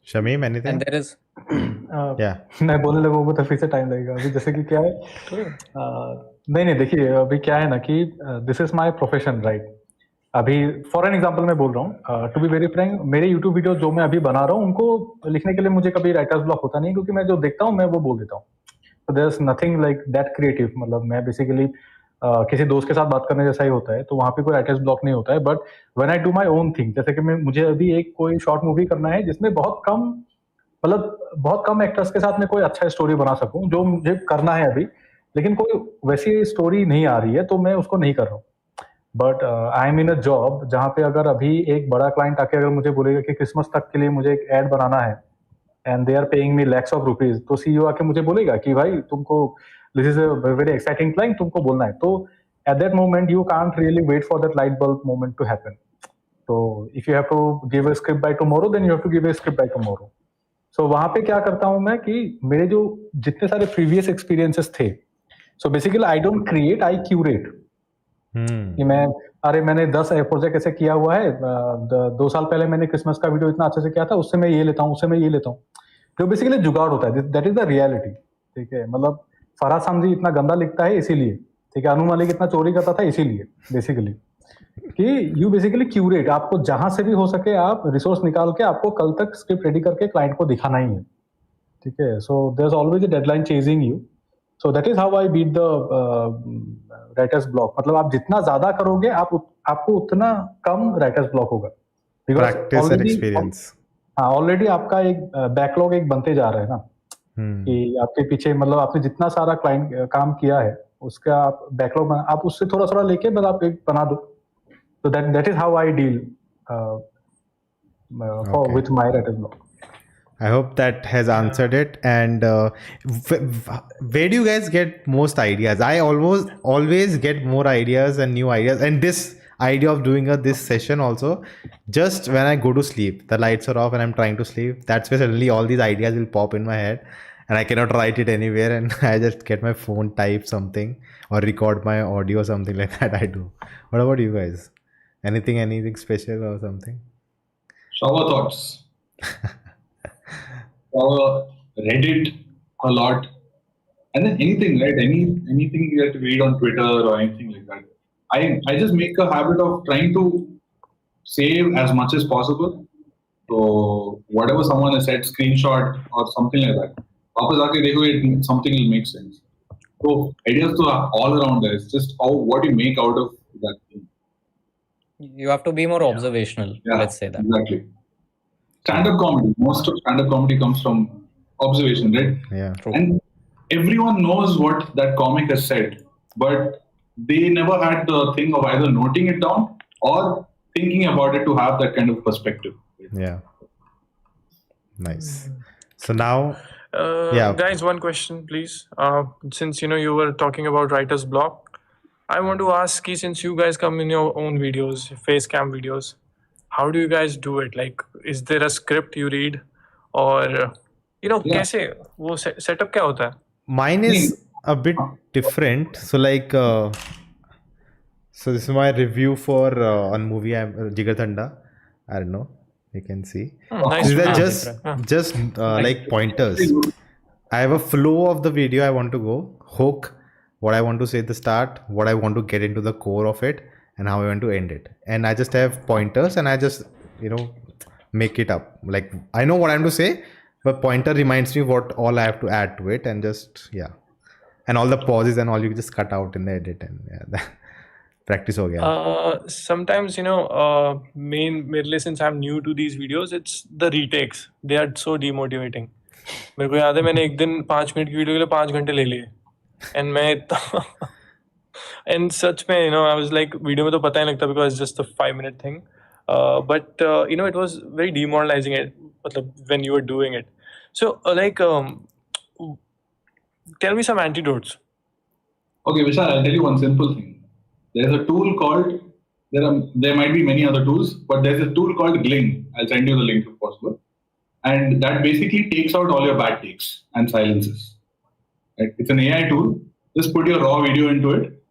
Shamim, anything? And there is Yeah. मैं बोलने लगूंगा तो फिर से time लगेगा अभी जैसे कि क्या है नहीं देखिए अभी क्या है ना कि this is my profession right अभी फॉर एन एग्जांपल मैं बोल रहा हूँ टू बी वेरी फ्रैंक मेरे यूट्यूब वीडियो जो मैं अभी बना रहा हूँ उनको लिखने के लिए मुझे कभी राइटर्स ब्लॉक होता नहीं क्योंकि मैं जो देखता हूँ मैं वो बोल देता हूँ तो there is nothing like that creative मतलब मैं बेसिकली किसी दोस्त के साथ बात करने जैसा ही होता है तो वहाँ पे कोई राइटर्स ब्लॉक नहीं होता है but when I do my own thing जैसे कि मुझे अभी एक कोई शॉर्ट मूवी करना है जिसमें बहुत कम एक्टर्स के साथ मैं कोई अच्छा स्टोरी बना सकूं जो मुझे करना है अभी लेकिन कोई वैसी स्टोरी नहीं आ रही है तो मैं उसको नहीं कर रहा हूँ but I am in a job जहाँ पे अगर अभी एक बड़ा क्लाइंट आके अगर मुझे बोलेगा कि क्रिसमस तक के लिए मुझे एक एड बनाना है and they are paying me lakhs of rupees तो सीईओ आके मुझे बोलेगा कि भाई तुमको this is a very exciting client तुमको बोलना है तो at that moment you can't really wait for that light bulb moment to happen तो if you have to give a script by tomorrow then you have to give a script by tomorrow so वहां पे क्या करता हूं मैं कि मेरे जो जितने सारे प्रीवियस एक्सपीरियंसेस थे so basically I don't create I curate कि मैंने 10 प्रोजेक्ट ऐसे किया हुआ है 2 साल पहले मैंने क्रिसमस का वीडियो इतना अच्छे से किया था उससे मैं ये लेता हूँ उससे मैं ये लेता हूँ जो बेसिकली जुगाड़ होता है दैट इज द रियलिटी ठीक है मतलब फराज सामजी इतना गंदा लिखता है इसीलिए ठीक है अनु मालिक इतना चोरी करता था इसीलिए बेसिकली कि यू बेसिकली क्यूरेट आपको जहां से भी हो सके आप रिसोर्स निकाल के आपको कल तक स्क्रिप्ट रेडी करके क्लाइंट को दिखाना ही है ठीक है so there is always a deadline chasing you so that is how I beat the writer's block मतलब आप जितना ज्यादा करोगे आपको उतना कम राइटर्स ब्लॉक होगा प्रैक्टिस एंड एक्सपीरियंस हाँ ऑलरेडी आपका एक बैकलॉग एक बनते जा रहा है ना कि आपके पीछे मतलब आपने जितना सारा क्लाइंट काम किया है उसका आप बैकलॉग आप उससे थोड़ा थोड़ा लेके बस आप एक बना दो So that is how I deal with my writer's block. I hope that has answered it. And where do you guys get most ideas? I always get more ideas and new ideas. And this idea of doing this session also, just when I go to sleep, the lights are off and I'm trying to sleep. That's where suddenly all these ideas will pop in my head. And I cannot write it anywhere. And I just get my phone, type something or record my audio or something like that I do. What about you guys? Anything special or something? Shower thoughts. Shower, Reddit a lot. And then anything, right? Anything you have to read on Twitter or anything like that. I just make a habit of trying to save as much as possible. So whatever someone has said, screenshot or something like that. वापस आके देखो something will make sense. So ideas to all around there. It's just what you make out of that thing. You have to be more observational. Yeah, let's say that. Exactly. Stand-up comedy. Most of stand-up comedy comes from observation, right? Yeah. True. And everyone knows what that comic has said, but they never had the thing of either noting it down or thinking about it to have that kind of perspective. Yeah. Nice. So now, guys, one question, please. Since you were talking about writer's block, I want to ask you, since you guys come in your own videos, face cam videos, how do you guys do it? Like, is there a script you read, or कैसे वो setup क्या होता है? Mine is a bit different. So like, so this is my review for on movie Jigar Thanda. I don't know. You can see. Nice. These are just like pointers. I have a flow of the video I want to go hook. What I want to say at the start, what I want to get into the core of it, and how I want to end it. And I just have pointers, and I just make it up. Like I know what I'm to say, but pointer reminds me what all I have to add to it, and just and all the pauses and all you just cut out in the edit, and practice ho gaya. Sometimes मेरे लिए since I'm new to these videos, it's the retakes. They are so demotivating. मेरे को याद है मैंने एक दिन 5 minute की वीडियो के लिए 5 घंटे ले लिए, and मैं and सच में I was like वीडियो में तो पता ही नहीं लगता because it's just a 5-minute thing, but it was very demoralizing मतलब when you were doing it. So tell me some antidotes. Okay, Vishal, I'll tell you one simple thing. There's a tool called, there might be many other tools, but there's a tool called Gling. I'll send you the link if possible. And that basically takes out all your bad takes and silences. Right? It's an AI tool. Just put your raw video into it.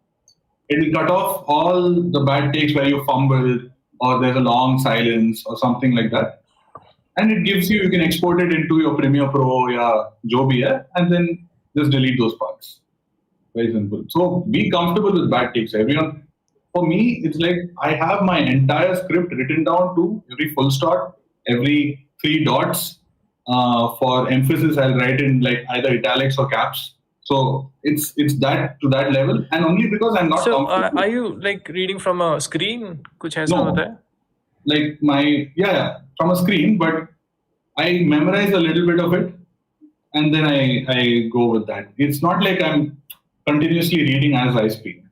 It will cut off all the bad takes where you fumbled or there's a long silence or something like that. And it gives you can export it into your Premiere Pro, yeah, jo bhi hai, and then just delete those parts. Very simple. So be comfortable with bad takes. Everyone, for me, it's like I have my entire script written down to every full stop, every 3 dots. For emphasis, I'll write in like either italics or caps. So it's that to that level, and only because I'm not. So are you like reading from a screen? कुछ ऐसा होता है? Like from a screen, but I memorize a little bit of it, and then I go with that. It's not like I'm continuously reading as I speak.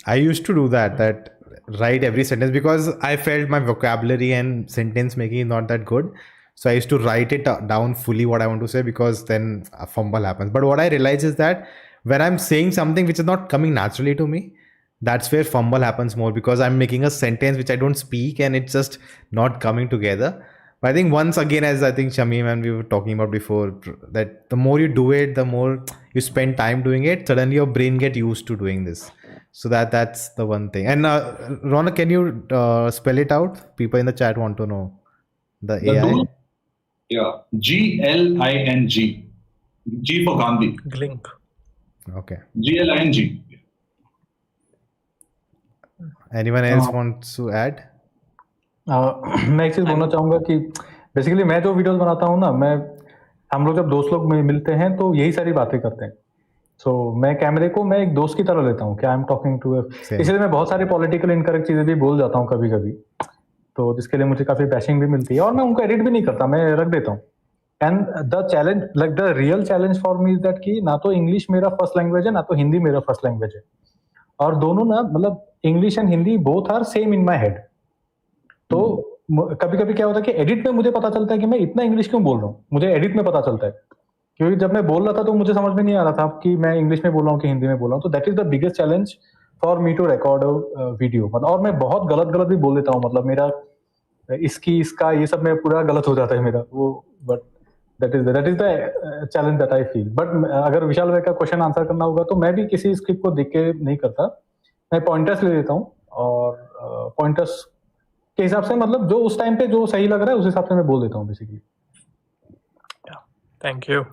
I used to do that write every sentence because I felt my vocabulary and sentence making is not that good. So I used to write it down fully what I want to say, because then a fumble happens. But what I realize is that when I'm saying something which is not coming naturally to me, that's where fumble happens more, because I'm making a sentence which I don't speak and it's just not coming together. But I think once again, as I think Shamim and we were talking about before, that the more you do it, the more you spend time doing it, suddenly your brain get used to doing this. So that's the one thing. And Rona, can you spell it out? People in the chat want to know the AI. Tool? Yeah, Gling. G for Gandhi. Glink. Okay. Gling. Anyone else wants to add? मैं एक चीज बोलना चाहूंगा कि basically मैं जो videos बनाता हूँ ना, हम लोग जब दोस्त लोग मिलते हैं तो यही सारी बातें करते हैं. सो मैं कैमरे को मैं एक दोस्त की तरह लेता हूँ कि आई एम टॉकिंग टू, इसलिए मैं बहुत सारी पॉलिटिकल इनकरेक्ट चीजें भी बोल जाता हूँ कभी कभी, तो जिसके लिए मुझे काफी बैशिंग भी मिलती है, और मैं उनको एडिट भी नहीं करता, मैं रख देता हूँ. And the challenge, like the real challenge for me is that कि ना तो इंग्लिश मेरा फर्स्ट लैंग्वेज है, ना तो हिंदी मेरा फर्स्ट लैंग्वेज है, और दोनों ना मतलब English and Hindi both are same in my head. तो कभी कभी क्या होता है कि एडिट में मुझे पता चलता है कि मैं इतना इंग्लिश क्यों बोल रहा हूँ, मुझे एडिट में पता चलता है, क्योंकि जब मैं बोल रहा था तो मुझे समझ में नहीं आ रहा था कि मैं इंग्लिश में बोल रहा हूँ कि हिंदी में बोल रहा हूँ. तो that is the biggest challenge for me to record video. मतलब और मैं बहुत गलत भी बोल देता हूँ, मतलब मेरा इसका ये सब में पूरा गलत हो जाता है मेरा वो. But that is the challenge that I feel. But अगर विशाल भाई का क्वेश्चन आंसर करना होगा तो मैं भी किसी स्क्रिप्ट को देख के नहीं करता, मैं पॉइंटर्स ले लेता हूँ, और पॉइंटर्स के हिसाब से मतलब जो उस टाइम पे जो सही लग रहा है उस हिसाब से मैं बोल देता हूँ basically. Thank you.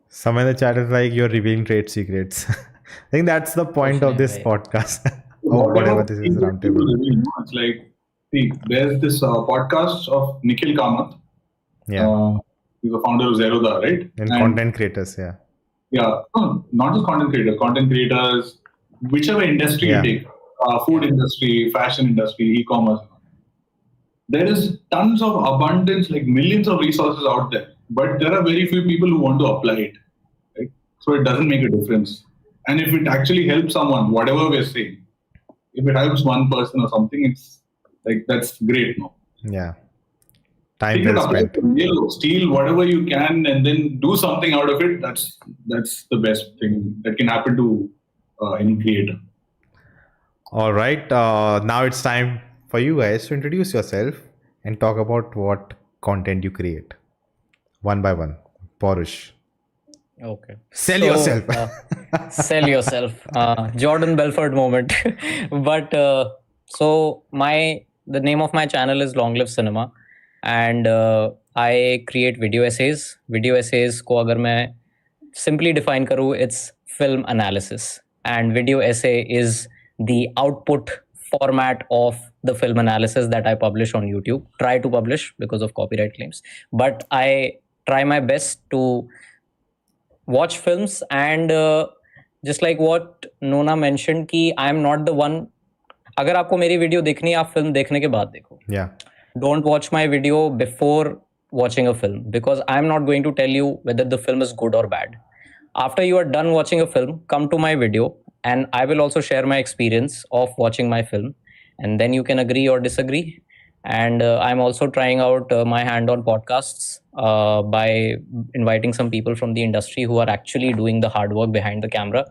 Some in the chat is like you're revealing trade secrets. I think that's the point of this podcast. Or whatever this is, roundtable. It's like, see, there's this podcast of Nikhil Kamath. Yeah. He's the founder of Zerodha, right? And content creators, yeah. Yeah, not just content creators, whichever industry you take, food industry, fashion industry, e-commerce. There is tons of abundance, like millions of resources out there, but there are very few people who want to apply it. Right? So it doesn't make a difference. And if it actually helps someone, whatever we're saying, if it helps one person or something, it's like that's great, no? Yeah. Time well spent. Steal whatever you can and then do something out of it. That's the best thing that can happen to any creator. All right. Now it's time for you guys to introduce yourself and talk about what content you create. One by one. Porush. Okay. Sell yourself. Sell yourself. Jordan Belfort moment. But so the name of my channel is Long Live Cinema, and I create video essays. Video essays को अगर मैं simply define करूँ, it's film analysis, and video essay is the output format of the film analysis that I publish on YouTube. Try to publish because of copyright claims, but I try my best to watch films and just like what Nona mentioned कि I am not the one. अगर आपको मेरी video देखनी है आप film देखने के बाद देखो. Yeah. Don't watch my video before watching a film because I am not going to tell you whether the film is good or bad. After you are done watching a film, come to my video and I will also share my experience of watching my film, and then you can agree or disagree. And I'm also trying out my hand on podcasts by inviting some people from the industry who are actually doing the hard work behind the camera.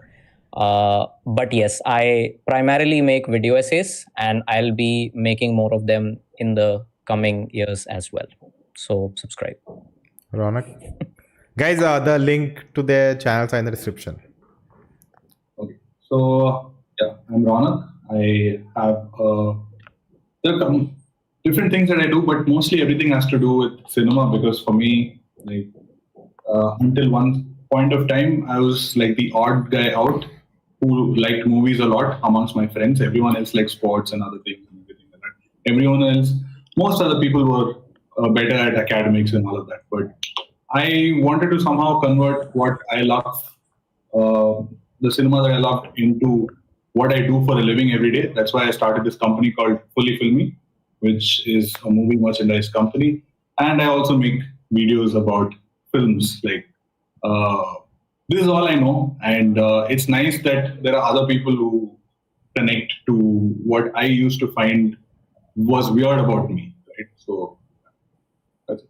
But yes, I primarily make video essays and I'll be making more of them in the coming years as well. So subscribe. Ronak. Guys, the link to their channels are in the description. Okay. So, yeah, I'm Ronak. I have there are different things that I do, but mostly everything has to do with cinema because for me, like until one point of time, I was like the odd guy out who liked movies a lot amongst my friends. Everyone else liked sports and other things and everything like that. Everyone else, most other people were better at academics and all of that. But I wanted to somehow convert what I love, the cinema that I loved, into what I do for a living every day. That's why I started this company called Fully Filmy, which is a movie merchandise company. And I also make videos about films. Like, this is all I know. And it's nice that there are other people who connect to what I used to find was weird about me. Right? So, that's it.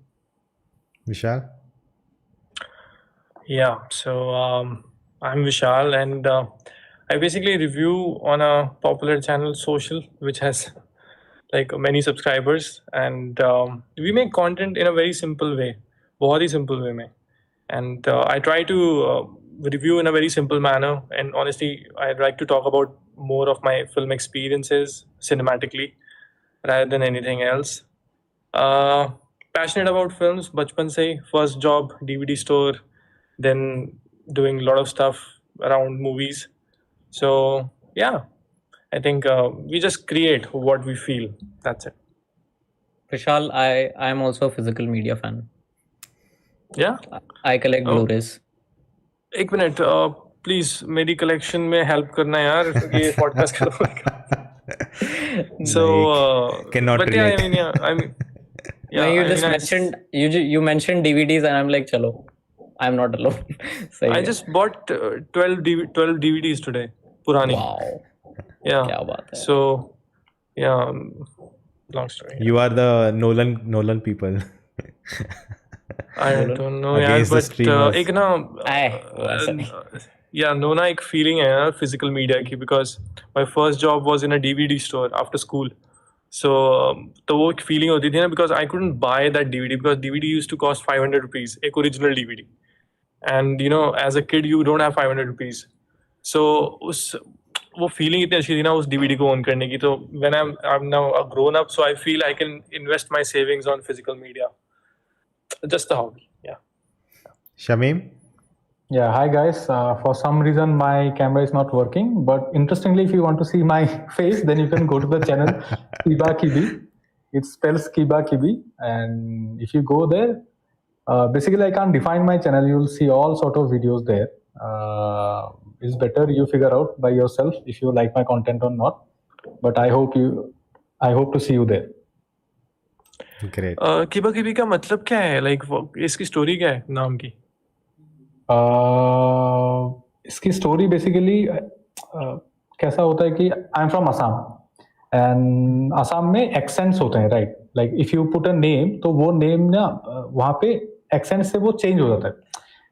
Vishal? Yeah, so I'm Vishal, and I basically review on a popular channel, Social, which has like many subscribers, and we make content in a very simple way, बहुत ही simple way में. And I try to review in a very simple manner, and honestly, I'd like to talk about more of my film experiences cinematically rather than anything else. Passionate about films, बचपन से ही, first job, DVD store, then doing a lot of stuff around movies. So yeah, I think we just create what we feel. That's it. Vishal, I am also a physical media fan. Yeah. I collect Blu-rays. एक minute please मेरी collection में help करना यार ये podcast करो. So cannot but yeah, relate. I mean yeah, you I just mean, mentioned you mentioned DVDs and I'm like chalo, I'm not alone. I just bought 12 DVDs today, पुरानी. Wow. Yeah. क्या बात है. So yeah, long story. You are the Nolan people. I don't know यार, Against the but streamers. एक ना yeah, Nona एक feeling है यार physical media की, because my first job was in a DVD store after school. So तो वो एक feeling होती थी ना, because I couldn't buy that DVD because DVD used to cost 500 rupees, एक original DVD. And you know, as a kid you don't have 500 rupees. So वो feeling इतनी अच्छी थी ना उस DVD को own करने की. तो when I'm now a grown up, so I feel I can invest my savings on physical media. Just a hobby. Yeah. Shamim? Yeah, hi guys. For some reason my camera is not working, but interestingly, if you want to see my face, then you can go to the channel Kiba Kibi. It spells Kiba Kibi, and if you go there, basically I can't define my channel. You'll see all sort of videos there. It's better you figure out by yourself if you like my content or not. But I hope to see you there. Great. किबा किबी का मतलब क्या है? Like इसकी story क्या है नाम की? इसकी स्टोरी बेसिकली कैसा होता है कि I am from Assam and Assam में एक्सेंट्स होते हैं, right? Like if you put a name तो वो नेम ना वहाँ पे एक्सेंट से वो चेंज हो जाता है.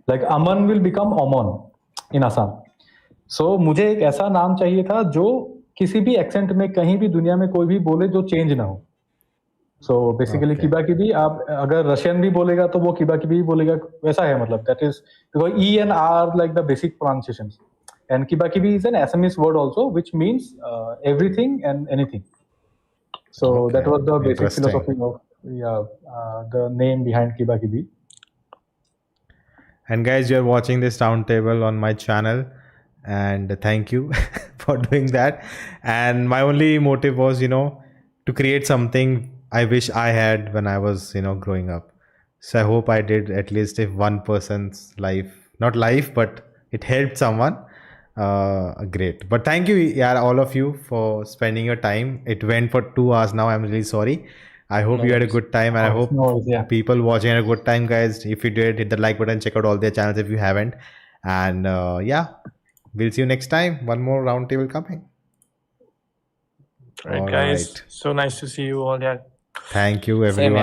लाइक अमन विल बिकम ओमन इन असम. सो मुझे एक ऐसा नाम चाहिए था जो किसी भी एक्सेंट में कहीं भी दुनिया में कोई भी बोले जो चेंज ना हो. सो बेसिकली किबा किबी, आप अगर रशियन भी बोलेगा तो वो किबा किबी बोलेगा, वैसा है. मतलब that is because E and R like the basic pronunciations, and किबा किबी is an SMS word also which means everything and anything. So that was the basic philosophy of the name behind किबा किबी. And guys, you're watching this roundtable on my channel, and thank you for doing that. And my only motive was, to create something I wish I had when I was, growing up. So I hope I did at least if one person's life, not life, but it helped someone. Great. But thank you, yeah, all of you for spending your time. It went for 2 hours now. I'm really sorry. I hope No you had a worries. good time, and I hope No worries, yeah. people watching had a good time, guys. If you did, hit the like button, check out all their channels if you haven't. And yeah, we'll see you next time. One more roundtable coming. Right, All guys. right. So nice to see you all. Yeah. Thank you, Same everyone.